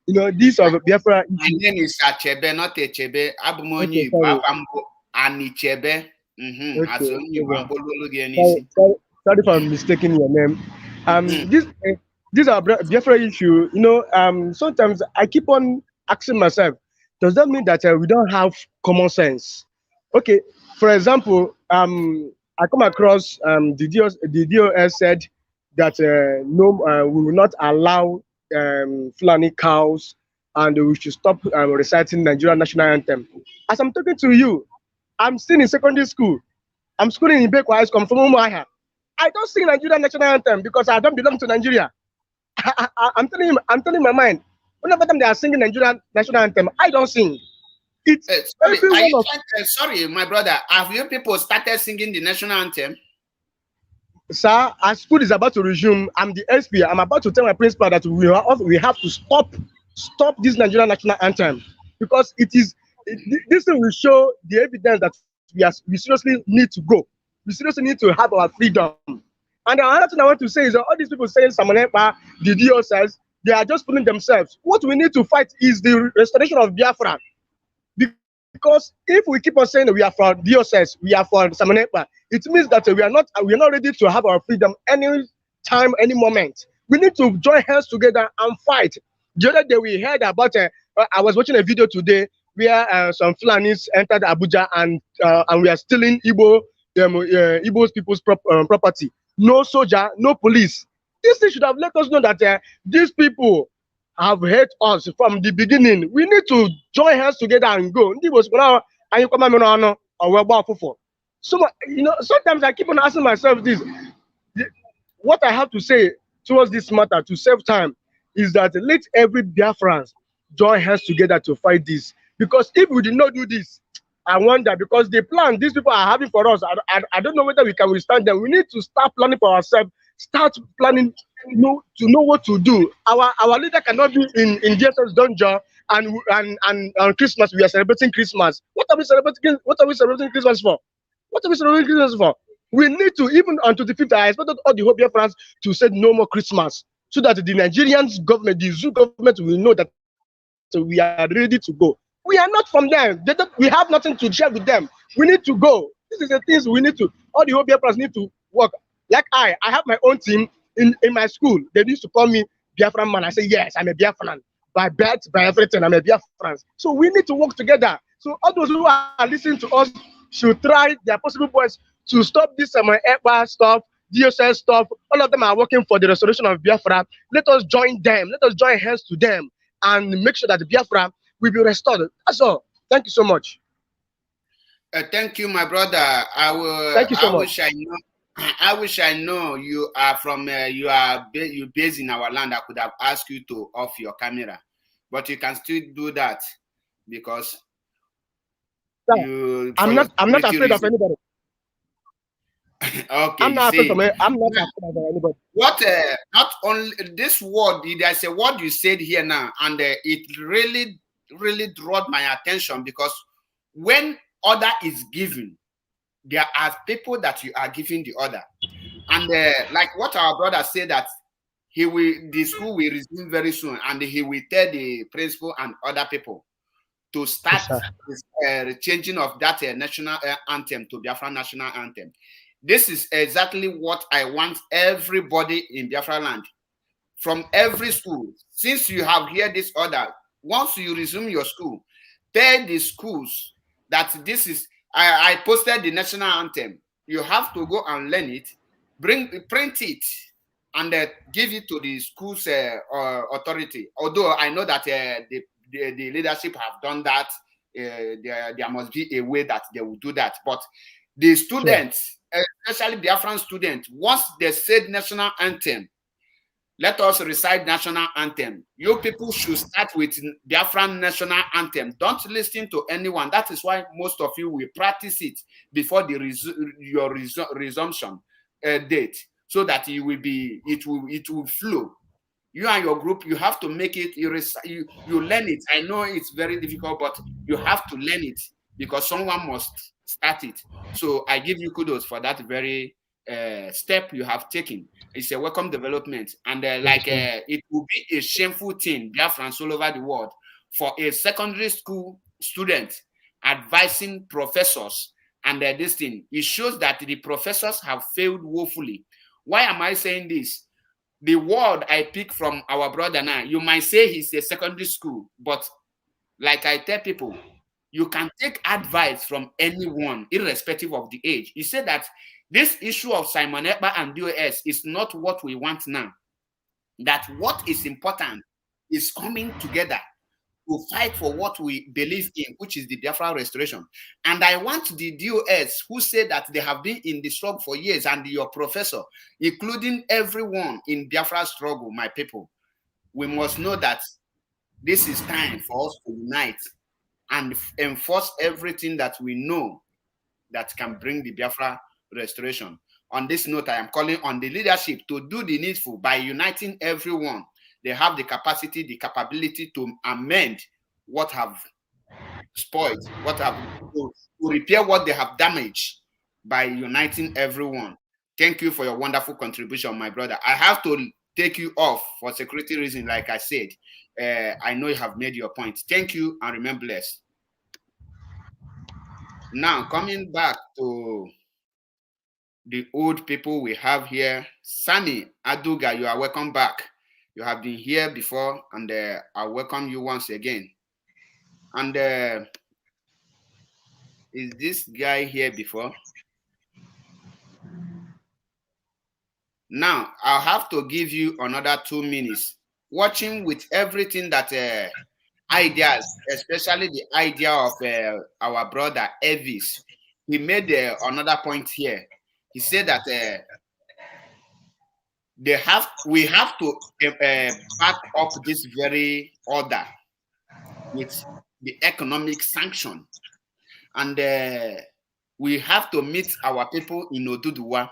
You know, these are Biafra. My name is Achebe, not Echebe. Abumonyi Igbo, Afambo, Anichebe. Sorry for mistaking your name. These are Biafra issue. You know, sometimes I keep on asking myself, does that mean that we don't have common sense? Okay, for example, I come across the DOS said that we will not allow Fulani cows, and we should stop reciting Nigerian national anthem. As I'm talking to you, I'm still in secondary school. I'm schooling in Bekwa High School from Umuahia. I don't sing Nigerian national anthem because I don't belong to Nigeria. I'm telling my mind. Whenever they are singing Nigerian national anthem, I don't sing. It's sorry, my brother. Have you people started singing the national anthem? Sir, as school is about to resume, I'm the SP. I'm about to tell my principal that we have to stop this Nigerian national anthem, because this thing will show the evidence that we seriously need to go. We seriously need to have our freedom. And another thing I want to say is that all these people saying Simon Ekpa, the DO says, they are just fooling themselves. What we need to fight is the restoration of Biafra. Because if we keep on saying we are for DOS, we are for Simon Ekpa, it means that we are not ready to have our freedom any time, any moment. We need to join hands together and fight. The other day we heard about, I was watching a video today where some Fulanis entered Abuja and we are stealing Igbo people's property. No soldier, no police. This thing should have let us know that these people have hate us from the beginning. We need to join hands together and go. So, you know, sometimes I keep on asking myself this. What I have to say towards this matter to save time is that let every Biafrans join hands together to fight this. Because if we did not do this, I wonder, because the plan these people are having for us, I don't know whether we can withstand them. We need to start planning for ourselves, start planning, to know what to do. Our leader cannot be in DSS Donja and on Christmas we are celebrating Christmas. What are we celebrating? What are we celebrating Christmas for? What are we celebrating Christmas for? We need to, even until the 5th, I expected all the whole Biafrans to say no more Christmas, so that the Nigerian government, the Zoo government, will know that we are ready to go. We are not from them. We have nothing to share with them. We need to go. This is the things we need to. All the whole Biafrans need to work. Like I have my own team in my school. They used to call me Biafran man. I say yes, I'm a Biafran. By birth, by everything, I'm a Biafran. So we need to work together. So all those who are listening to us should try their possible best to stop this Ekpa stuff, DSS stuff. All of them are working for the restoration of Biafra. Let us join them. Let us join hands to them and make sure that the Biafra will be restored. That's all. Thank you so much. Thank you, my brother. Thank you so much. I wish I know you are from you based in our land. I could have asked you to off your camera, but you can still do that because I'm not afraid of anybody. Okay, I'm not afraid of anybody. What not only this word, there's a word you said here now, and it really drew my attention, because when order is given, there are people that you are giving the order. And like what our brother said, that the school will resume very soon, and he will tell the principal and other people to start this, changing of that national anthem to Biafra national anthem. This is exactly what I want everybody in Biafra land, from every school. Since you have heard this order, once you resume your school, tell the schools that this is, I posted the national anthem. You have to go and learn it, print it, and give it to the school's authority. Although I know that the leadership have done that, there must be a way that they will do that. But the students, especially Biafran students, once they said national anthem, let us recite national anthem. You people should start with Biafran national anthem. Don't listen to anyone. That is why most of you will practice it before the your resumption date, so that it will flow. You and your group, you have to make it. You learn it. I know it's very difficult, but you have to learn it because someone must start it. So I give you kudos for that very step you have taken. It's a welcome development, and it will be a shameful thing, Biafrans all over the world, for a secondary school student advising professors, and this thing, it shows that the professors have failed woefully. Why am I saying this? The word I pick from our brother now, you might say he's a secondary school, but like I tell people, you can take advice from anyone, irrespective of the age. He said that this issue of Simon Ekpa and DOS is not what we want now. That what is important is coming together to fight for what we believe in, which is the Biafra restoration. And I want the DOS who say that they have been in the struggle for years, and your professor, including everyone in Biafra struggle, my people, we must know that this is time for us to unite and enforce everything that we know that can bring the Biafra restoration. On this note, I am calling on the leadership to do the needful by uniting everyone. They have the capacity, the capability to amend what have spoiled, to repair what they have damaged by uniting everyone. Thank you for your wonderful contribution, my brother. I have to take you off for security reasons, like I said. I know you have made your point. Thank you, and remain blessed. Now, coming back to the old people we have here, Sami Aduga, you are welcome back. You have been here before, and I welcome you once again. And is this guy here before? Now, I'll have to give you another 2 minutes. Watching with everything that ideas, especially the idea of our brother Elvis, he made another point here. He said that we have to back up this very order with the economic sanction, and we have to meet our people in Oduduwa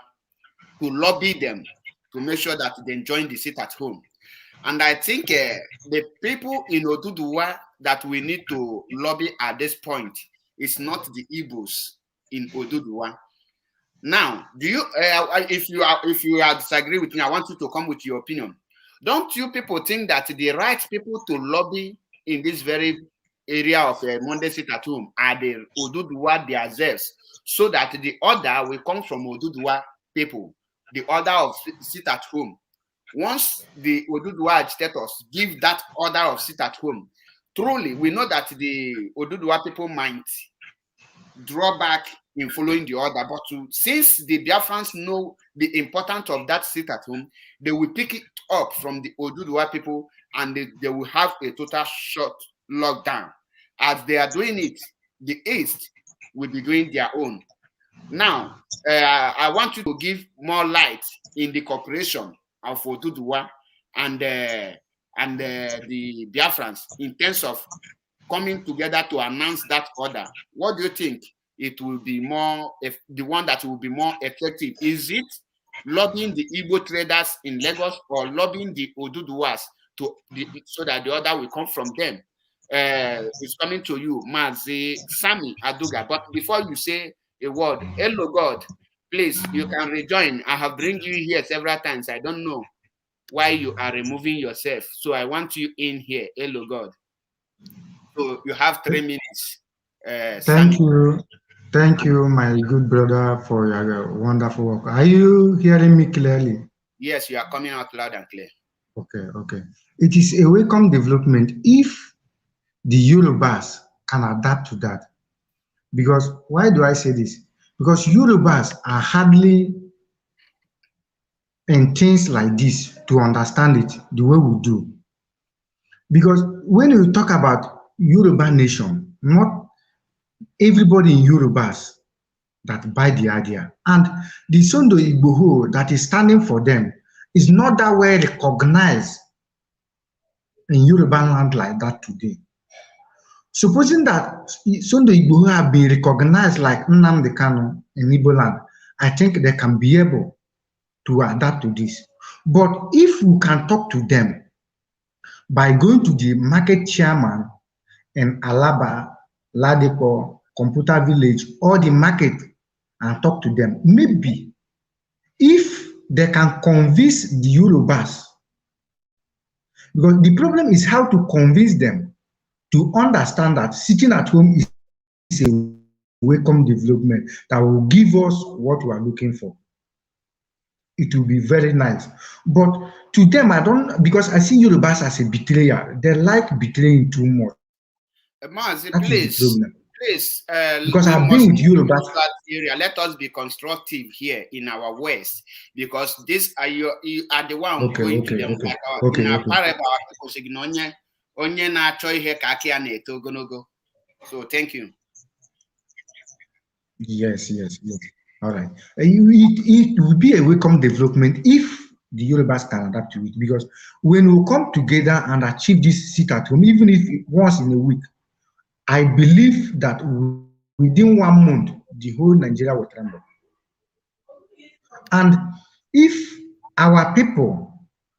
to lobby them to make sure that they join the seat at home. And I think the people in Oduduwa that we need to lobby at this point is not the Igbos in Oduduwa. Now, do you, if you disagree with me, I want you to come with your opinion. Don't you people think that the right people to lobby in this very area of Monday sit at home are the Oduduwa themselves, so that the order will come from Oduduwa people, the order of sit at home? Once the Oduduwa agitators give that order of sit at home, truly we know that the Oduduwa people might draw back in following the order, but since the Biafrans know the importance of that sit at home, they will pick it up from the Oduduwa people, and they will have a total short lockdown. As they are doing it, the East will be doing their own. Now, I want you to give more light in the cooperation of Oduduwa and the Biafrans in terms of coming together to announce that order. What do you think it will be more, if the one that will be more effective? Is it lobbying the Igbo traders in Lagos, or lobbying the Oduduwas so that the order will come from them? It's coming to you, Mazi Sami Aduga. But before you say a word, hello God, Please, you can rejoin. I have bring you here several times. I don't know why you are removing yourself. So I want you in here. Hello, God. So you have 3 minutes. Thank Sammy. you. Thank you, my good brother, for your wonderful work. Are you hearing me clearly? Yes, you are coming out loud and clear. Okay, okay. It is a welcome development if the Yorubas can adapt to that. Because why do I say this? Because Yorubas are hardly in things like this to understand it the way we do. Because when you talk about Yoruba nation, not everybody in Yorubas that buy the idea. And the Sondo Igboho that is standing for them is not that well recognized in Yoruba land like that today. Supposing that Sondo Igboho have been recognized like Nnamdi Kanu in Igbo land, I think they can be able to adapt to this. But if we can talk to them by going to the market chairman in Alaba, Ladipo, Computer Village, or the market and talk to them, maybe if they can convince the Yorubas, because the problem is how to convince them to understand that sitting at home is a welcome development that will give us what we are looking for. It will be very nice. But to them, I don't, because I see Yorubas as a betrayer. They like betraying too much. Mazi, That is the please, problem. please, Because we I've must been with move Yorubas. to that area. Let us be constructive here in our West, because this are you are the one going to them. Like in our parable, our people say, onye na-achọ ihe ka aka ya na-eto ogologo. So thank you. Yes. All right. It will be a welcome development if the Yorubas can adapt to it. Because when we come together and achieve this sit at home, even if once in a week, I believe that within 1 month, the whole Nigeria will tremble. And if our people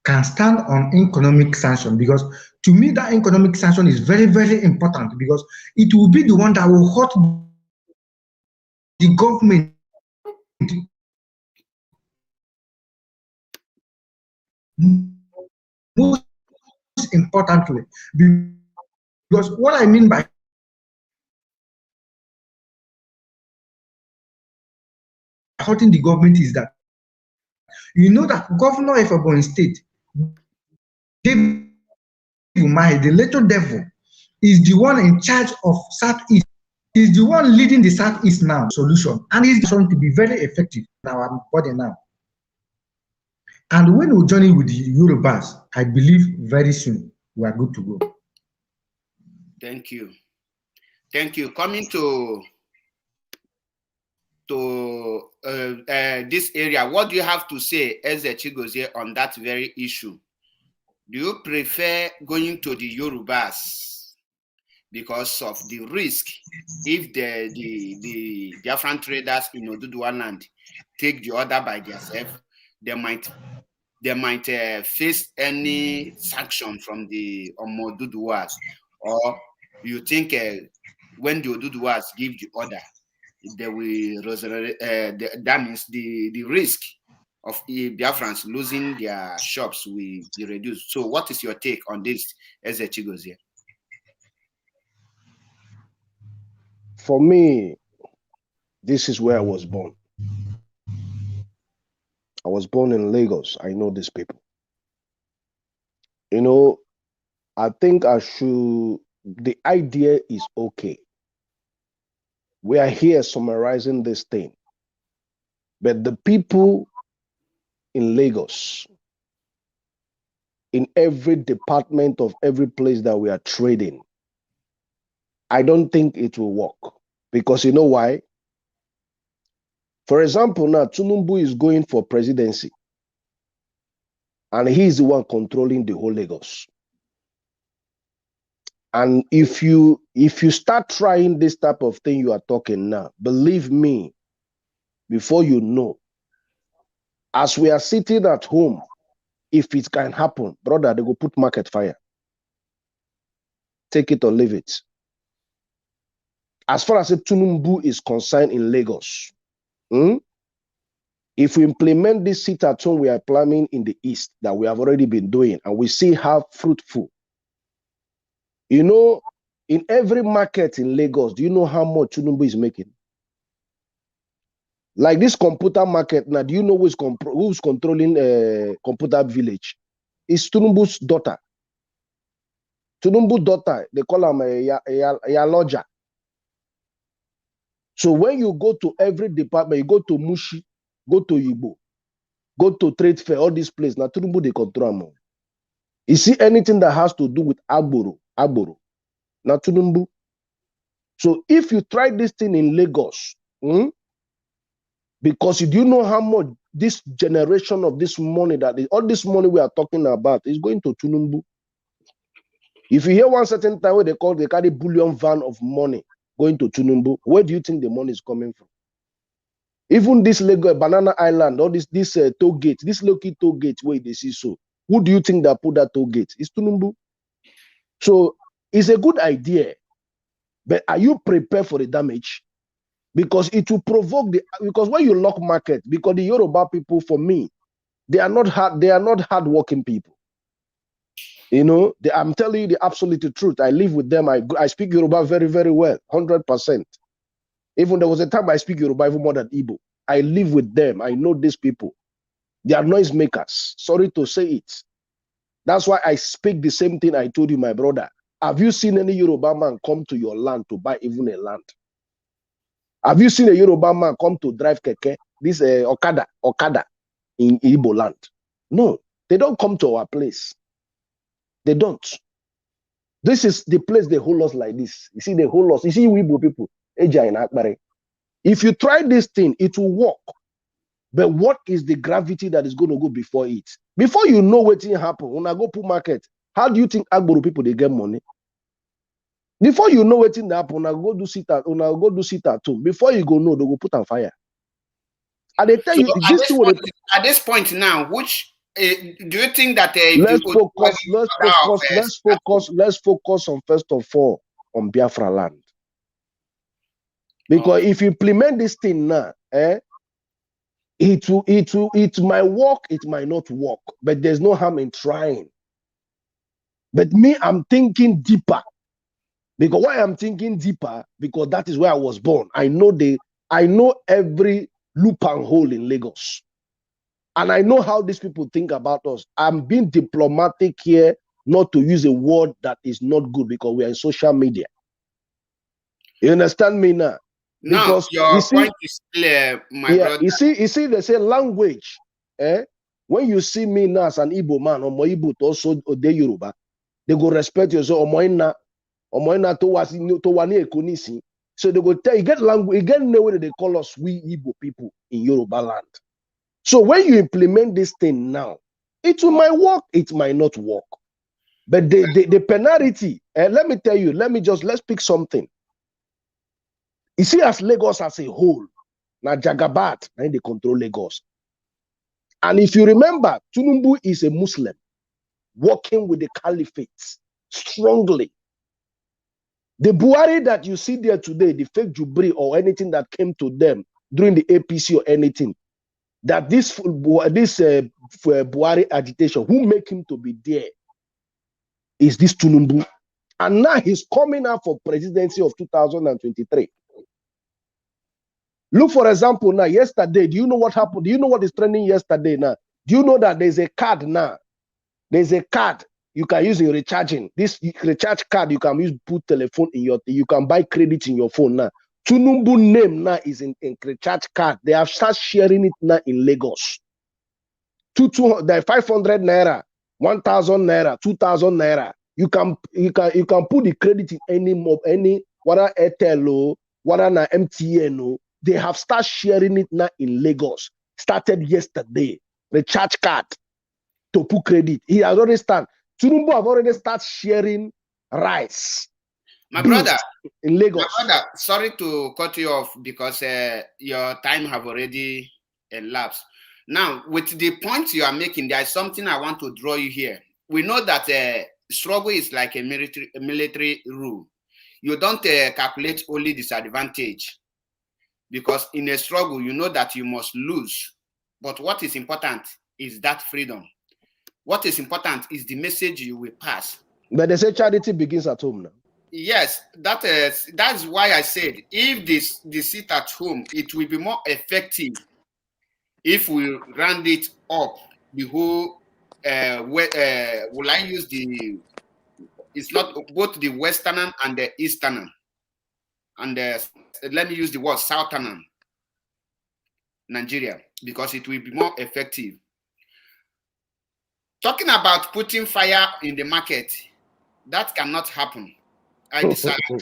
can stand on economic sanction, because to me that economic sanction is very, very important, because it will be the one that will hurt the government most importantly. Because what I mean by hurting the government is that you know that Governor of Ebonyi State, David Umahi, the little devil, is the one in charge of Southeast. He's the one leading the Southeast now solution, and he's going to be very effective in our body now. And when we join in with the Yorubas, I believe very soon we are good to go. Thank you. Thank you. Coming to this area, what do you have to say, Eze Chigozie, on that very issue? Do you prefer going to the Yorubas because of the risk if the Biafran traders in Oduduwa land take the order by themselves? They might face any sanction from the Oduduwas, or you think when the Oduduwas give the order, they will that means the risk of Biafrans losing their shops will be reduced. So what is your take on this, Eze Chigozie? For me, this is where I was born. I was born in Lagos. I know these people. You know, I think the idea is okay. We are here summarizing this thing. But the people in Lagos, in every department of every place that we are trading, I don't think it will work. Because you know why? For example, now Tunumbu is going for presidency. And he's the one controlling the whole Lagos. And if you start trying this type of thing you are talking now, believe me, before you know, as we are sitting at home, if it can happen, brother, they go put market fire. Take it or leave it. As far as Tunumbu is concerned in Lagos, If we implement this sit-at-home we are planning in the East that we have already been doing, and we see how fruitful, you know, in every market in Lagos, do you know how much Tinubu is making? Like this computer market now, do you know who's controlling computer village? It's Tinubu's daughter. Tinubu's daughter, they call her Yaloja. So when you go to every department, you go to Mushi, go to Yibo, go to Trade Fair, all these places, now Tinubu they control them. You see anything that has to do with Agboro, now Tinubu. So if you try this thing in Lagos, because you do know how much this generation of this money all this money we are talking about is going to Tinubu. If you hear one certain time where they carry bullion van of money going to Tinubu, where do you think the money is coming from? Even this Lagos, Banana Island, all this toll gate, this local toll gate where they see so, who do you think that put that toll gate? It's Tinubu. So it's a good idea, but are you prepared for the damage? Because it will provoke because when you lock market, because the Yoruba people, for me, they are not hardworking people. You know, I'm telling you the absolute truth. I live with them. I speak Yoruba very, very well, 100%. Even there was a time I speak Yoruba even more than Igbo. I live with them. I know these people. They are noise makers. Sorry to say it. That's why I speak the same thing I told you, my brother. Have you seen any Yoruba man come to your land to buy even a land? Have you seen a Yoruba man come to drive keke, this Okada in Igbo land? No, they don't come to our place. They don't. This is the place they hold us like this. You see, they hold us. You see, Igbo people, Eja in Akbare. If you try this thing, it will work. But what is the gravity that is going to go before it? Before you know what will happen, when I go to market, how do you think Agboro people they get money? Before you know what will happen, when I go do sit at home. Before you go know, they go put on fire. And they tell So you this thing. At this point now, which do you think that let's focus on first of all on Biafra land. Because if you implement this thing now, it might work, it might not work, but there's no harm in trying. But me, I'm thinking deeper. Because why I'm thinking deeper? Because that is where I was born. I know every loop and hole in Lagos. And I know how these people think about us. I'm being diplomatic here, not to use a word that is not good because we are in social media. You understand me now? Because your point is clear, my brother. You see, they say language. When you see me now as an Igbo man, or Igbo also Ode Yoruba, they go respect you. So Omoina to wani ekonisi. So they go tell you get language, you get the way they call us we Igbo people in Yoruba land. So when you implement this thing now, it might work, it might not work. But the penalty, let me tell you, let's pick something. You see, as Lagos as a whole, now Jagabat, and they control Lagos. And if you remember, Tinubu is a Muslim working with the caliphate strongly. The Buhari that you see there today, the fake Jubri or anything that came to them during the APC or anything, that this Buhari agitation, who make him to be there, is this Tinubu. And now he's coming out for presidency of 2023. Look, for example, now, yesterday, do you know what happened? Do you know what is trending yesterday now? Do you know that there's a card now? There's a card you can use in recharging. This recharge card, you can use, put telephone in you can buy credit in your phone now. Tinubu name now is in recharge card. They have started sharing it now in Lagos. 500 naira, 1,000 naira, 2,000 naira. You can put the credit in any whether Airtel, whether na MTN. They have started sharing it now in Lagos. Started yesterday. Recharge card to put credit. He has already started. Tinubu have already started sharing rice. My brother, in Lagos. My brother, sorry to cut you off because your time have already elapsed. Now, with the point you are making, there is something I want to draw you here. We know that struggle is like a military rule. You don't calculate only disadvantage, because in a struggle, you know that you must lose But what is important is that freedom. What is important is the message you will pass. But they say charity begins at home now. Yes, that's why I said if the sit at home, it will be more effective if we round it up the whole. Will I use the? It's not both the Western and the Eastern, and let me use the word Southern Nigeria because it will be more effective. Talking about putting fire in the market, that cannot happen. I disagree.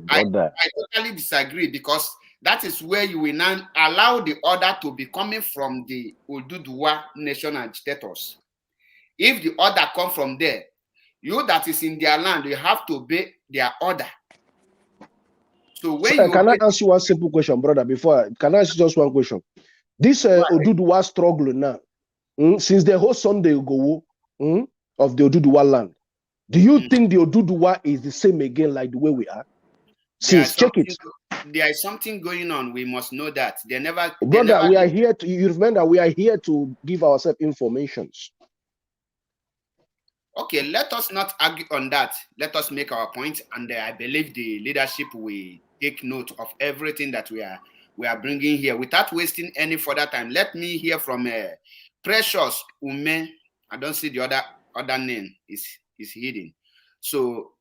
I totally disagree because that is where you will now allow the order to be coming from the Oduduwa nation agitators. If the order come from there, you that is in their land, you have to obey their order. So when can I ask you one simple question, brother? Can I ask you just one question? This Oduduwa struggle now, since the whole Sunday go of the Oduduwa land, do you think the Oduduwa is the same again like the way we are? Since check it. There is something going on. We must know that. Brother, we are here to, you remember, we are here to give ourselves informations. Okay, let us not argue on that. Let us make our point, and I believe the leadership will take note of everything that we are bringing here. Without wasting any further time, let me hear from Precious Ume. I don't see the other name is hidden. So,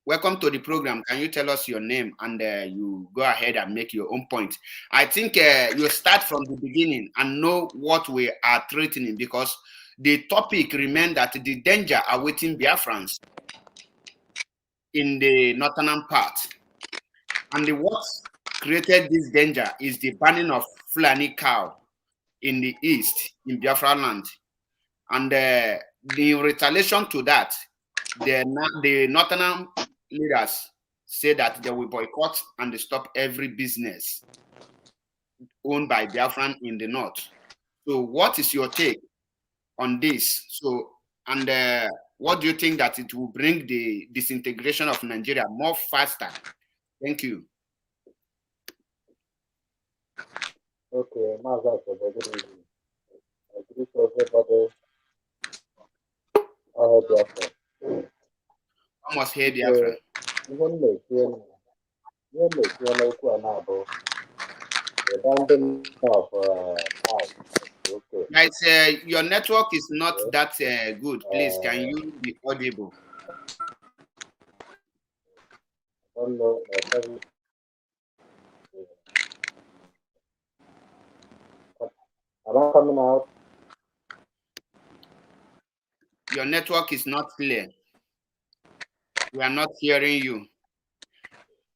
welcome to the program. Can you tell us your name and you go ahead and make your own point? I think you start from the beginning and know what we are threatening because the topic remains that the danger awaiting Biafrans in the northern part. And what created this danger is the banning of Fulani cow in the east, in Biafra land. And the retaliation to that, the northern leaders say that they will boycott and stop every business owned by Biafran in the north. So what is your take on this? So, and what do you think that it will bring the disintegration of Nigeria more faster? Thank you. Okay, Mazda, good evening. I greet everybody. I heard Biafra. Almost hear Biafra. Even the abandon of house. Okay. Guys, your network is not that good. Please, can you be audible? I don't know. Am I coming out? Your network is not clear. We are not hearing you.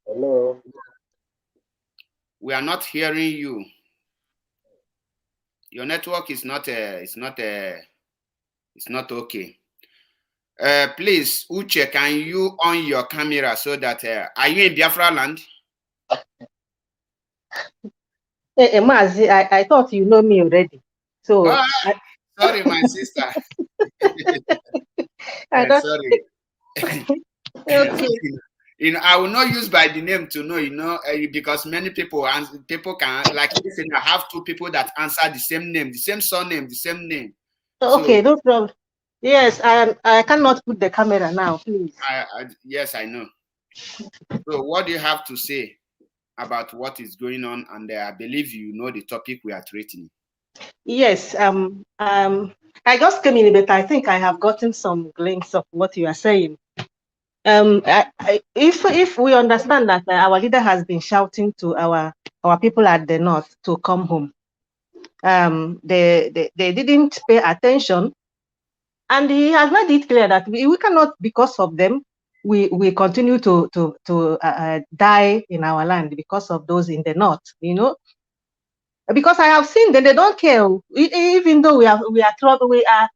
Hello. We are not hearing you. Your network is not. It's not okay. Please, Uche, can you on your camera so that are you in Biafra land? Hey, Mazi, I thought you know me already. So sorry, my sister. Sorry. Okay. I will not use by the name to know, because many people can, like listen, I have two people that answer the same name, the same surname, the same name. Okay, so, no problem. Yes, I cannot put the camera now, please. Yes, I know. So what do you have to say about what is going on? And I believe you know the topic we are treating. Yes, I just came in, but I think I have gotten some glimpse of what you are saying. If we understand that our leader has been shouting to our people at the north to come home, they didn't pay attention, and he has made it clear that we cannot, because of them, we continue to die in our land because of those in the north, because I have seen that they don't care, even though we are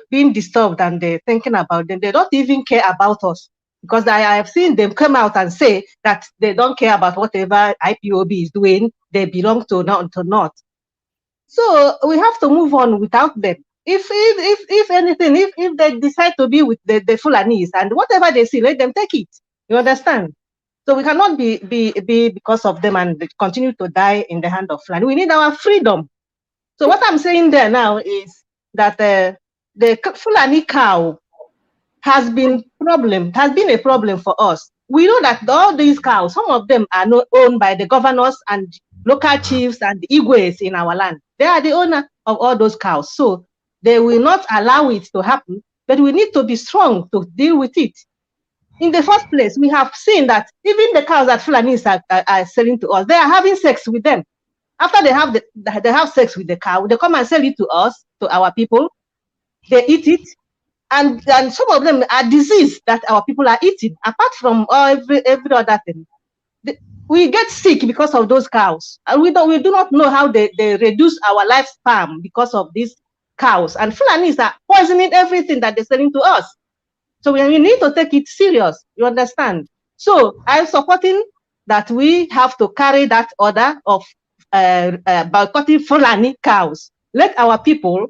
being disturbed and they're thinking about them, they don't even care about us, because I have seen them come out and say that they don't care about whatever IPOB is doing, they belong to north. So we have to move on without them. If anything, if they decide to be with the Fulanis and whatever they see, let them take it. You understand? So we cannot be because of them and continue to die in the hand of Fulani. We need our freedom. So what I'm saying there now is that the Fulani cow has been a problem for us. We know that all these cows, some of them are not owned by the governors and local chiefs and the Igwes in our land. They are the owner of all those cows. So they will not allow it to happen, but we need to be strong to deal with it. In the first place, we have seen that even the cows that Fulanis are selling to us, they are having sex with them. After they have sex with the cow, they come and sell it to us, to our people. They eat it, and some of them are disease that our people are eating. Apart from every other thing, we get sick because of those cows, and we do not know how they reduce our lifespan because of these cows. And Fulanis are poisoning everything that they're selling to us. So we need to take it serious. You understand? So I'm supporting that we have to carry that order of boycotting Fulani cows. Let our people,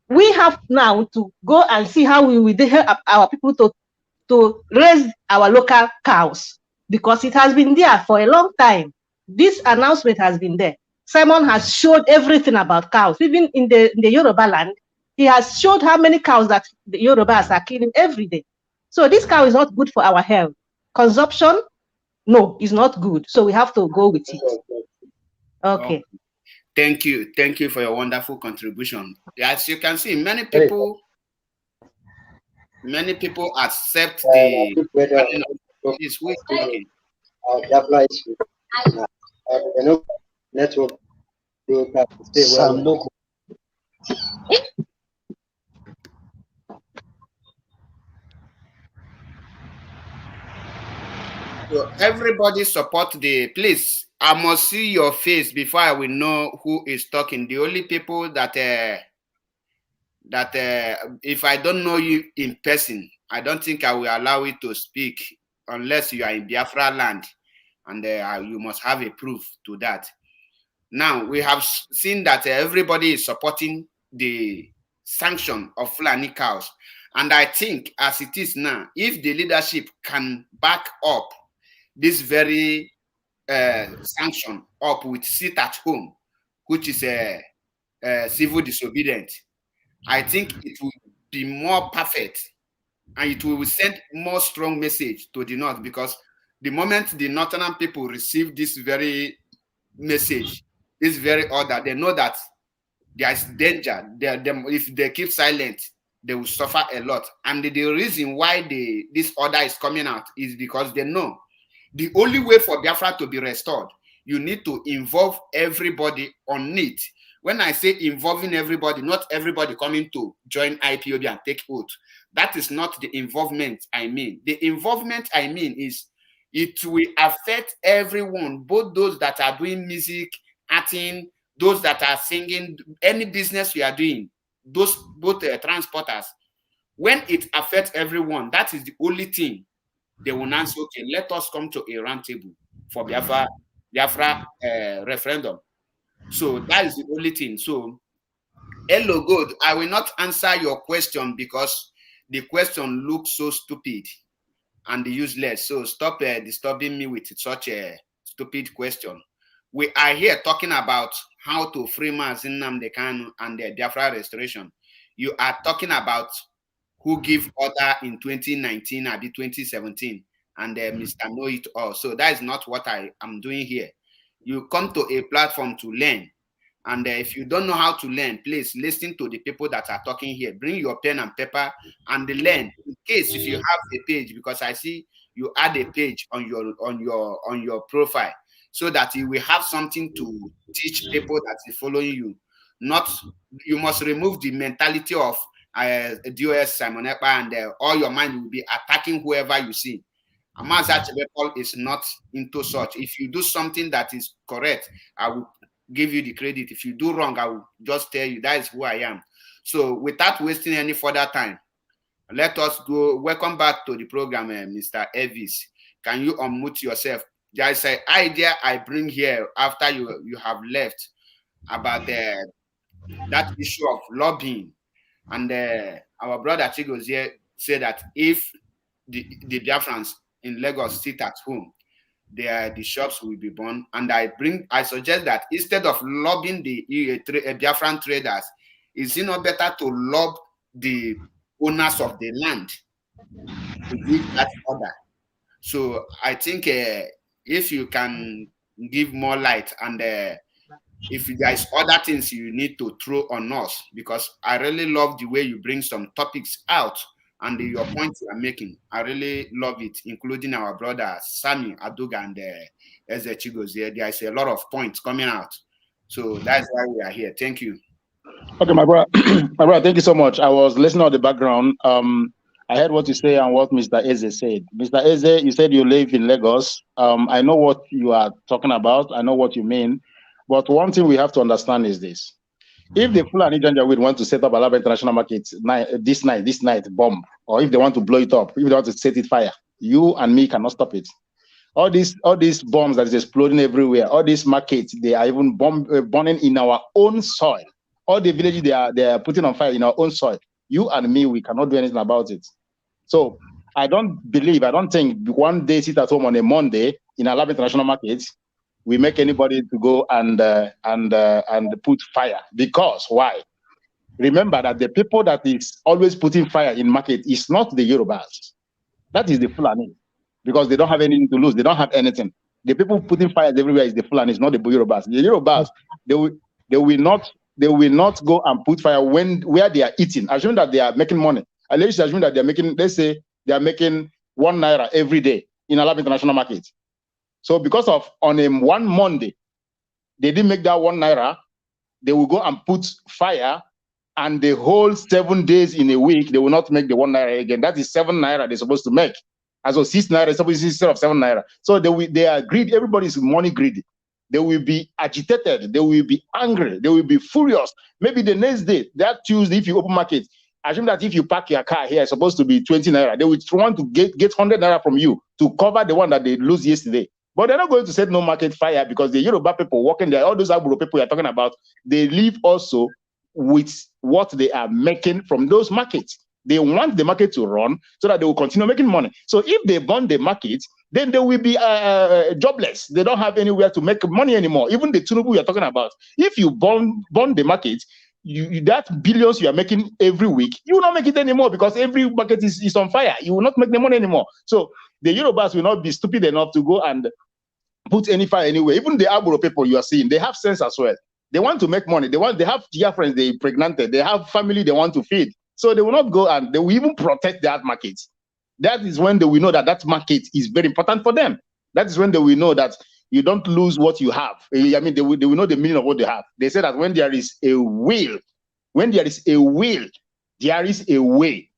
we have now to go and see how we will help our people to raise our local cows, because it has been there for a long time. This announcement has been there. Simon has showed everything about cows. Even in the Yoruba land, he has showed how many cows that the Yorubas are killing every day. So this cow is not good for our health. Consumption, no, is not good. So we have to go with it. Okay. Thank you for your wonderful contribution. As you can see, many people accept the this who is talking. Network. So everybody support please. I must see your face before I will know who is talking. The only people that if I don't know you in person, I don't think I will allow you to speak unless you are in Biafra land, and you must have a proof to that. Now we have seen that everybody is supporting the sanction of Fulani cows, and I think as it is now, if the leadership can back up this very sanction up with sit at home, which is a civil disobedience, I think it will be more perfect, and it will send more strong message to the North, because the moment the Northern people receive this very message, this very order, they know that there is danger. If they keep silent, they will suffer a lot. And the reason why this order is coming out is because they know the only way for Biafra to be restored, you need to involve everybody on it. When I say involving everybody, not everybody coming to join IPOB and take oath. That is not the involvement I mean. The involvement I mean is it will affect everyone, both those that are doing music, acting, those that are singing, any business we are doing, those both transporters. When it affects everyone, that is the only thing they will now say, okay, let us come to a round table for Biafra referendum. So that is the only thing. So, hello, good. I will not answer your question because the question looks so stupid and useless. So stop disturbing me with such a stupid question. We are here talking about how to free Mazi Nnamdi Kanu and the Biafra restoration. You are talking about who give order in 2019 or 2017 and Mr. Know It All. So that is not what I am doing here. You come to a platform to learn. And if you don't know how to learn, please listen to the people that are talking here. Bring your pen and paper and learn. In case if you have a page, because I see you add a page on your profile, so that you will have something to teach people that is following you. Not, you must remove the mentality of DOS Simon Ekpa, and all your mind will be attacking whoever you see. Amaza Chebekol is not into such. If you do something that is correct, I will give you the credit. If you do wrong, I will just tell you that is who I am. So without wasting any further time, let us go. Welcome back to the program, Mr. Elvis. Can you unmute yourself? There is an idea I bring here after you have left about that issue of lobbying. And our brother Chigozie said that if the Biafrans in Lagos sit at home, the shops will be burned. And I suggest that instead of lobbying the Biafran traders, is it not better to lob the owners of the land to give that order? So I think if you can give more light, and if there's other things you need to throw on us, because I really love the way you bring some topics out and your points you are making. I really love it, including our brother Sami Aduga and Eze Chigozie. There's a lot of points coming out. So that's why we are here. Thank you. Okay, my brother, thank you so much. I was listening on the background. I heard what you say and what Mr. Eze said. Mr. Eze, you said you live in Lagos. I know what you are talking about. I know what you mean. But one thing we have to understand is this. If the Fulani Janjaweed want to set up Alaba International Market this night, bomb, or if they want to blow it up, if they want to set it fire, you and me cannot stop it. All these bombs that is exploding everywhere, all these markets, they are even burning in our own soil. All the villages they are putting on fire in our own soil. You and me, we cannot do anything about it. So I don't think one day sit at home on a Monday in Alaba International Market, we make anybody to go and put fire. Because why? Remember that the people that is always putting fire in market is not the Yorubas. That is the Fulani. Because they don't have anything to lose. They don't have anything. The people putting fires everywhere is the Fulanis, not the Yorubas. The Yorubas, they will not go and put fire where they are eating. Assume that they are making money. Let's assume that they are making, let's say they are making 1 naira every day in Alaba International Market. So because of on one Monday, they didn't make that 1 naira, they will go and put fire, and the whole 7 days in a week, they will not make the 1 naira again. That is 7 naira they're supposed to make. As of 6 naira, supposed instead of 7 naira. So they are greedy. Everybody is money greedy. They will be agitated. They will be angry. They will be furious. Maybe the next day, that Tuesday, if you open market, assume that if you park your car here, it's supposed to be 20 naira. They will want to get 100 naira from you to cover the one that they lose yesterday. But they're not going to set no market fire, because the Yoruba people working there, all those Agro people you're talking about, they live also with what they are making from those markets. They want the market to run so that they will continue making money. So if they burn the market, then they will be jobless. They don't have anywhere to make money anymore. Even the Tinubu you're talking about, if you burn the market, that billions you are making every week, you will not make it anymore, because every market is on fire. You will not make the money anymore. So the Yorubas will not be stupid enough to go and put any fire anywhere. Even the Agro people you are seeing, they have sense as well. They want to make money. They have dear friends they pregnanted. They have family they want to feed. So they will not go, and they will even protect that market. That is when they will know that that market is very important for them. That is when they will know that you don't lose what you have. I mean, they will know the meaning of what they have. They say that when there is a will, there is a way.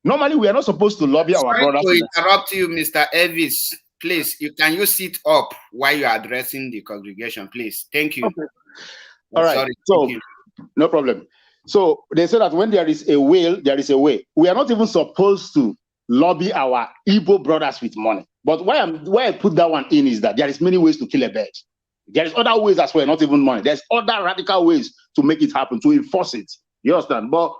Normally, we are not supposed to lobby our brothers. Sorry to interrupt you, Mr. Elvis. Please, can you sit up while you are addressing the congregation, please? Thank you. Okay. All right. Sorry. So, no problem. So they say that when there is a will, there is a way. We are not even supposed to lobby our Igbo brothers with money. But why I put that one in is that there is many ways to kill a bird. There is other ways as well, not even money. There's other radical ways to make it happen, to enforce it. You understand? But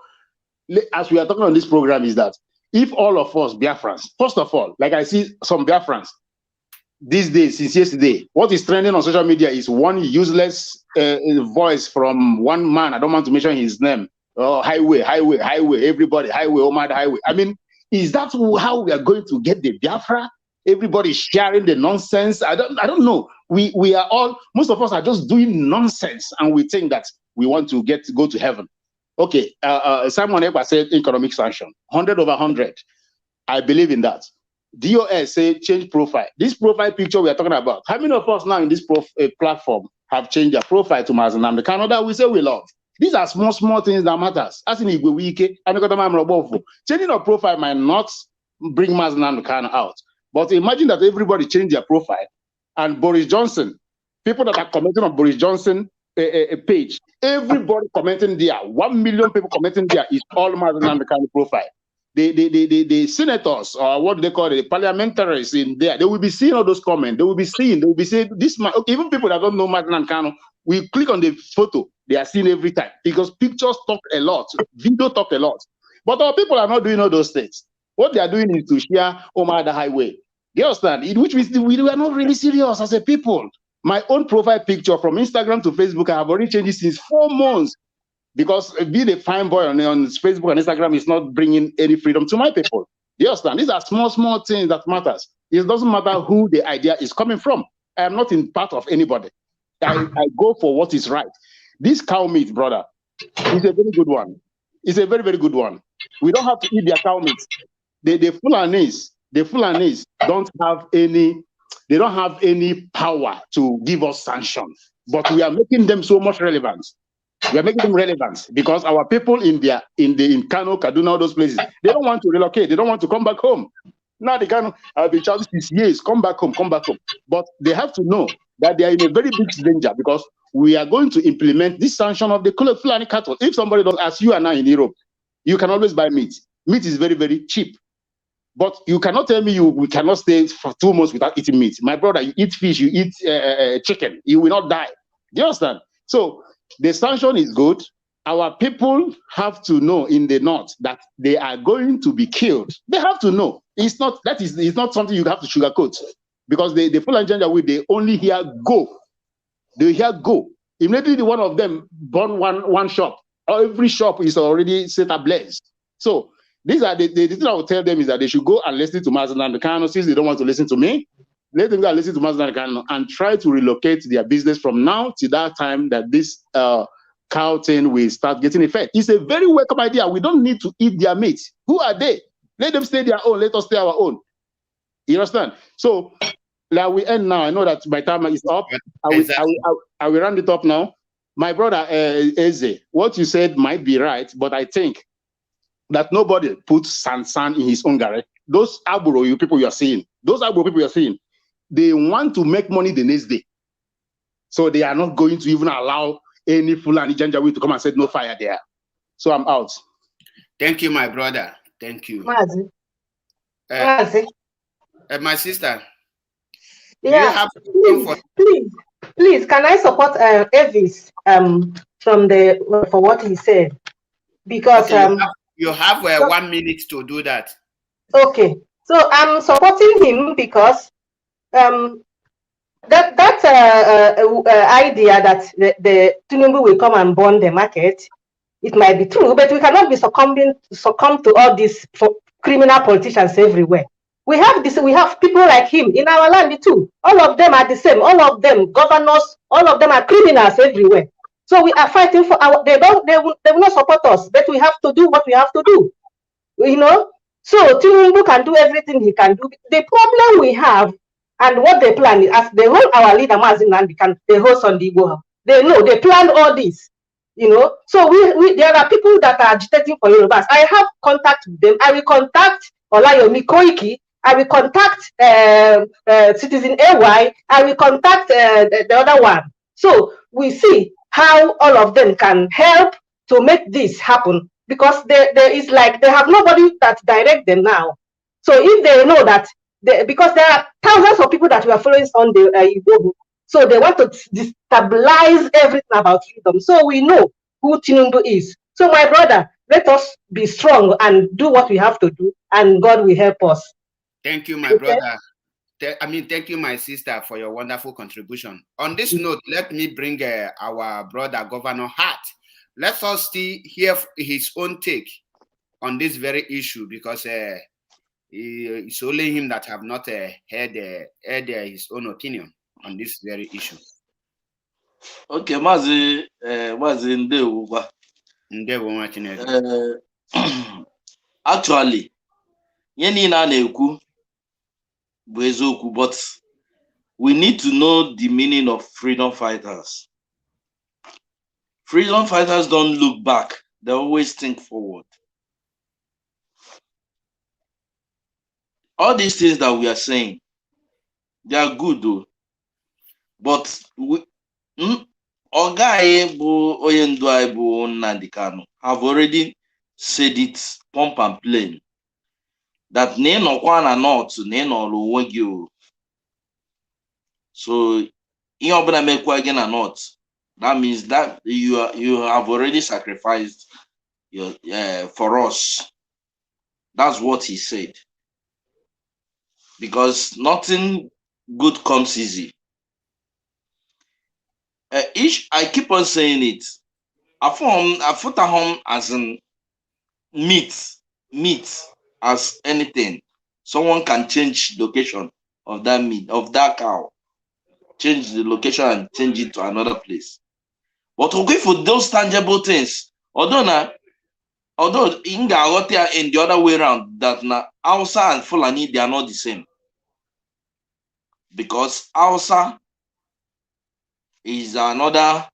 as we are talking on this program, is that if all of us Biafrans, first of all, like I see some Biafrans these days, since yesterday, what is trending on social media is one useless voice from one man. I don't want to mention his name. Oh, highway, everybody, highway, Omar, highway. I mean, is that how we are going to get the Biafra? Everybody sharing the nonsense. I don't know. We are all, most of us are just doing nonsense, and we think that we want to go to heaven. Okay, Simon Ekpa said economic sanction, 100 over 100. I believe in that. DOS say change profile. This profile picture we are talking about, how many of us now in this platform have changed their profile to Mazenam? The Canada we say we love. These are small things that matters. As in Igwe, changing a profile might not bring Mazenam Kano out. But imagine that everybody change their profile, and Boris Johnson, people that are commenting on Boris Johnson page, everybody commenting there, 1 million people commenting there is all Mazenam Kano profile. The senators, or what do they call it, the parliamentarians in there, they will be seeing all those comments. They will be saying this man. Okay, even people that don't know Mazenam Kano, we click on the photo, they are seeing every time, because pictures talk a lot, video talk a lot. But our people are not doing all those things. What they are doing is to share Omar the highway. You understand? Which means we are not really serious as a people. My own profile picture from Instagram to Facebook, I have already changed it since 4 months because being a fine boy on Facebook and Instagram is not bringing any freedom to my people. You understand? These are small things that matters. It doesn't matter who the idea is coming from. I am not in part of anybody. I go for what is right. This cow meat, brother, is a very good one. It's a very, very good one. We don't have to eat their cow meat. The Fulanis don't have any, they don't have any power to give us sanctions, but we are making them so much relevant. We are making them relevant because our people in Kano, Kaduna, all those places, they don't want to relocate. They don't want to come back home. Now they can have been charged these years, come back home. But they have to know that they are in a very big danger because we are going to implement this sanction of the Fulani cattle. If somebody does, as you and I in Europe, you can always buy meat. Meat is very, very cheap. But you cannot tell me we cannot stay for 2 months without eating meat. My brother, you eat fish, you eat chicken, you will not die. Do you understand? So the sanction is good. Our people have to know in the north that they are going to be killed. They have to know. It's not something you have to sugarcoat because the Fulani Janjaweed, they only hear go. They hear go. Immediately one of them burn one shop. Every shop is already set ablaze. So these are the thing I will tell them is that they should go and listen to Mazen and Kano. Since they don't want to listen to me, let them go and listen to Mazen and Kano and try to relocate their business from now to that time that this cow thing will start getting effect. It's a very welcome idea. We don't need to eat their meat. Who are they? Let them stay their own. Let us stay our own. You understand? So like we end now. I know that my time is up. I will round it up now. My brother Eze, what you said might be right, but I think that nobody puts Sansan in his own garage. Those Agboro people you are seeing, they want to make money the next day. So they are not going to even allow any Fulani Janjaweed to come and set no fire there. So I'm out. Thank you, my brother. Thank you. Mazi. My sister. Yeah, please, can I support Elvis for what he said? Because okay, you have 1 minute to do that. Okay, so I'm supporting him because that idea that the Tinubu will come and burn the market, it might be true, but we cannot be succumb to all these criminal politicians everywhere. We have people like him in our land too. All of them are the same. All of them governors. All of them are criminals everywhere. So we are fighting for our. They will not support us, but we have to do what we have to do. You know. So Tinubu can do everything he can do. The problem we have and what they plan is, as they hold our leader Mazi Nnamdi Kanu, they host on the Igbo. They know they planned all this. You know, so there are people that are agitating for Yorubas. I have contact with them. I will contact Olayomi Koiki. I will contact Citizen AY. I will contact the other one. So we see how all of them can help to make this happen, because there is like they have nobody that direct them now. So if they know that, because there are thousands of people that we are following on the Igbo, so they want to destabilize everything about freedom. So we know who Tinubu is. So my brother, let us be strong and do what we have to do, and God will help us. Thank you, my brother. Thank you, my sister, for your wonderful contribution. On this note, let me bring our brother, Governor Hart. Let us hear his own take on this very issue, because it's only him that have not heard his own opinion on this very issue. Okay, Mazi Ndewo. Actually, yeni na na-ekwu bụ eziokwu, but we need to know the meaning of freedom fighters. Freedom fighters don't look back, they always think forward. All these things that we are saying, they are good though, but Oga bụ onye ndu anyị bụ Nnamdi Kanu have already said it pump and plain that na ịnọkwa na north na ịnọrọ onwe gị o. So ihe ọbụla mekwa gị na north, that means that you have already sacrificed your for us. That's what he said. because nothing good comes easy. I keep on saying it. I put a home as in meat as anything. Someone can change location of that meat, of that cow, change the location and change it to another place. But okay, for those tangible things, although in the other way around, that na Hausa and Fulani, they are not the same. Because Hausa is another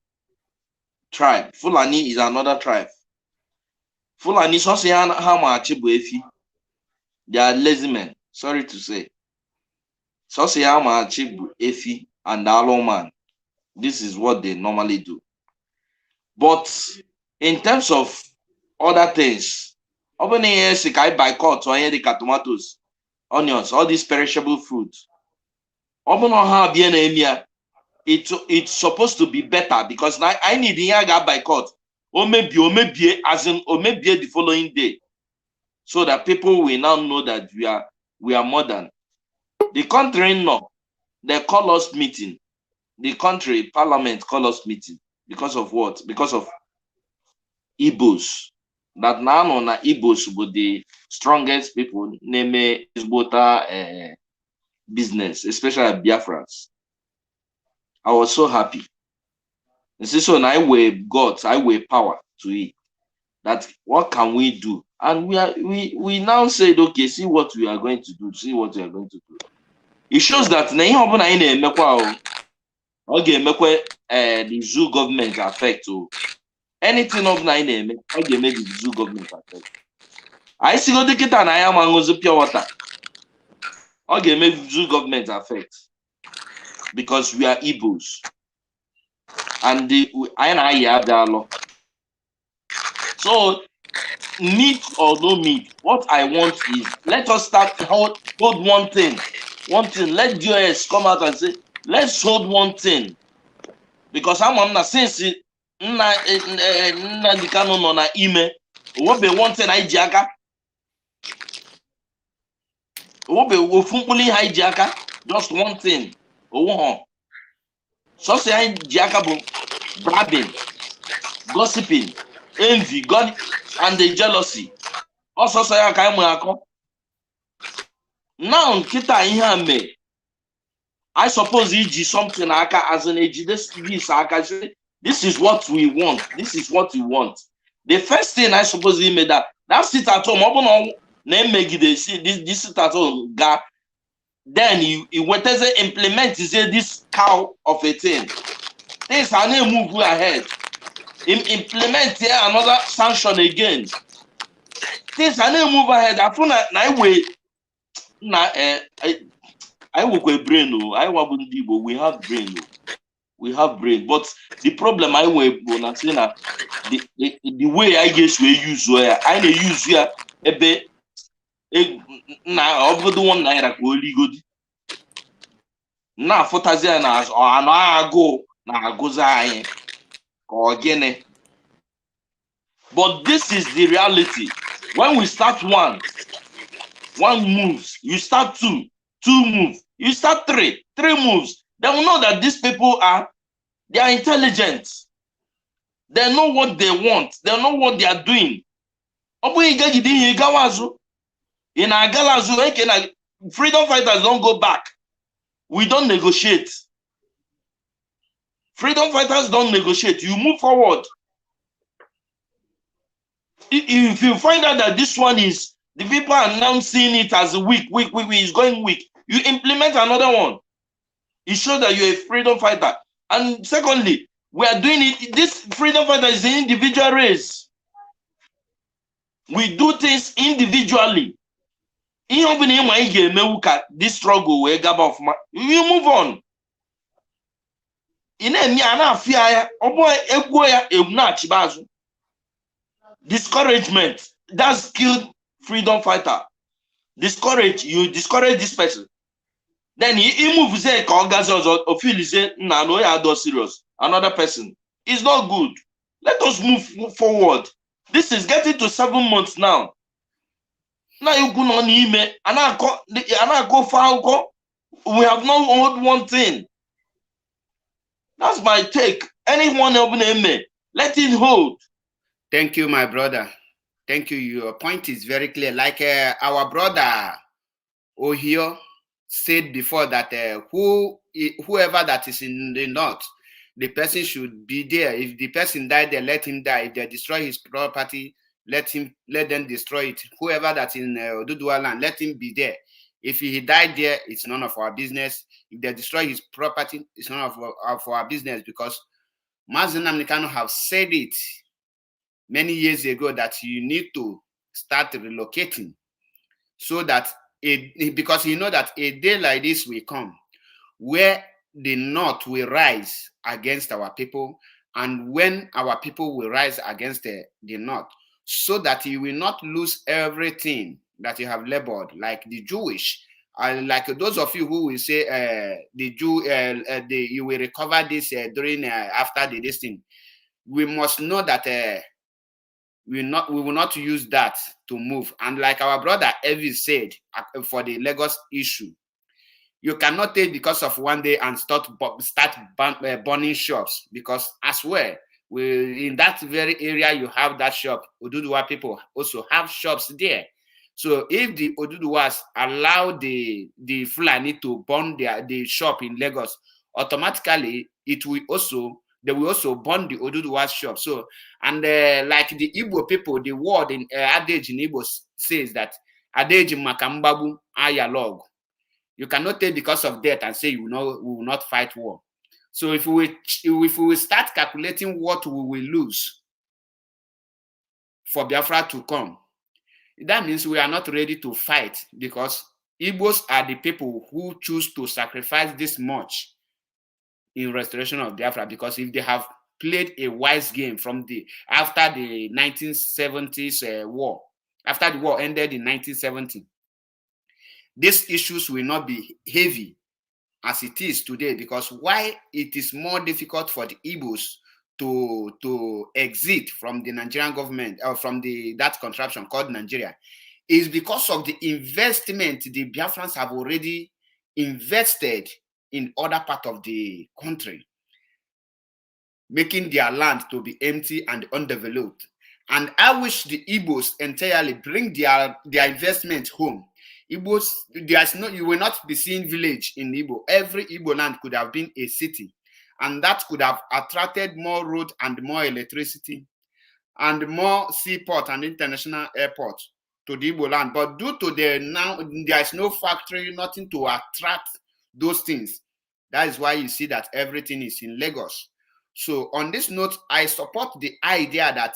tribe. Fulani is another tribe. Fulani, so say how much they are lazy men. Sorry to say. So say how much Efi and Alo man. This is what they normally do. But in terms of other things, open here, I boycott or any tomatoes, onions, all these perishable foods. Open on how it's supposed to be better because now I need the yaga boycott. Or maybe the following day. So that people will now know that we are modern. The country no, they call us meeting. The country parliament call us meeting because of what? Because of Igbos. That now on Igbos were the strongest people name Isbota business, especially biafrans. I was so happy. And so I weigh God, I weigh power to it. That what can we do? And we now said, okay, see what we are going to do, see what we are going to do. It shows that the zoo government affect anything of the zoo government affect. I see go the na ya mangozo pure water. Make zoo government affect because we are Igbos and I have the law. So meat or no meat, what I want is let us start hold one thing. Let DOS come out and say, let's hold one thing. Because I'm not since the canon on ime. What be one thing I jaka? What be hijacker? Just one thing. So say hijacker bragging, gossiping, envy, God, and the jealousy. Also say I now kita ihe me. I suppose EG something as an EG this is what we want. This is what we want. The first thing I suppose he made that sit at home. Name make this sit at home. Then he went as implement this cow of a thing. Things are not move ahead. Implement here another sanction again. Things are not move ahead. I feel I work with brain. I work with people. We have brain. We have brain. But the problem I work with, the way I guess we use where I use here a bit. Now, I've got the one naira really good. Now, for Taziana, or I go now goes I or again. But this is the reality. When we start one moves. You start two moves. You start three moves. They will know that these people are intelligent. They know what they want. They know what they are doing. In Agalazu, freedom fighters don't go back. We don't negotiate. Freedom fighters don't negotiate. You move forward. If you find out that this one is, the people are now seeing it as weak, it's going weak. You implement another one. It shows that you're a freedom fighter. And secondly, we are doing it. This freedom fighter is an individual race. We do things individually. This struggle, you move on. Discouragement, that's killed freedom fighter. You discourage this person. Then he moves there, or feel serious. Another person. It's not good. Let us move forward. This is getting to 7 months now. na ikwu nọ n'ime a na-akọ ofe akụkọ. We have not heard one thing. That's my take. Anyone let it hold. Thank you, my brother. Thank you. Your point is very clear. Like our brother Ohio said before that whoever that is in the north, the person should be there. If the person died there, let him die. If they destroy his property, let them destroy it. Whoever that's in Oduduwa land, let him be there. If he died there, it's none of our business. If they destroy his property, it's none of our business, because Mazen Nnamdi Kanu have said it many years ago that you need to start relocating, so that because you know that a day like this will come where the north will rise against our people, and when our people will rise against the north, so that you will not lose everything that you have labored, like the Jewish. Like those of you who will say you will recover this during after the this thing. We must know that we will not use that to move. And like our brother Evie said, for the Lagos issue, you cannot take because of one day and start burning shops, because as well, in that very area you have that shop. Oduduwa people also have shops there. So if the Oduduwas allow the Fulani to burn the shop in Lagos, automatically they will also burn the Oduduwa shop. So, and like the Igbo people, the word in adage in Igbo says that adage makambabu ayalog. You cannot take because of death and say we will not fight war. So if we will start calculating what we will lose for Biafra to come, that means we are not ready to fight, because Igbos are the people who choose to sacrifice this much in restoration of Biafra, because if they have played a wise game after the 1970s war, after the war ended in 1970, these issues will not be heavy as it is today. Because why it is more difficult for the Igbos to exit from the Nigerian government, or from that contraption called Nigeria, is because of the investment the Biafrans have already invested in other part of the country, making their land to be empty and undeveloped. And I wish the Igbos entirely bring their investment home. Igbos, you will not be seeing village in Igbo. Every Igbo land could have been a city, and that could have attracted more road and more electricity and more seaport and international airport to the Igbo land. But due to there is no factory, nothing to attract those things. That is why you see that everything is in Lagos. So on this note, I support the idea that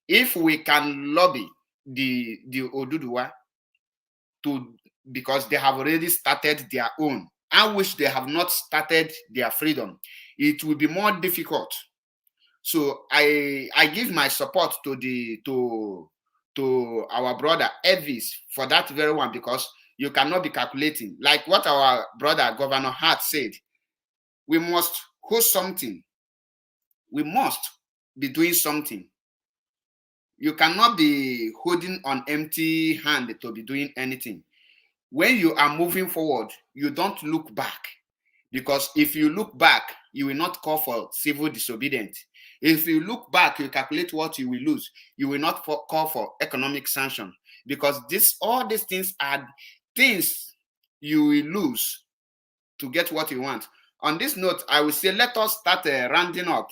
if we can lobby the Oduduwa because they have already started their own, I wish they have not started their freedom, it will be more difficult. So I give my support to our brother Evis for that very one, because you cannot be calculating. Like what our brother Governor Hart said, we must host something. We must be doing something. You cannot be holding on empty hand to be doing anything. When you are moving forward, you don't look back, because if you look back, you will not call for civil disobedience. If you look back, you calculate what you will lose. You will not call for economic sanction, because all these things are things you will lose to get what you want. On this note, I will say let us start rounding up,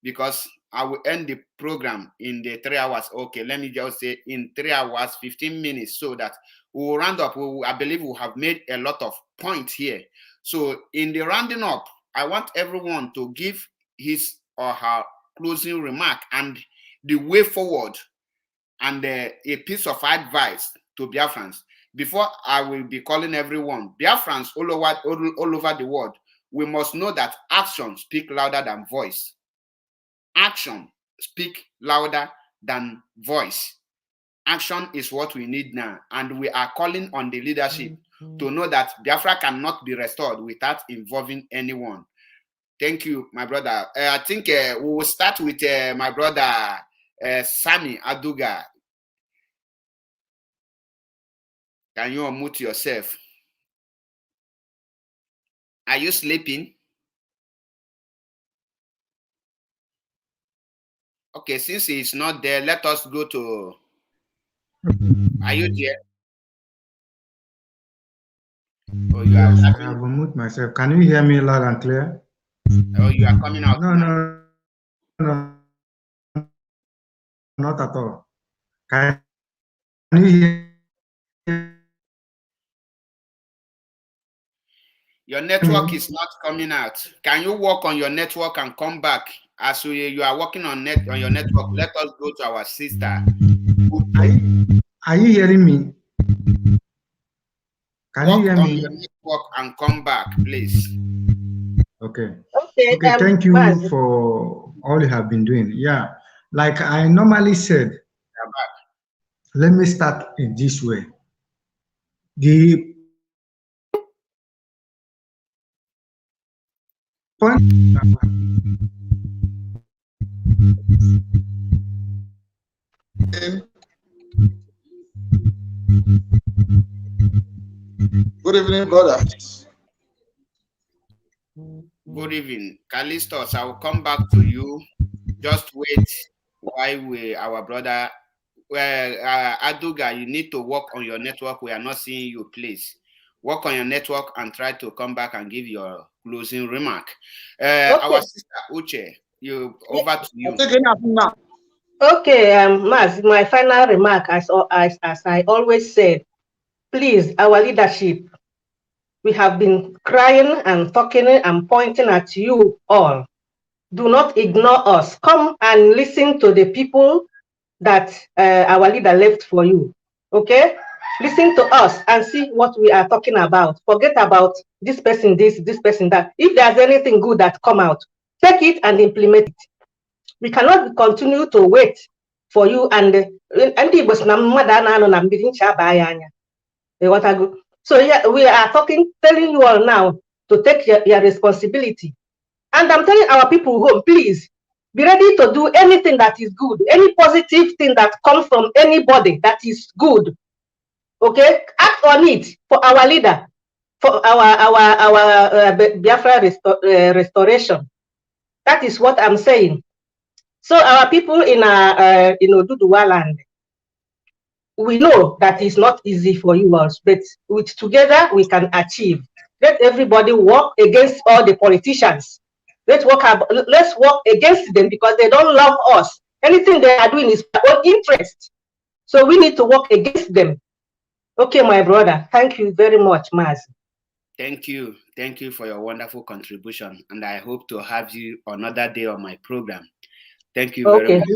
because I will end the program in the 3 hours. Okay, let me just say in 3 hours, 15 minutes, so that we will round up. I believe we have made a lot of points here. So in the rounding up, I want everyone to give his or her closing remark and the way forward, and a piece of advice to Biafrans. Before I will be calling everyone, Biafrans all over the world, we must know that action speaks louder than voice. Action speak louder than voice. Action is what we need now, and we are calling on the leadership to know that Biafra cannot be restored without involving anyone. Thank you, my brother. I think we will start with my brother Sami Aduga. Can you unmute yourself? Are you sleeping? Okay, since he's not there, let us go to... Are you there? Oh, you Yes, are I have unmuted myself. Can you hear me loud and clear? Oh, you are coming out now. No, not at all. Can you hear? Your network is not coming out. Can you work on your network and come back? As you are working on your network, let us go to our sister. Are you hearing me? Can you Work hear on me? your network and come back, please. Okay. Okay. Okay, thank you Mazi. for all you have been doing. Yeah, like I normally said, let me start in this way. The point Good evening, brothers. Good evening. Callistus, I will come back to you. Just wait while our brother, Aduga, you need to work on your network. We are not seeing you, please. Work on your network and try to come back and give your closing remark. Okay. Our sister Uche, over to you. Okay, Maz, my final remark, as I always said, please, our leadership, we have been crying and talking and pointing at you all. Do not ignore us. Come and listen to the people that our leader left for you. Okay? Listen to us and see what we are talking about. Forget about this person, this person, that. If there's anything good that come out, take it and implement it. We cannot continue to wait for you and so yeah, we are telling you all now to take your responsibility. And I'm telling our people home, please be ready to do anything that is good, any positive thing that comes from anybody that is good. Okay, act on it for our leader, for our Biafra restoration. That is what I'm saying. So our people in Oduduwa land, we know that it's not easy for you all, but with together we can achieve. Let everybody work against all the politicians. Let's work against them because they don't love us. Anything they are doing is for their own interest. So we need to work against them. Okay, my brother. Thank you very much, Maz. Thank you. Thank you for your wonderful contribution. And I hope to have you another day on my program. Thank you very much.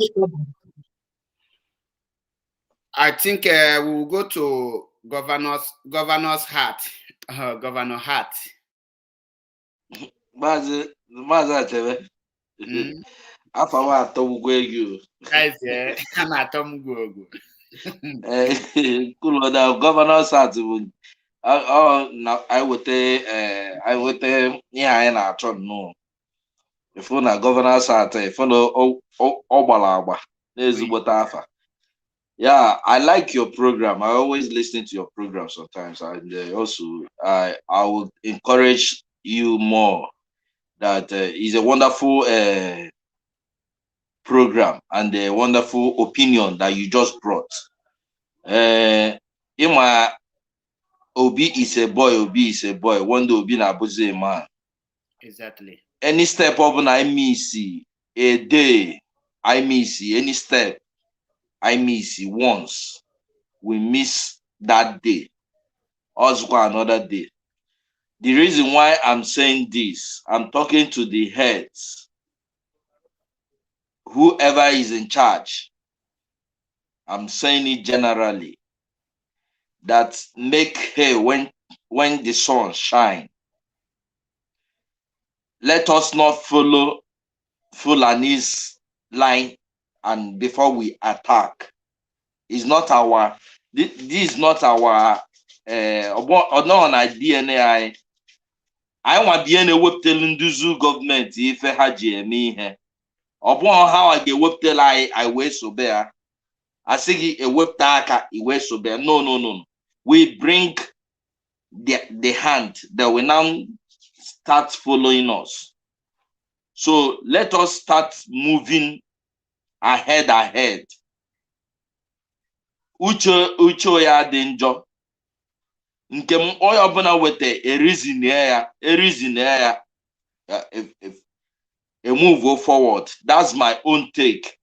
I think we will go to Governor's Hat. Governor Hat. Maazị Achebe. Afọ m atọgbukwa ego. A na-atọ m gwogwo. Kuloda Governor's Hat bụ anyị weta ihe anyị na-achọ nnọọ. Ifu na Governor's Hat, ifu na ọ gbara agba na-ezigbote afa. Yeah, I like your program. I always listen to your program sometimes, and also I would encourage you more. That is a wonderful program and a wonderful opinion that you just brought. Obi is a boy. Obi is a boy. One day Obi na buzi a man. Exactly. Any step up I miss a day, I miss any step I miss once. We miss that day. Also another day. The reason why I'm saying this, I'm talking to the heads, whoever is in charge. I'm saying it generally, that make hay when the sun shine. Let us not follow Fulani's line and before we attack. It's not our, this is not our, on our DNA. I want DNA wepụtelu ndị zoo gọọmenti ife ha ji eme ihe. Ọ bụghị ha a ga-ewepụtela anyị wee sobe ya. Asị gị ewepụta aka i wee sobe ya. No. we bring the hand that will now start following us. So let us start moving ahead. Ucho ya dị njọ. Nke m onye ọbụla wete erizin ya a move forward. That's my own take.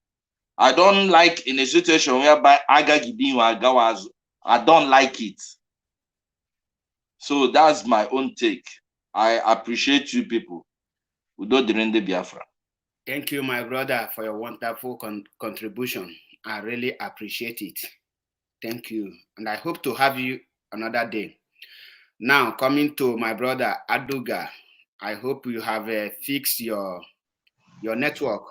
I don't like in a situation whereby agagidinyo agawazu. I don't like it. So that's my own take. I appreciate you people. Udo Dirinde Biafra. Thank you, my brother, for your wonderful contribution. I really appreciate it. Thank you. And I hope to have you another day. Now, coming to my brother Aduga, I hope you have fixed your network.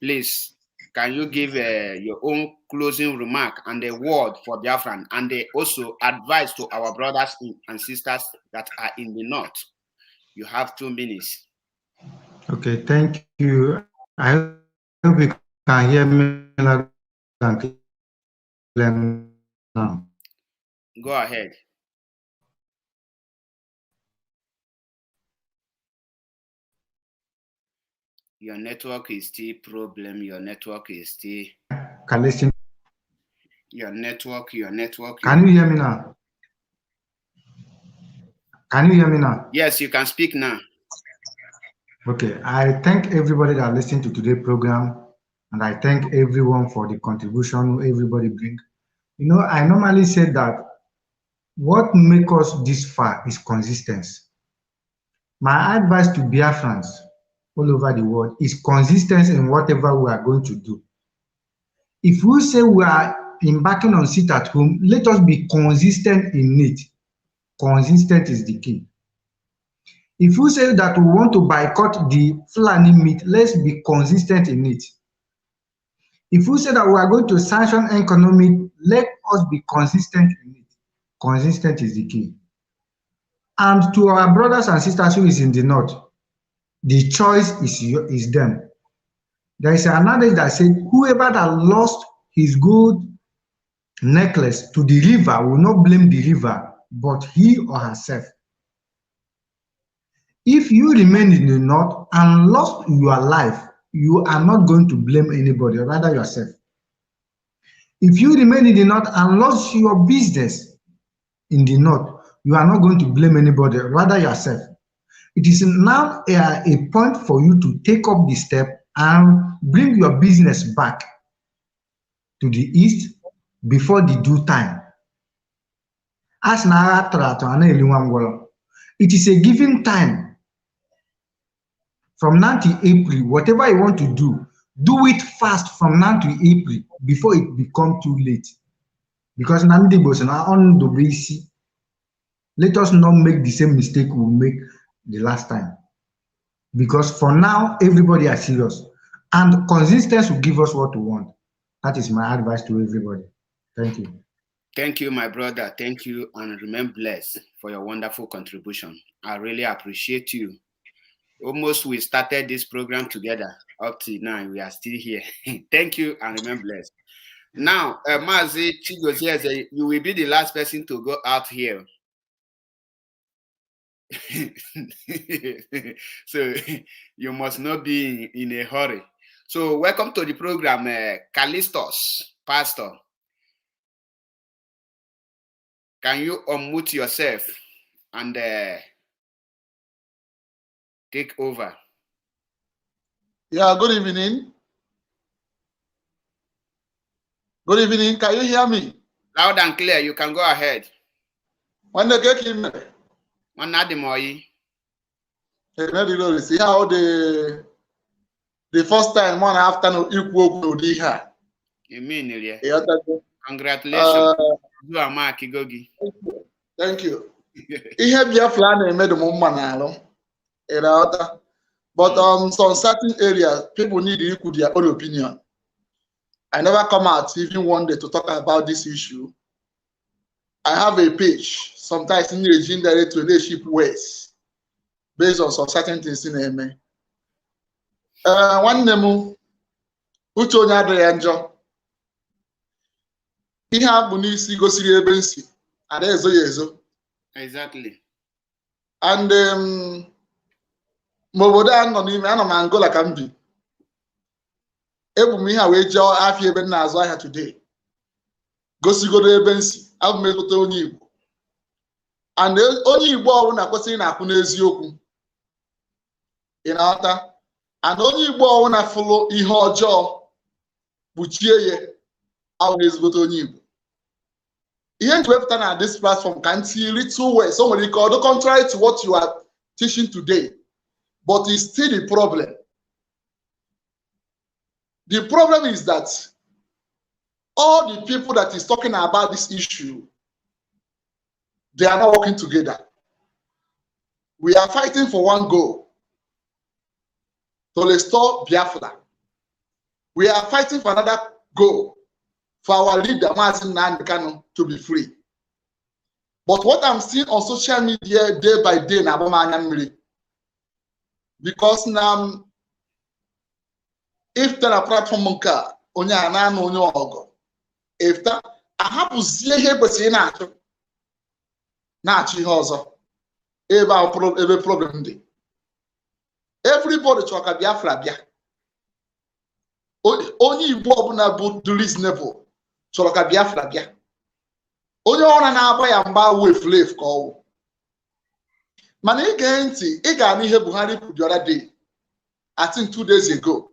Please, can you give your own closing remark and a word for Biafran, and also advice to our brothers and sisters that are in the north? You have 2 minutes. Okay, thank you. I hope you can hear me loud and clear now. Go ahead. Your network is still problem. Your network is still. Can listen. Your network. Can you hear me now? Can you hear me now? Yes, you can speak now. Okay, I thank everybody that listened to today's program, and I thank everyone for the contribution everybody bring. You know, I normally say that what makes us this far is consistency. My advice to Biafrans all over the world is consistency in whatever we are going to do. If we say we are embarking on sit at home, let us be consistent in it. Consistent is the key. If we say that we want to boycott the Fulani meat, let's be consistent in it. If we say that we are going to sanction economy, let us be consistent in it. Consistent is the key. And to our brothers and sisters who is in the north, the choice is them. There is another that said, whoever that lost his gold necklace to the river will not blame the river, but he or herself. If you remain in the north and lost your life, you are not going to blame anybody, rather yourself. If you remain in the north and lost your business in the north, you are not going to blame anybody, rather yourself. It is now a point for you to take up the step and bring your business back to the east before the due time. As it is a given time. From now to April, whatever you want to do it fast from now to April before it becomes too late. Because let us not make the same mistake we make the last time. Because for now, everybody is serious. And consistency will give us what we want. That is my advice to everybody. Thank you. Thank you, my brother. Thank you, and remain blessed for your wonderful contribution. I really appreciate you. Almost we started this program together. Up to now, we are still here. Thank you, and remain blessed. Now, Mazi Chigozie, you will be the last person to go out here. So you must not be in a hurry. So welcome to the program, Callistus, Pastor. Can you unmute yourself and take over? Yeah, good evening. Good evening. Can you hear me? Loud and clear. You can go ahead. When they get him, One Adimoyi. See how the first time one afternoon equal to the here. You mean it? Yeah. Congratulations. You are Mark Igogi. Thank you. He have your plan and made the moment. But some certain areas, people need to equal their own opinion. I never come out even one day to talk about this issue. I have a page, sometimes in the direct relationship ways, based on some certain things in me. One name, which one are the angel? He have Bunisi go see Ebensi. and ezo. Exactly. And m'obodo anọ n'ime anọ m Angola ka m bi. Ebu m ihe a wee jee afịa ebe m na-azụ ahịa today. Gosigodo ebe nsi, abụ m egote onye Igbo. And onye Igbo ọbụla kwesịrị na-akwụ n'eziokwu. Ị na-aghọta? And onye Igbo ọbụla fụlụ ihe ọjọọ kpuchie ya ahụ ezigbote onye Igbo. Ihe nji wepụta na this platform can see little ways. So nwere ike ọdụ contrary to what you are teaching today, but it's still the problem. The problem is that all the people that is talking about this issue, they are not working together. We are fighting for one goal, to restore Biafra. We are fighting for another goal, for our leader, Mazi Nnamdi Kanu, to be free. But what I'm seeing on social media day by day, because now, if there are platform nka, onye anano onye ogo, if that, I have to see here, but see na-achị ihe ọzọ, ebe problem dị. Everybody chọrọ ka Biafra bịa. Onye Igbo ọbụla bụ reasonable chọrọ ka Biafra bịa. Onye ọra na-agba ya mgba weflef ka ọwụ. Mana ige ntị, ị ga-anụ ihe Buhari kwuru the other day, I think 2 days ago.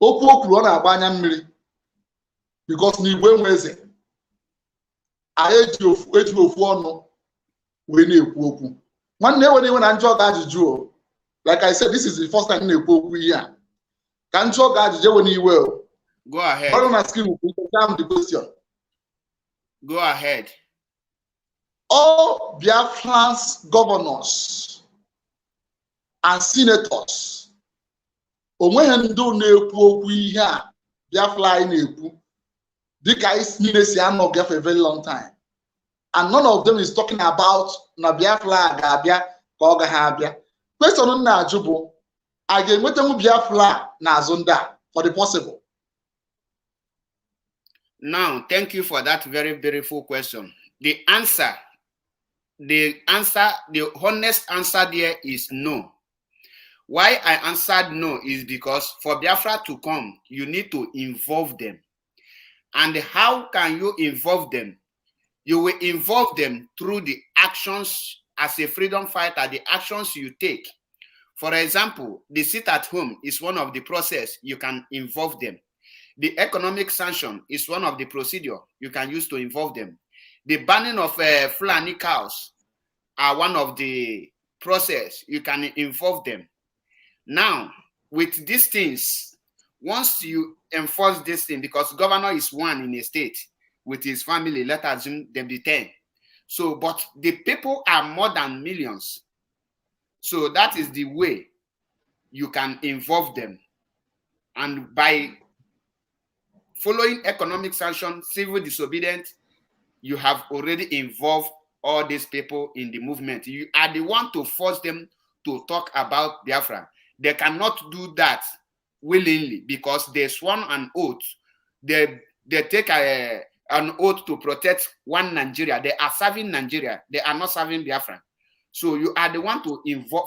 Okwu o kwuru ọ na-agba anya mmiri because n'Igbo enwe eze. Anyị eji ofu ọnụ wee na-ekwu okwu. Nwanne enwere iwe na njọ ga-ajụjụ o. Like I said, this is the first time na-ekwu okwu ihe a. Ka njọ ga-ajụjụ enwe n'iwe o. Go ahead. All on a screen will exam the question. Go ahead. All Biafrans governors and senators, onweghị ndị na-ekwu okwu ihe a Biafra anyị na-ekwu dịka anyị niile si anọ Biafra for a very long time, and none of them is talking about na Biafra ga-abịa ka ọ gaghị abịa. Question m na-ajụ bụ, a ga-enwetanwu Biafra n'azụ ndị a for the possible? Now, thank you for that very beautiful question. The honest answer there is no. Why I answered no is because for Biafra to come, you need to involve them. And how can you involve them? You will involve them through the actions as a freedom fighter, the actions you take. For example, the sit at home is one of the process you can involve them. The economic sanction is one of the procedure you can use to involve them. The banning of Fulani cows are one of the process you can involve them. Now, with these things, once you enforce this thing, because governor is one in a state with his family, let us assume them be 10. So, but the people are more than millions. So that is the way you can involve them. And by following economic sanctions, civil disobedience, you have already involved all these people in the movement. You are the one to force them to talk about Biafra. They cannot do that willingly because they sworn an oath. They take an oath to protect one Nigeria. They are serving Nigeria. They are not serving Biafra. So you are the one to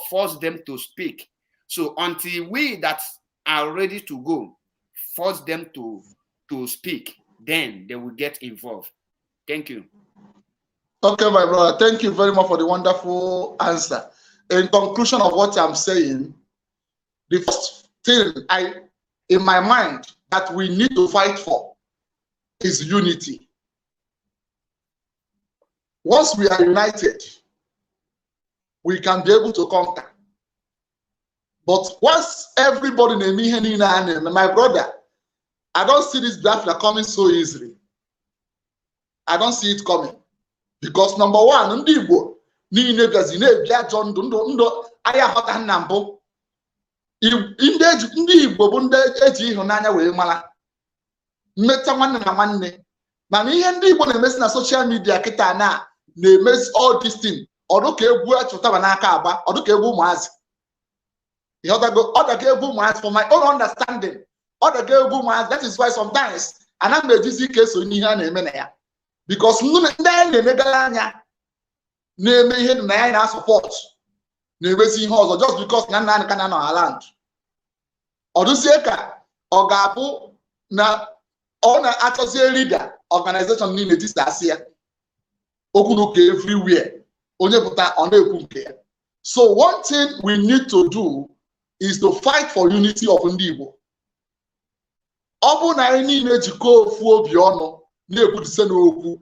force them to speak. So until we that are ready to go, force them to speak, then they will get involved. Thank you. Okay, my brother. Thank you very much for the wonderful answer. In conclusion of what I'm saying, the first thing in my mind that we need to fight for is unity. Once we are united, we can be able to conquer. But once everybody, my brother, I don't see this Biafra coming so easily. I don't see it coming. Because number one, ndị Igbo niile gazi na-ebi ajọ ndụ aya họta nna mbụ. Ndị Igbo bụ ndị eji ịhụnanya wee mara. Mmeta nwanne na nwanne. Mana ihe ndị Igbo na-emesi na social media kịta na-emesi all this thing. Ọdụ ka egwu achụtaba n'aka agba, ọdụ ka egwu ụmụazị. Ọdụ ka egwu ụmụazị, for my own understanding. Ọdụ ka egwu ụmụazị. That is why sometimes ana m ejizi ike so n'ihe a na-eme na ya. because ndị anyị na-emegara anya na-eme ihe na anyị na-asọpọt na-emezi ihe ọzọ just because na nna anyị ka na land. Ọ dụzie ka ọ ga-abụ na ọ na-achọzie leader organization niile tisasị ya okwu n'ụka everywhere onye pụta ọ na-ekwu nke ya. So one thing we need to do is to fight for unity of ndị Igbo. Ọ bụ na anyị niile jikọọ ofu obi ọnụ na-ekwudise n'okwu,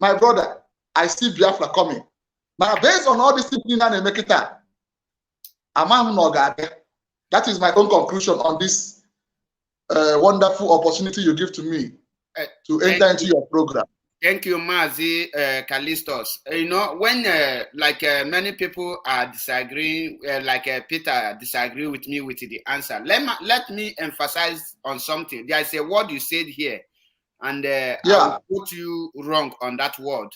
my brother, I see Biafra coming. Now, based on all this things na na-eme kịta, amaghị m na ọ ga-abịa. That is my own conclusion on this wonderful opportunity you give to me to enter into your program. Thank you, Mazi Callistus. You know, when many people are disagreeing, Peter disagree with me with the answer. Let me emphasize on something. There is a word you said here, and I will put you wrong on that word.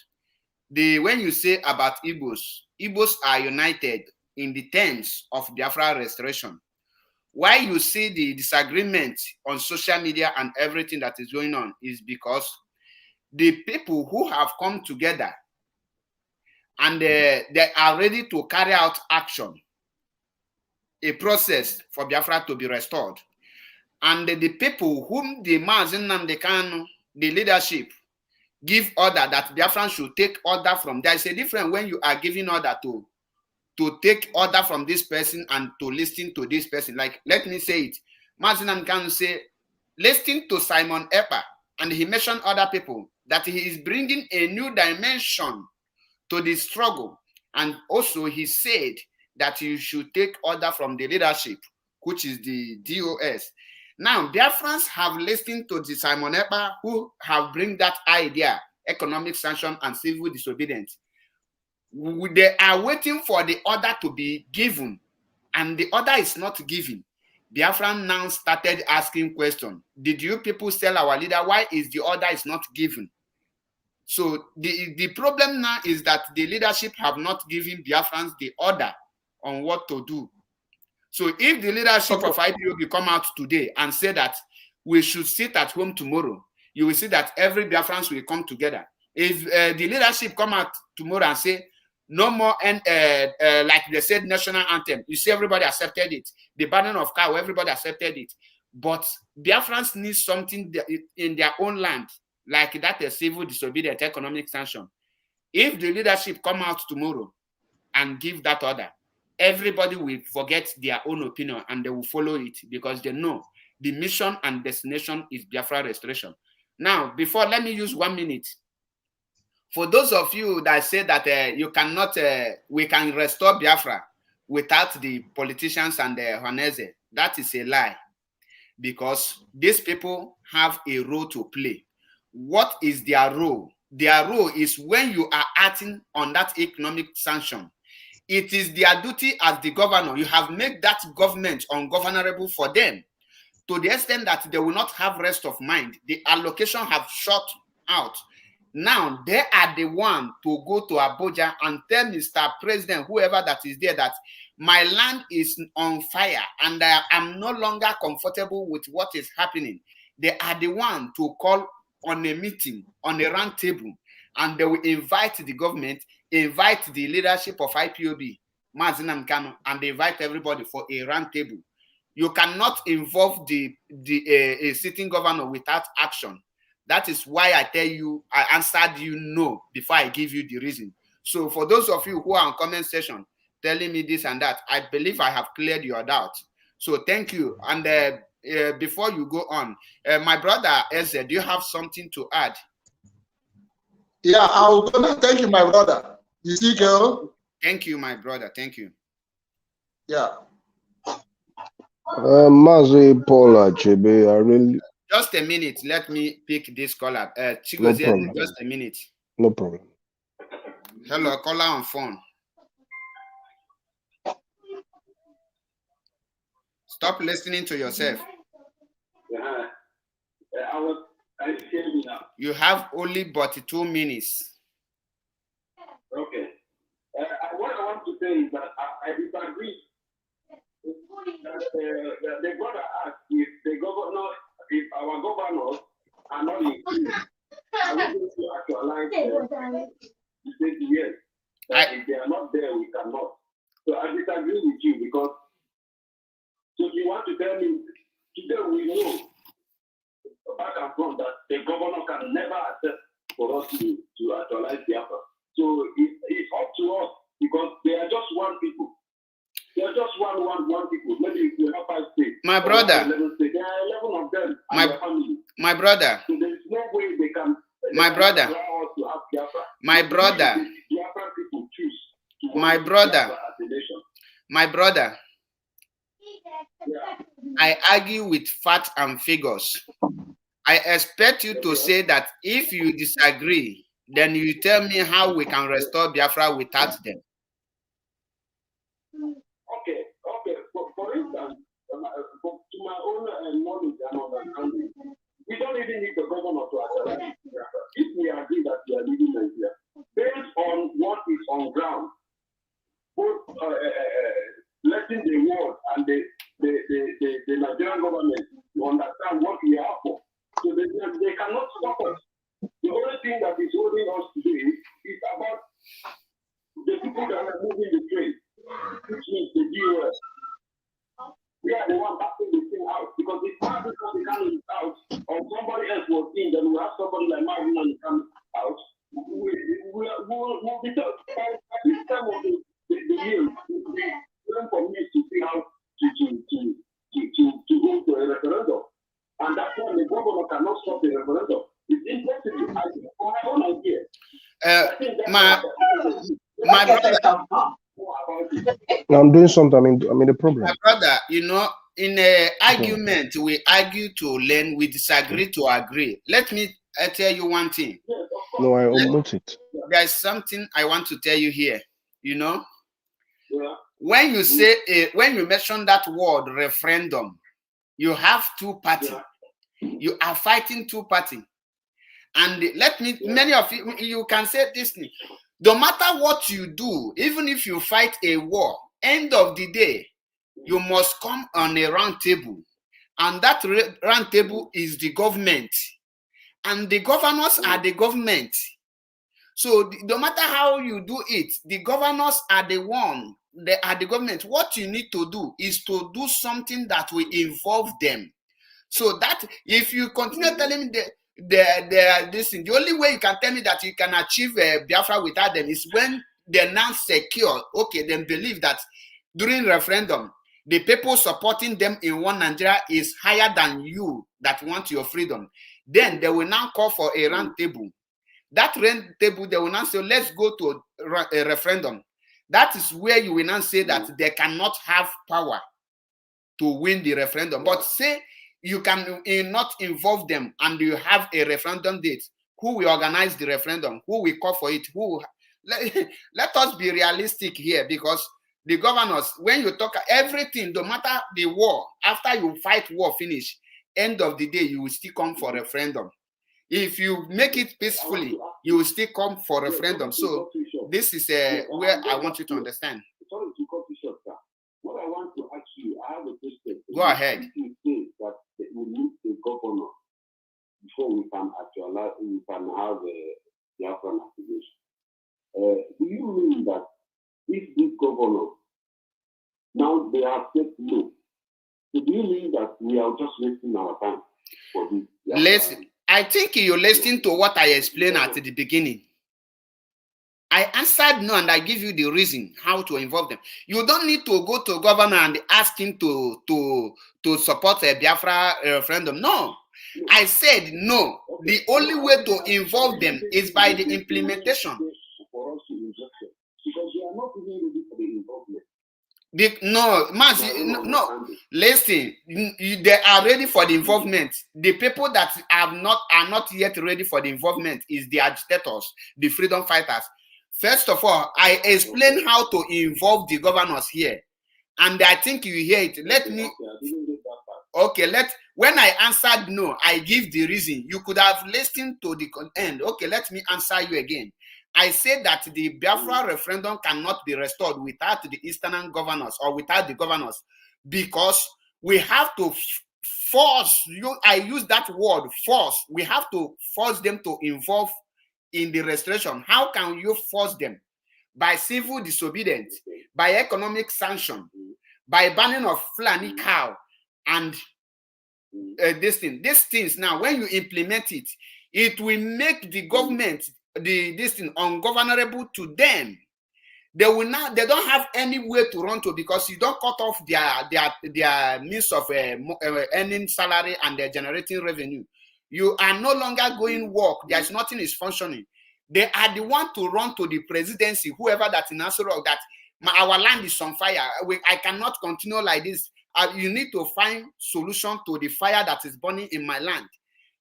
When you say about Igbos are united in the terms of Biafra restoration. Why you see the disagreement on social media and everything that is going on is because the people who have come together and they are ready to carry out action, a process for Biafra to be restored. And the people whom the Mazi Nnamdi Kanu, the leadership, give order that Biafran should take order from. There is a difference when you are giving order to take order from this person and to listen to this person. Like, let me say it. Mazi Nnamdi Kanu say, listen to Simon Ekpa, and he mentioned other people, that he is bringing a new dimension to the struggle. And also he said that you should take order from the leadership, which is the DOS. Now, Biafrans have listened to the Simon Ekpa, who have bring that idea, economic sanction and civil disobedience. They are waiting for the order to be given, and the order is not given. Biafran now started asking questions. Did you people tell our leader why is the order is not given? So the problem now is that the leadership have not given Biafrans the order on what to do. So if the leadership of IPOB come out today and say that we should sit at home tomorrow, you will see that every Biafrans will come together. If the leadership come out tomorrow and say, no more, and like they said, national anthem, you see everybody accepted it. The burden of cow, everybody accepted it. But Biafrans need something in their own land, like that a civil disobedience, economic sanction. If the leadership come out tomorrow and give that order, everybody will forget their own opinion and they will follow it because they know the mission and destination is Biafra restoration. Now, before, let me use 1 minute. For those of you that say that you cannot, we can restore Biafra without the politicians and the Honese, that is a lie, because these people have a role to play. What is their role? Their role is when you are acting on that economic sanction, it is their duty as the governor. You have made that government ungovernable for them to the extent that they will not have rest of mind. The allocation have shut out. Now they are the one to go to Abuja and tell Mr. President, whoever that is there, that my land is on fire and I am no longer comfortable with what is happening. They are the one to call on a meeting, on a round table, and they will invite the government, invite the leadership of IPOB, Mazi Nnamdi Kanu, and they invite everybody for a round table. You cannot involve a sitting governor without action. That is why I tell you, I answered you no before I give you the reason. So for those of you who are on comment section telling me this and that, I believe I have cleared your doubt. So thank you. And before you go on, my brother Eze, do you have something to add? Yeah, I'll go now. Thank you, my brother. You see, girl? Thank you, my brother. Thank you. Yeah. Mazi Paula Chebe, I really. Just a minute. Let me pick this caller. Chigozie, No just a minute. No problem. Hello, caller on phone. Stop listening to yourself. You have only but 2 minutes. Okay. What I want to say is that I disagree. The brother asked if the governor, if our governors are not included, are we going to action? actualize you say yes. If they are not there, we cannot. So I disagree with you because so you want to tell me today we know back and front that the governor can never accept for us to actualize the effort. So it's up to us because they are just one people. They are just one people. Maybe we have 5 states. My brother. 11 states. There are 11 of them and their family. My brother. So there is no way they can. My brother. Allow us to have Biafra. My brother. Biafra people choose. My brother. My brother. I argue with facts and figures. I expect you to say that if you disagree, then you tell me how we can restore Biafra without them. Okay. For instance, to my own knowledge and understanding, we don't even need the governor to actualize Biafra. If we agree that we are leaving Nigeria, based on what is on ground, both letting the world and the Nigerian government to understand what we are for. So they cannot stop us. The only thing that is holding us today is about the people that are moving the train, which means the DOS. We are the one backing the thing out because if because the cannon is out or somebody else was in, then we have somebody like Marvin and come out. We'll be told by this time of the year, we for me to see how to go to a referendum. And that's why the governor cannot stop the referendum. It's impossible. I think for my own idea. My brother. I'm doing something. I'm in the problem. My brother, you know, in an argument, we argue to learn, we disagree to agree. Let me tell you one thing. No, I omit it. There's something I want to tell you here. You know, when you say, when you mention that word referendum, you have 2 parties. You are fighting 2 parties. And let me, many of you can say this thing. No matter what you do, even if you fight a war, end of the day, you must come on a round table. And that round table is the government. And the governors are the government. So no matter how you do it, the governors are the one, they are the government. What you need to do is to do something that will involve them. So that if you continue telling me this thing, the only way you can tell me that you can achieve Biafra without them is when they're now secure. Okay, then believe that during referendum, the people supporting them in one Nigeria is higher than you that want your freedom. Then they will now call for a round table. That round table, they will now say, let's go to a referendum. That is where you will now say that they cannot have power to win the referendum. But say you can not involve them and you have a referendum date. Who will organize the referendum? Who will call for it? Let us be realistic here, because the governors, when you talk everything, no matter the war, after you fight war finish, end of the day, you will still come for referendum. If you make it peacefully, you will still come for referendum. So this is where I want you to understand. Sorry to cut you short, sir. What I want to ask you, I have a question. Go ahead. You say that we need a governor before we can actualize, we can have a Biafran activation. Do you mean that if this governor, now they have said no, so do you mean that we are just wasting our time for this? Listen, I think you're listening to what I explained at the beginning. I answered no, and I give you the reason how to involve them. You don't need to go to governor and ask him to support a Biafra referendum. No, I said no. The only way to involve them is by the implementation. For us to inject them, because we are not even ready for the involvement. No, listen, they are ready for the involvement. The people that are not yet ready for the involvement is the agitators, the freedom fighters. First of all, I explain how to involve the governors here, and I think you hear it. When I answered no, I give the reason. You could have listened to the end. Okay, let me answer you again. I said that the Biafra referendum cannot be restored without the Eastern governors or without the governors, because we have to force, I use that word, force. We have to force them to involve in the restoration. How can you force them? By civil disobedience, by economic sanction, by banning of Fulani cow, and these things now, when you implement it, it will make the government, this thing ungovernable to them. They don't have any way to run to, because you don't cut off their means of earning salary and generating revenue. You are no longer going work. There's nothing is functioning. They are the one to run to the presidency, whoever that in Asoro, that our land is on fire. I cannot continue like this. You need to find solution to the fire that is burning in my land.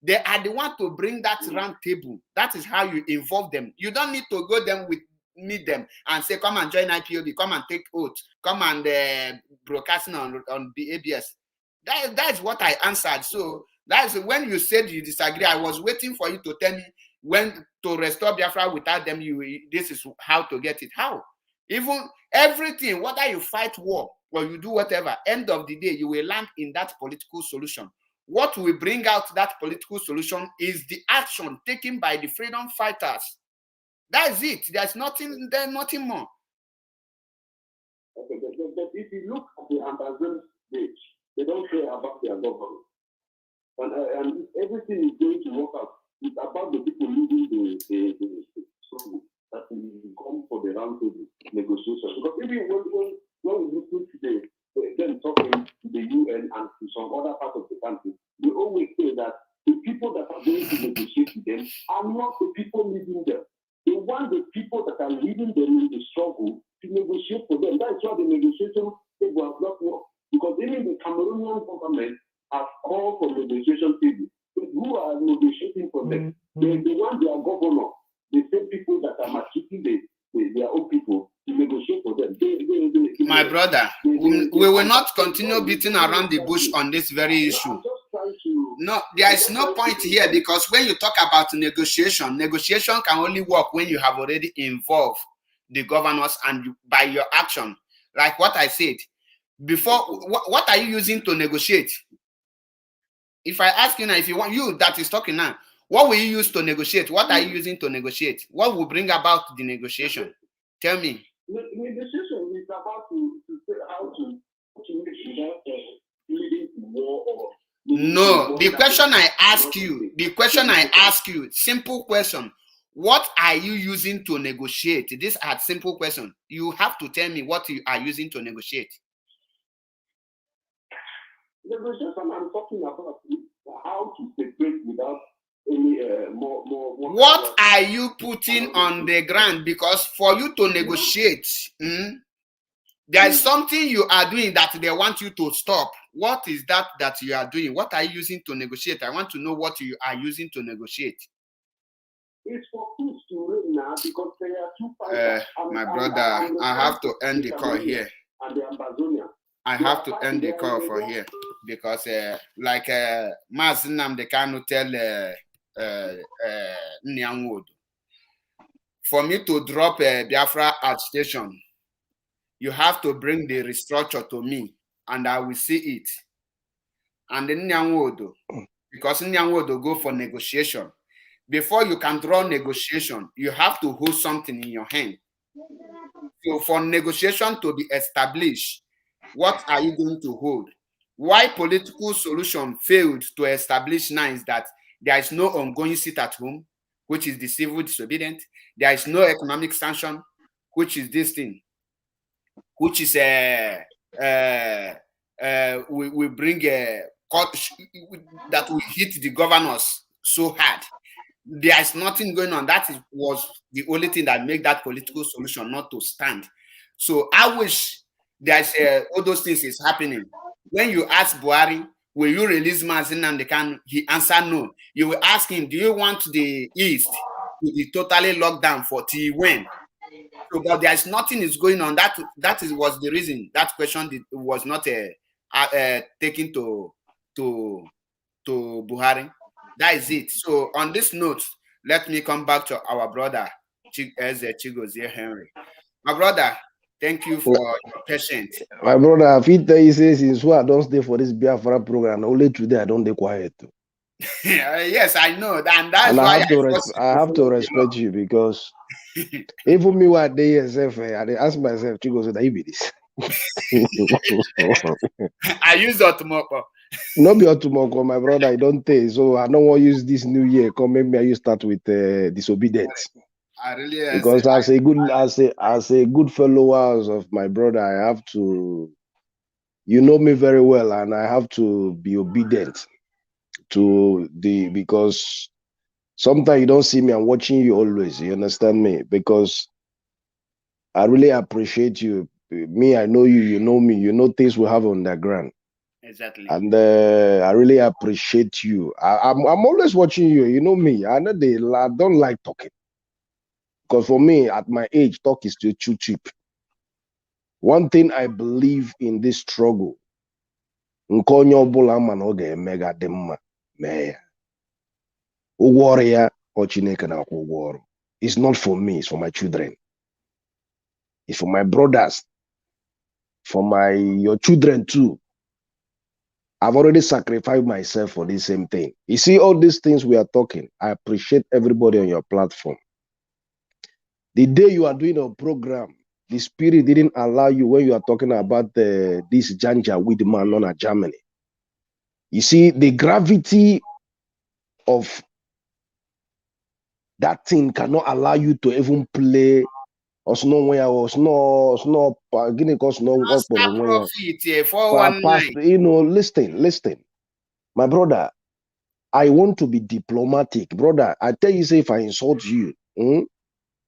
They are the one to bring that round table. That is how you involve them. You don't need to go them with meet them and say, come and join IPOB, come and take oath, come and broadcasting on the ABS. That is what I answered. So that's when you said you disagree. I was waiting for you to tell me when to restore Biafra without them. This is how to get it. How? Even everything, whether you fight war or you do whatever, end of the day, you will land in that political solution. What will bring out that political solution is the action taken by the freedom fighters. That's it. There's nothing there, nothing more. Okay, but if you look at the ambassador's page, they don't care about their government. And everything is going to work out. It's about the people leading the struggle that will come for the round table negotiation. Because even when we listen to them talking to the UN and to some other parts of the country, we always say that the people that are going to negotiate with them are not the people leading them. They want the people that are leading them in the struggle to negotiate for them. That's why the negotiation table has not worked. Because even the Cameroonian government has called for negotiation table. Who are negotiating for them? They want their governor, the same people that are maltreating their own people, to negotiate for them. My brother, we will not continue beating around the bush on this very issue. No, there is no point here, because when you talk about negotiation can only work when you have already involved the governors and by your action. Like what I said before, what are you using to negotiate? If I ask you now, if you want, you that is talking now, what will you use to negotiate? What are you using to negotiate? What will bring about the negotiation? Tell me. Negotiation is about to say how to make sure that leading to war or. No, the question I ask you, simple question. What are you using to negotiate? These are simple questions. You have to tell me what you are using to negotiate. Negotiation, I'm talking about how to separate without any more. What are you putting on the ground? Because for you to negotiate, there is something you are doing that they want you to stop. What is that you are doing? What are you using to negotiate? I want to know what you are using to negotiate. It's for peace to reign now, because there are two fighters. My brother, I have to end the call here. And the Ambazonia. I have to end the call for here, because like Mazinam they cannot tell Nyangwood, for me to drop Biafra at station, you have to bring the restructure to me and I will see it. And then Nyangwood, because Nyangwood go for negotiation. Before you can draw negotiation, you have to hold something in your hand. So for negotiation to be established, what are you going to hold? Why political solution failed to establish now is that there is no ongoing sit at home, which is the civil disobedience. There is no economic sanction, which is this thing, which is we bring a court that will hit the governors so hard. There is nothing going on. That was the only thing that made that political solution not to stand. So I wish there's all those things is happening. When you ask Buhari, will you release Mazin and he answered no. You will ask him, do you want the East to be totally locked down for till when? So, but there is nothing is going on. That was the reason that question was not taken to Buhari. That is it. So on this note, let me come back to our brother Chigozie Henry. My brother, thank you for your patience. My brother, if he says since I don't stay for this Biafra program, only today I don't stay quiet. Yes, I know, and that's And why I have to respect you because even me one day yourself, I dey ask myself, Chico, so that you be this. I use Otumoko. No be Otumoko, my brother, I don't take. So I don't want to use this new year. Come maybe I use start with disobedience. I really Because as a good followers of my brother, I have to, you know me very well, and I have to be obedient to because sometimes you don't see me, I'm watching you always. You understand me? Because I really appreciate you. Me, I know you, you know me, you know things we have on the ground. Exactly. And I really appreciate you. I'm always watching you. You know me. I don't like talking. Because for me, at my age, talk is too cheap. One thing I believe in this struggle, nke onye ọbụla ma na ọ ga-eme ga-adị mma, mee ya. Ụgwọ ọrụ ya, ọ Chineke na-akwụ ụgwọ ọrụ. It's not for me, it's for my children. It's for my brothers, for your children too. I've already sacrificed myself for this same thing. You see, all these things we are talking, I appreciate everybody on your platform. The day you are doing a program, the spirit didn't allow you when you are talking about this Janja with man on Germany. You see, the gravity of that thing cannot allow you to even play profit, 419. You know, listen. My brother, I want to be diplomatic. Brother, I tell you, say if I insult you,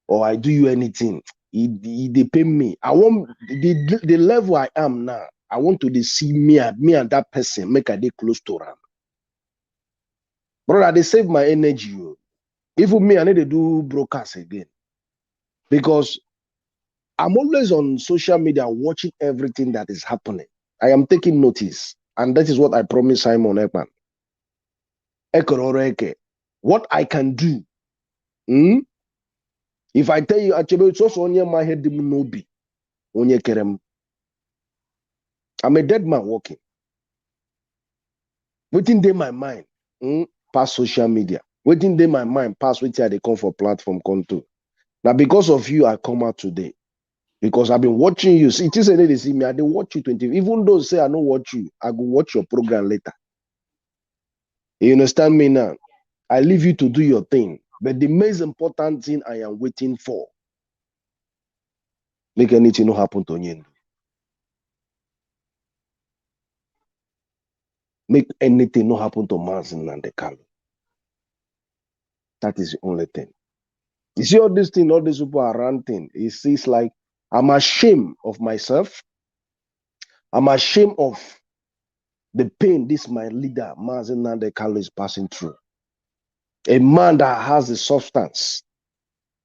or I do you anything, they pay me. I want the level I am now. I want to see me and that person make a day close to them. Brother, they save my energy. Even me, I need to do broadcast again. Because I'm always on social media watching everything that is happening. I am taking notice. And that is what I promised Simon Ekman. What I can do. If I tell you, it's also on my head, I'm a dead man walking. Waiting in my mind, past social media. Waiting in my mind, past which they come for platform contour. Now, because of you, I come out today. Because I've been watching you. See, it is they see me, I didn't watch you 20. Even though say I don't watch you, I go watch your program later. You understand me now? I leave you to do your thing. But the most important thing I am waiting for, make anything no happen to you. Make anything no happen to Manson and the Carlo. That is the only thing. You see all this thing, all these people are ranting. It's like I'm ashamed of myself. I'm ashamed of the pain this my leader, Manson and the Carlo, is passing through. A man that has the substance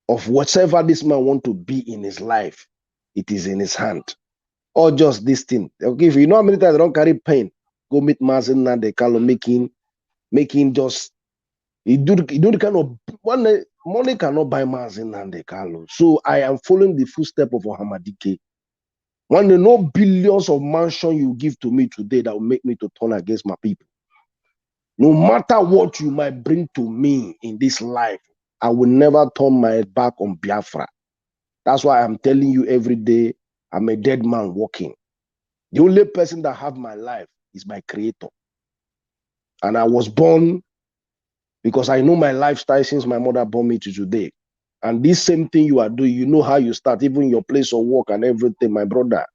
of whatever this man want to be in his life, it is in his hand. Or just this thing. Okay, if you know how many times I don't carry pain, go meet Manson and the Carlo making just he do the kind of money cannot buy Manson and the Carlo. So I am following the footstep of Ohamadike. One the no billions of mansion you give to me today that will make me to turn against my people. No matter what you might bring to me in this life, I will never turn my back on Biafra. That's why I'm telling you every day, I'm a dead man walking. The only person that have my life is my creator. And I was born because I know my lifestyle since my mother born me to today. And this same thing you are doing, you know how you start, even your place of work and everything, my brother.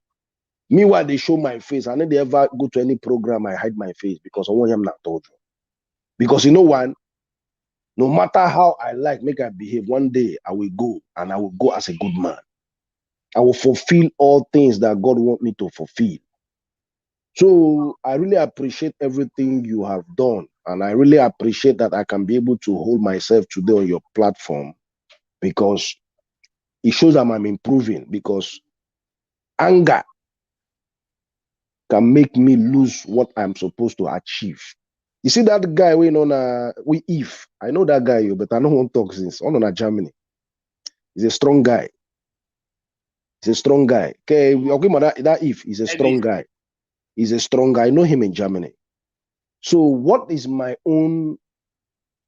Meanwhile, they show my face. I never ever go to any program, I hide my face because I want him not told you. Because you know what? No matter how I make I behave, one day I will go and I will go as a good man. I will fulfill all things that God wants me to fulfill. So I really appreciate everything you have done. And I really appreciate that I can be able to hold myself today on your platform because it shows that I'm improving, because anger can make me lose what I'm supposed to achieve. You see that guy we know If I know that guy, but I don't want to talk since on Germany. He's a strong guy. He's a strong guy. Okay, that If he's a strong guy. He's a strong guy. I know him in Germany. So what is my own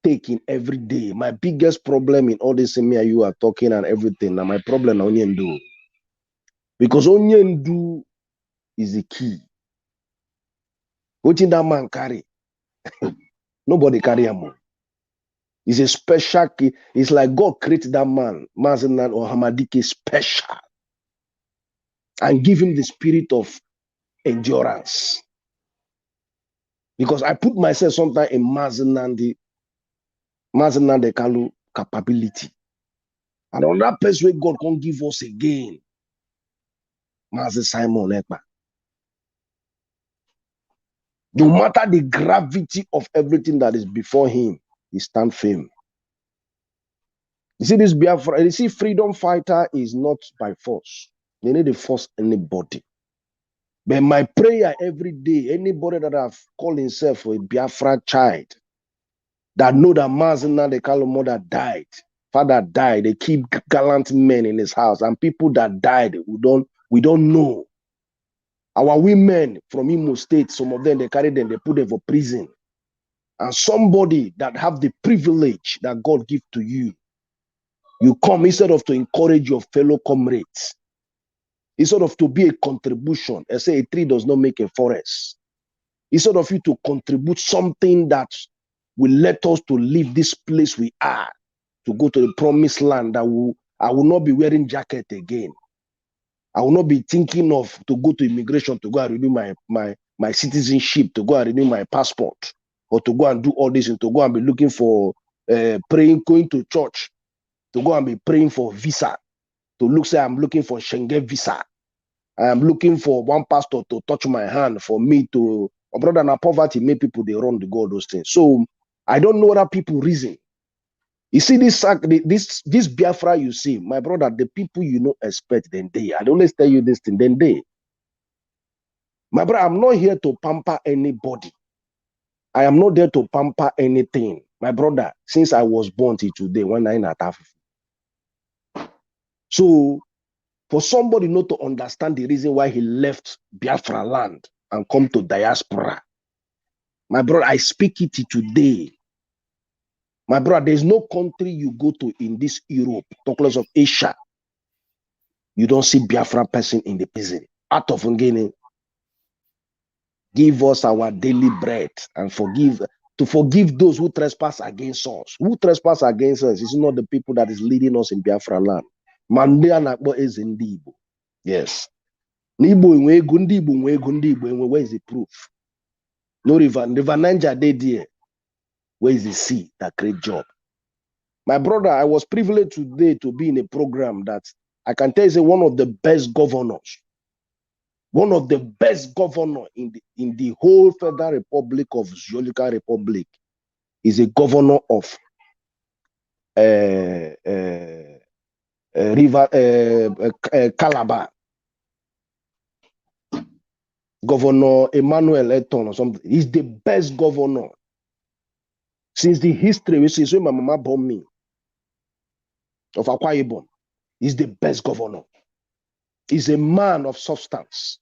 taking every day? My biggest problem in all this me you are talking and everything. Now my problem na onyendu. Because onyendu is the key. What in that man carry? Nobody carry him. It's a special key. It's like God created that man, Mazinan or Hamadike, special and give him the spirit of endurance. Because I put myself sometimes in Mazinan the Kalu capability. And on that place where God can give us again, Mazi Simon Ekpa. No matter the gravity of everything that is before him, he stand firm. You see, this Biafra, you see, freedom fighter is not by force. They need to force anybody. But my prayer every day, anybody that have called himself a Biafra child, that know that Mazina the Kalo mother died, father died, they keep gallant men in his house, and people that died, we don't know. Our women from Imo State, some of them, they carry them, they put them for prison. And somebody that have the privilege that God give to you, you come instead of to encourage your fellow comrades, instead of to be a contribution. I say a tree does not make a forest. Instead of you to contribute something that will let us to leave this place we are, to go to the promised land, I will not be wearing jacket again. I will not be thinking of to go to immigration to go and renew my citizenship, to go and renew my passport, or to go and do all this, and to go and be looking for praying, going to church, to go and be praying for visa, to look say I'm looking for Schengen visa. I am looking for one pastor to touch my hand for me to, oh brother, na poverty make people they run to go those things. So I don't know what people reason. You see this Biafra you see, my brother, the people you know expect, then they. I always tell you this thing, then they. My brother, I'm not here to pamper anybody. I am not there to pamper anything. My brother, since I was born till today, when I not have. So for somebody not to understand the reason why he left Biafra land and come to diaspora, my brother, I speak it today. My brother, there's no country you go to in this Europe, talk less of Asia, you don't see Biafra person in the prison. Out of Ngene, give us our daily bread and forgive those who trespass against us. Who trespass against us is not the people that is leading us in Biafra land. Mandela is in Igbo. Yes. Where is the proof? No river Niger they there. Where is the sea that create job? My brother, I was privileged today to be in a program that I can tell you one of the best governors. One of the best governors in the whole Federal Republic of Zoological Republic is a governor of Calabar. Governor Emmanuel Eton or something. He's the best governor since the history, which is when my mama born me, of Akwa Ibom. He's the best governor. He's a man of substance.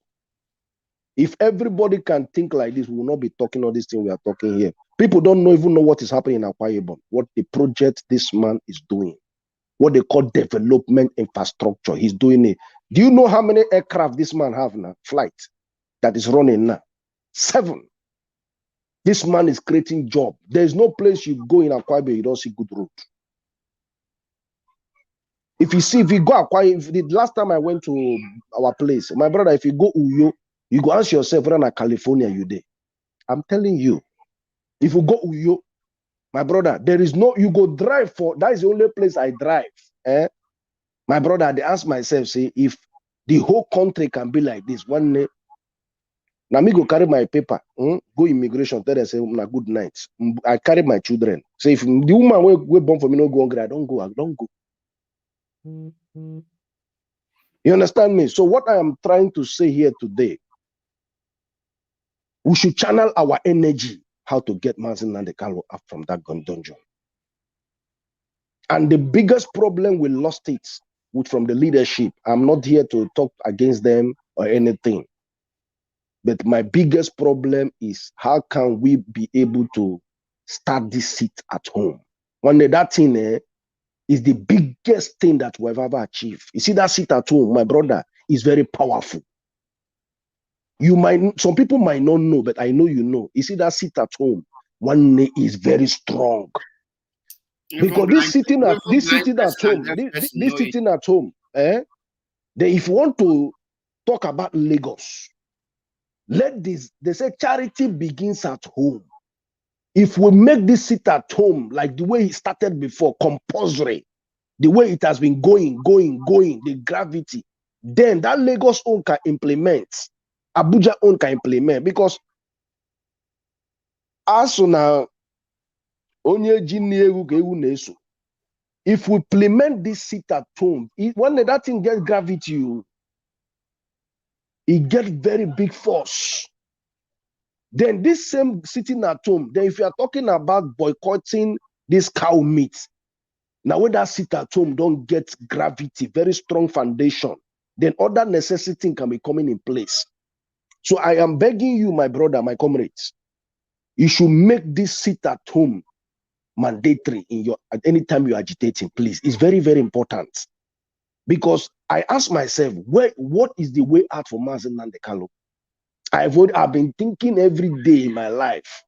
If everybody can think like this, we will not be talking all these things we are talking here. People don't even know what is happening in Akwa Ibom, what the project this man is doing, what they call development infrastructure. He's doing it. Do you know how many aircraft this man have now? Flight that is running now. 7. This man is creating job. There's no place you go in Akwa Ibom you don't see good road. If you go Akwa Ibom, the last time I went to our place, my brother, if you go Uyo, you go ask yourself whether in California you there. I'm telling you, if you go Uyo, my brother, there is no, you go drive for, that is the only place I drive. My brother, they ask myself, say, if the whole country can be like this, one day, now me go carry my paper, go immigration, tell them, say, good night. I carry my children. Say, if the woman we born for me, no go hungry, I don't go. You understand me? So what I am trying to say here today, we should channel our energy how to get Mazin Nandekalo up from that gun dungeon. And the biggest problem we lost it from the leadership. I'm not here to talk against them or anything. But my biggest problem is how can we be able to start this seat at home? One day that thing is the biggest thing that we've ever achieved. You see that seat at home, my brother, is very powerful. Some people might not know, but I know you know. You see that seat at home, one day is very strong. Because this sitting at home, then if you want to talk about Lagos, they say charity begins at home. If we make this sit at home like the way it started before, compulsory, the way it has been going, the gravity, then that Lagos own can implement, Abuja own can implement. Because as now, if we implement this sit at home, when that thing gets gravity, it gets very big force. Then this same sitting at home, then if you are talking about boycotting this cow meat, now when that sit at home don't get gravity, very strong foundation, then other necessity can be coming in place. So I am begging you, my brother, my comrades, you should make this sit at home mandatory at any time you're agitating, please. It's very, very important. Because I ask myself, what is the way out for Mazen Nandekalo? I've been thinking every day in my life,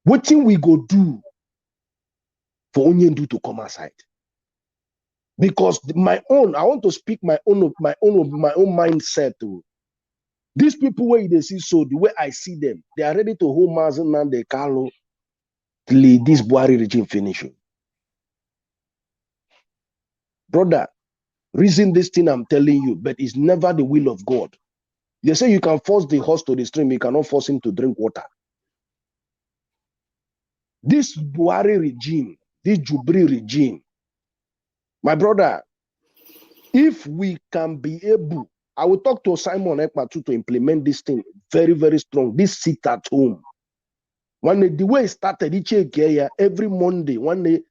what thing we go do for Onyendu to come aside? Because I want to speak my own mindset too. These people where they see, so the way I see them, they are ready to hold Mazen Nandekalo till this Buhari regime finish. Brother, reason this thing I'm telling you, but it's never the will of God. They say you can force the horse to the stream, you cannot force him to drink water. This Buhari regime, this Jubri regime, my brother, if we can be able, I will talk to Simon Ekpatu to implement this thing very, very strong. This sit at home. The way it started, every Monday, one day,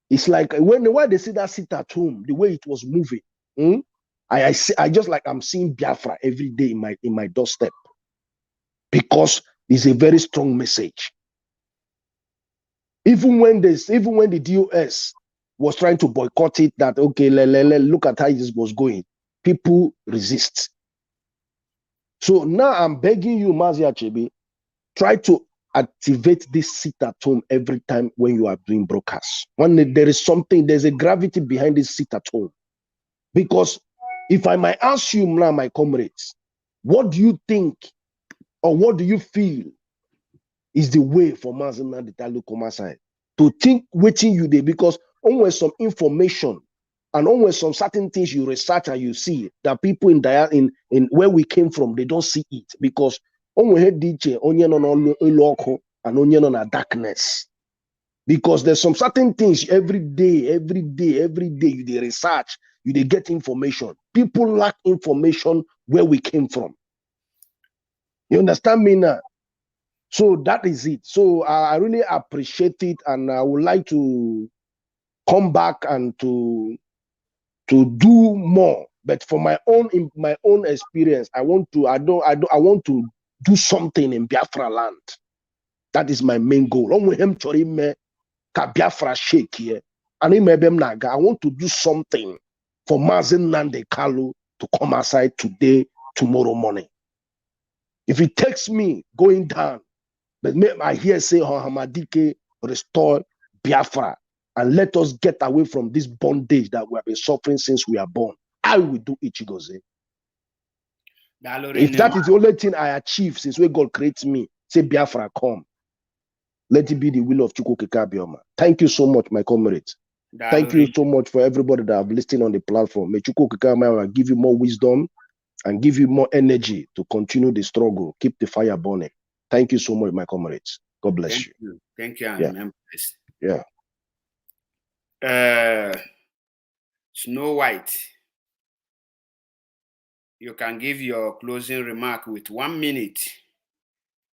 it's like why they see that sit at home, the way it was moving. I just like I'm seeing Biafra every day in my doorstep, because it's a very strong message. Even when the DOS was trying to boycott it, that okay, look at how this was going, people resist. So now I'm begging you, Mazi Achebe, try to activate this sit at home every time when you are doing broadcasts. When there's a gravity behind this sit at home. Because if I might ask you now, my comrades, what do you think or what do you feel is the way for Mazina the Talo Komasai to think waiting you there? Because always some information and always some certain things you research and you see that people in where we came from, they don't see it. Because only head DJ onion on local and onion on a darkness. Because there's some certain things every day you they research, you they get information. People lack information where we came from. You understand me now? So that is it. So I really appreciate it, and I would like to come back and to do more. But for my own experience, I want to do something in Biafra land. That is my main goal. Biafra shake here. And I want to do something for Mazen Nande Kalu to come aside today, tomorrow morning. If it takes me going down, but I hear say Hamadike restore Biafra and let us get away from this bondage that we have been suffering since we are born, I will do it, Chigoze. If that is the only thing I achieve since when God creates me, say Biafra come. Let it be the will of Chukwukeka Bioma. Thank you so much, my comrades. Thank you so much for everybody that have listened on the platform. May Chukwukeka Bioma give you more wisdom and give you more energy to continue the struggle. Keep the fire burning. Thank you so much, my comrades. God bless you. Thank you, and Yeah. remember this. Yeah. Snow White, you can give your closing remark with 1 minute.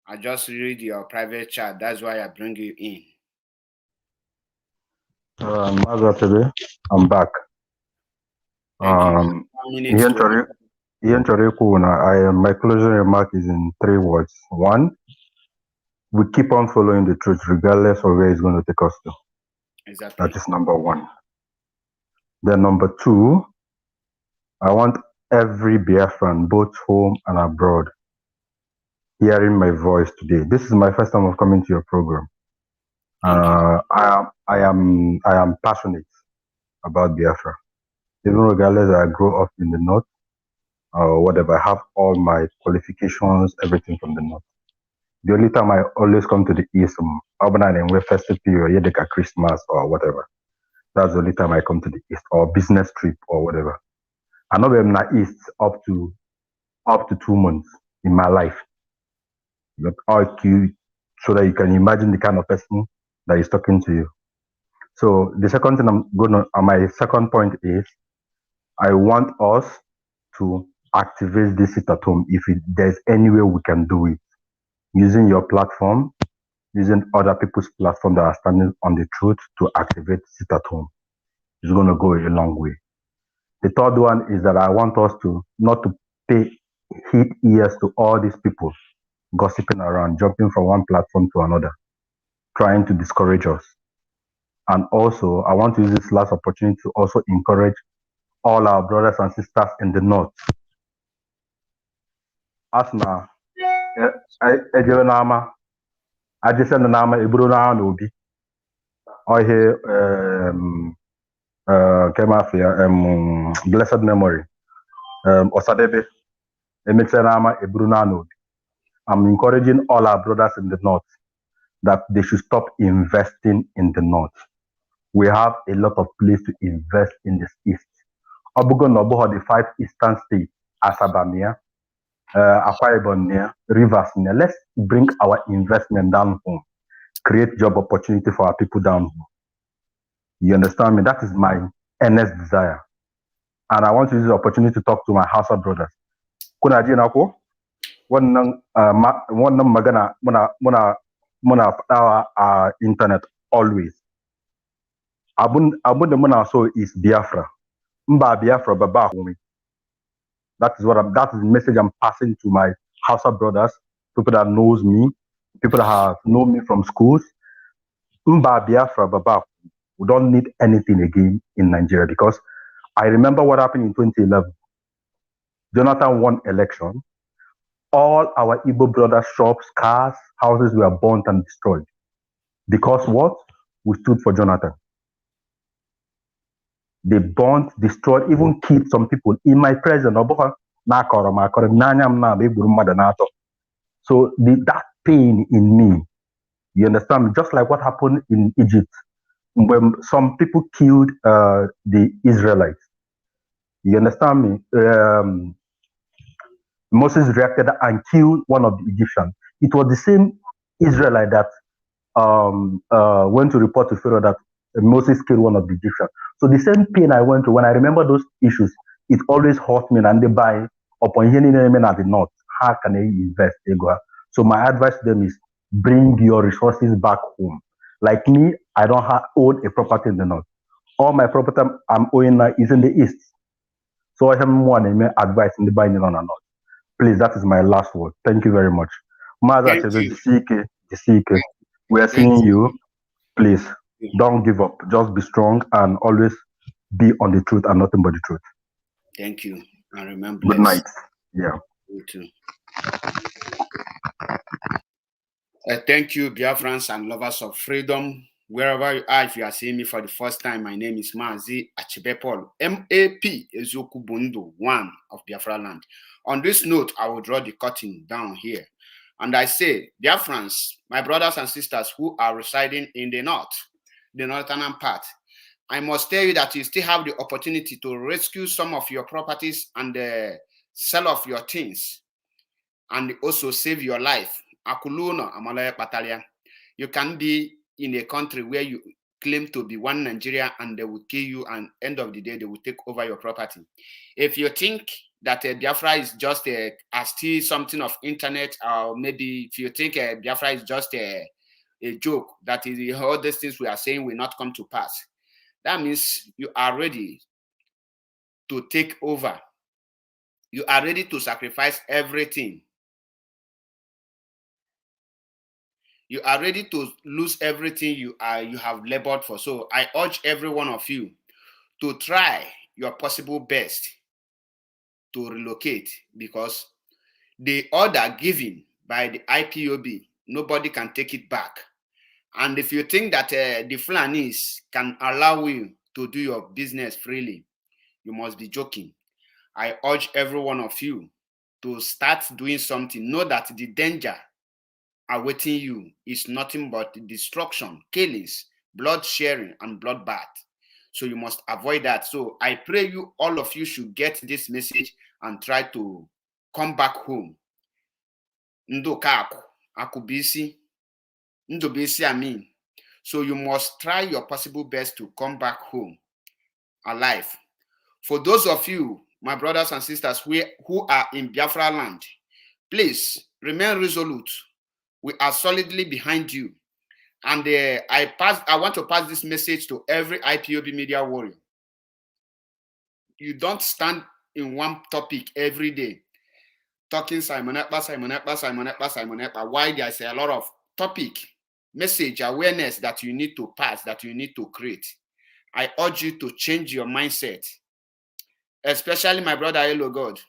I just read your private chat. That's why I bring you in. I'm back. Thank you. 1 minute. My closing remark is in 3 words. 1, we keep on following the truth regardless of where it's going to take us to. Exactly. That is number 1. Then number 2, I want every Biafran, both home and abroad, hearing my voice today. This is my first time of coming to your program. I am passionate about Biafra. Even regardless I grew up in the north or whatever, I have all my qualifications, everything from the north. The only time I always come to the east, urban and where festive period, like a Christmas or whatever. That's the only time I come to the east, or business trip or whatever. I know I'm not east up to 2 months in my life. But all cute, so that you can imagine the kind of person that is talking to you. So the second thing my second point is, I want us to activate this sit at home if there's any way we can do it. Using your platform, using other people's platform that are standing on the truth to activate sit at home. It's going to go a long way. The third one is that I want us to not to pay heed ears to all these people gossiping around, jumping from one platform to another, trying to discourage us. And also, I want to use this last opportunity to also encourage all our brothers and sisters in the north. Asna, Ejevenama, Ajisenama, Ibruna, Nobi, or here, Kemafia, blessed memory, Osadebe, Emitsenama, Ibruna, Nobi. I'm encouraging all our brothers in the north that they should stop investing in the north. We have a lot of place to invest in this east. Obugo Nobo, the 5 eastern states, Asabamia, Akwa Ibom, Rivers. Let's bring our investment down home, create job opportunity for our people down home. You understand me? That is my earnest desire. And I want to use the opportunity to talk to my Hausa brothers. Kuna ji na ko? Wannan magana muna faɗawa internet always. Abun da muna so is Biafra. Mba Biafra baba home. That is the message I'm passing to my Hausa brothers, people that knows me, people that have known me from schools. Mba Biafra baba. We don't need anything again in Nigeria, because I remember what happened in 2011. Jonathan won election. All our Igbo brothers' shops, cars, houses were burnt and destroyed. Because what? We stood for Jonathan. They burnt, destroyed, even killed some people in my presence. So that pain in me, you understand me? Just like what happened in Egypt, when some people killed the Israelites. You understand me? Moses reacted and killed one of the Egyptians. It was the same Israelite that went to report to Pharaoh that Moses killed one of the Egyptians. So the same pain I went through, when I remember those issues, it always hurt me. And they buy upon hearing at the north, how can they invest? So my advice to them is, bring your resources back home. Like me, I don't own a property in the north. All my property I'm owning now is in the east. So I have more advice in the buying on the north. Please, that is my last word. Thank you very much. Thank you. We are seeing you. Please, don't give up. Just be strong and always be on the truth and nothing but the truth. Thank you. And remember. Good night. Yeah. You too. Thank you, Biafrans and lovers of freedom. Wherever you are, if you are seeing me for the first time, my name is Mazi Achibepol, MAP, Ezoku Bundu, one of Biafra land. On this note, I will draw the curtain down here. And I say, Biafrans, my brothers and sisters who are residing in the north, the northern part, I must tell you that you still have the opportunity to rescue some of your properties and sell off your things, and also save your life. Akuluno Amalaya Patalia. You can be in a country where you claim to be one Nigeria and they will kill you, and end of the day they will take over your property. If you think that Biafra is just still something of internet, or maybe if you think Biafra is just a joke, that is all these things we are saying will not come to pass, that means you are ready to take over You are ready to sacrifice everything. You are ready to lose everything you have labored for. So I urge every one of you to try your possible best to relocate, because the order given by the IPOB, nobody can take it back. And if you think that the Fulanis can allow you to do your business freely, you must be joking. I urge every one of you to start doing something. Know that the danger awaiting you is nothing but destruction, killings, blood sharing, and bloodbath. So you must avoid that. So I pray you, all of you, should get this message and try to come back home. Ndokaku, akubisi, ndobisi, I mean. So you must try your possible best to come back home alive. For those of you, my brothers and sisters who are in Biafra land, please remain resolute. We are solidly behind you. And I want to pass this message to every IPOB media warrior. You don't stand in one topic every day, talking Simon Ekpa, why there's a lot of topic, message, awareness that you need to pass, that you need to create. I urge you to change your mindset. Especially my brother Hello God.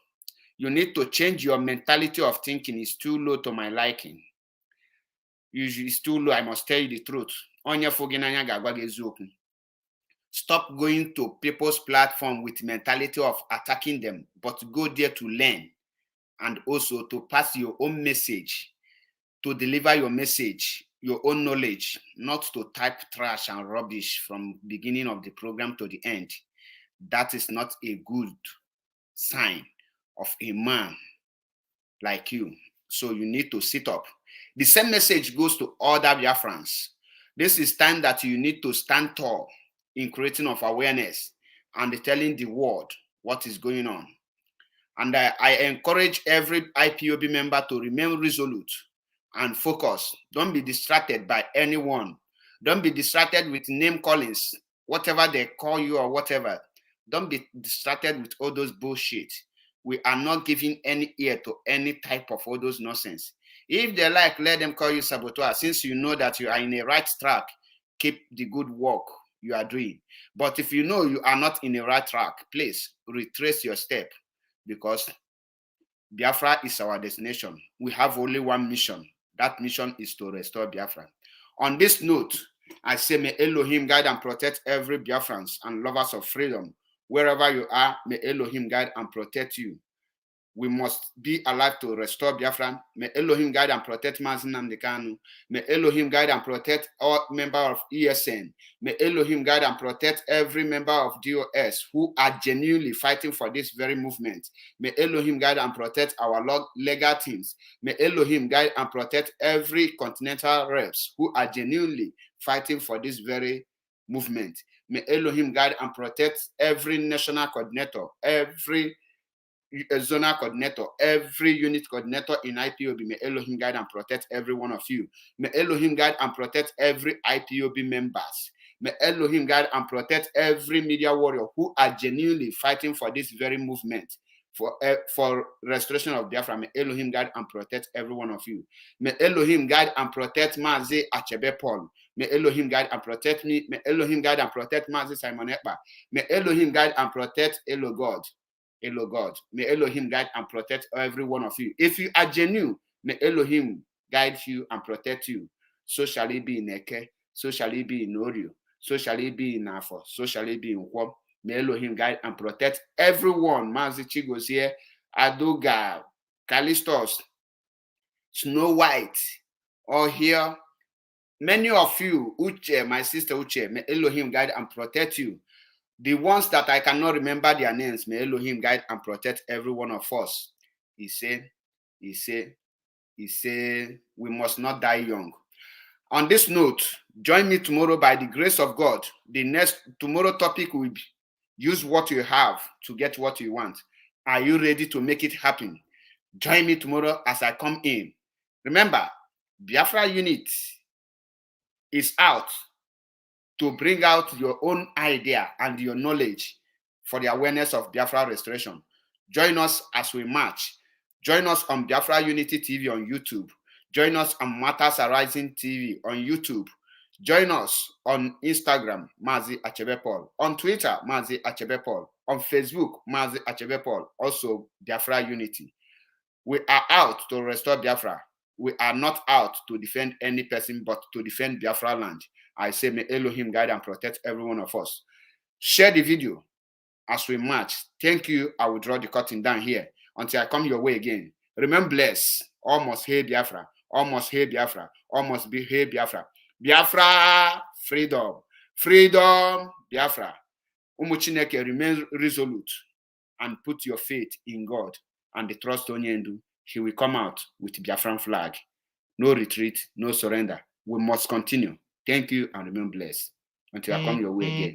You need to change your mentality of thinking. It's too low to my liking. Usually it's too low, I must tell you the truth. Stop going to people's platform with mentality of attacking them, but go there to learn and also to pass your own message, to deliver your message, your own knowledge, not to type trash and rubbish from beginning of the program to the end. That is not a good sign of a man like you. So you need to sit up. The same message goes to other Biafrans. This is time that you need to stand tall in creating of awareness and telling the world what is going on. And I encourage every IPOB member to remain resolute and focus. Don't be distracted by anyone. Don't be distracted with name callings, whatever they call you or whatever. Don't be distracted with all those bullshit. We are not giving any ear to any type of all those nonsense. If they like, let them call you saboteur. Since you know that you are in a right track, keep the good work you are doing. But if you know you are not in a right track, please retrace your step, because Biafra is our destination. We have only one mission. That mission is to restore Biafra. On this note, I say, may Elohim guide and protect every Biafrans and lovers of freedom. Wherever you are, may Elohim guide and protect you. We must be alive to restore Biafra. May Elohim guide and protect Mazin Namdekanu. May Elohim guide and protect all members of ESN. May Elohim guide and protect every member of DOS who are genuinely fighting for this very movement. May Elohim guide and protect our legal teams. May Elohim guide and protect every continental reps who are genuinely fighting for this very movement. May Elohim guide and protect every national coordinator, every a zonal coordinator, every unit coordinator in IPOB. May Elohim guide and protect every one of you. May Elohim guide and protect every IPOB members. May Elohim guide and protect every media warrior who are genuinely fighting for this very movement, for restoration of Biafra. May Elohim guide and protect every one of you. May Elohim guide and protect Mazi Achebe Paul. May Elohim guide and protect me. May Elohim guide and protect Mazi Simon Ekpa. May Elohim guide and protect Elo God. Elo God. May Elohim guide and protect every one of you. If you are genuine, may Elohim guide you and protect you. So shall it be in Eke, so shall it be in Orio, so shall it be in Afo, so shall it be in Kwom. May Elohim guide and protect everyone. Mazi Chigozie, Aduga, Callistos, Snow White, or here. Many of you, Uche, my sister Uche, may Elohim guide and protect you. The ones that I cannot remember their names, may Elohim guide and protect every one of us. He said, we must not die young. On this note, join me tomorrow by the grace of God. The next tomorrow topic will be use what you have to get what you want. Are you ready to make it happen? Join me tomorrow as I come in. Remember, Biafra unit is out to bring out your own idea and your knowledge for the awareness of Biafra restoration. Join us as we march. Join us on Biafra Unity TV on YouTube. Join us on Matters Arising TV on YouTube. Join us on Instagram, Mazi Achebe Paul. On Twitter, Mazi Achebe Paul. On Facebook, Mazi Achebe Paul. Also, Biafra Unity. We are out to restore Biafra. We are not out to defend any person, but to defend Biafra land. I say, may Elohim guide and protect every one of us. Share the video as we march. Thank you. I will draw the curtain down here until I come your way again. Remain blessed. Almost hey Biafra. Almost hey Biafra. Almost be hey Biafra. Biafra, freedom. Freedom, Biafra. Umuchineke, remain resolute and put your faith in God and the trust on Yendu. He will come out with Biafran flag. No retreat, no surrender. We must continue. Thank you and remain blessed until I come your way again.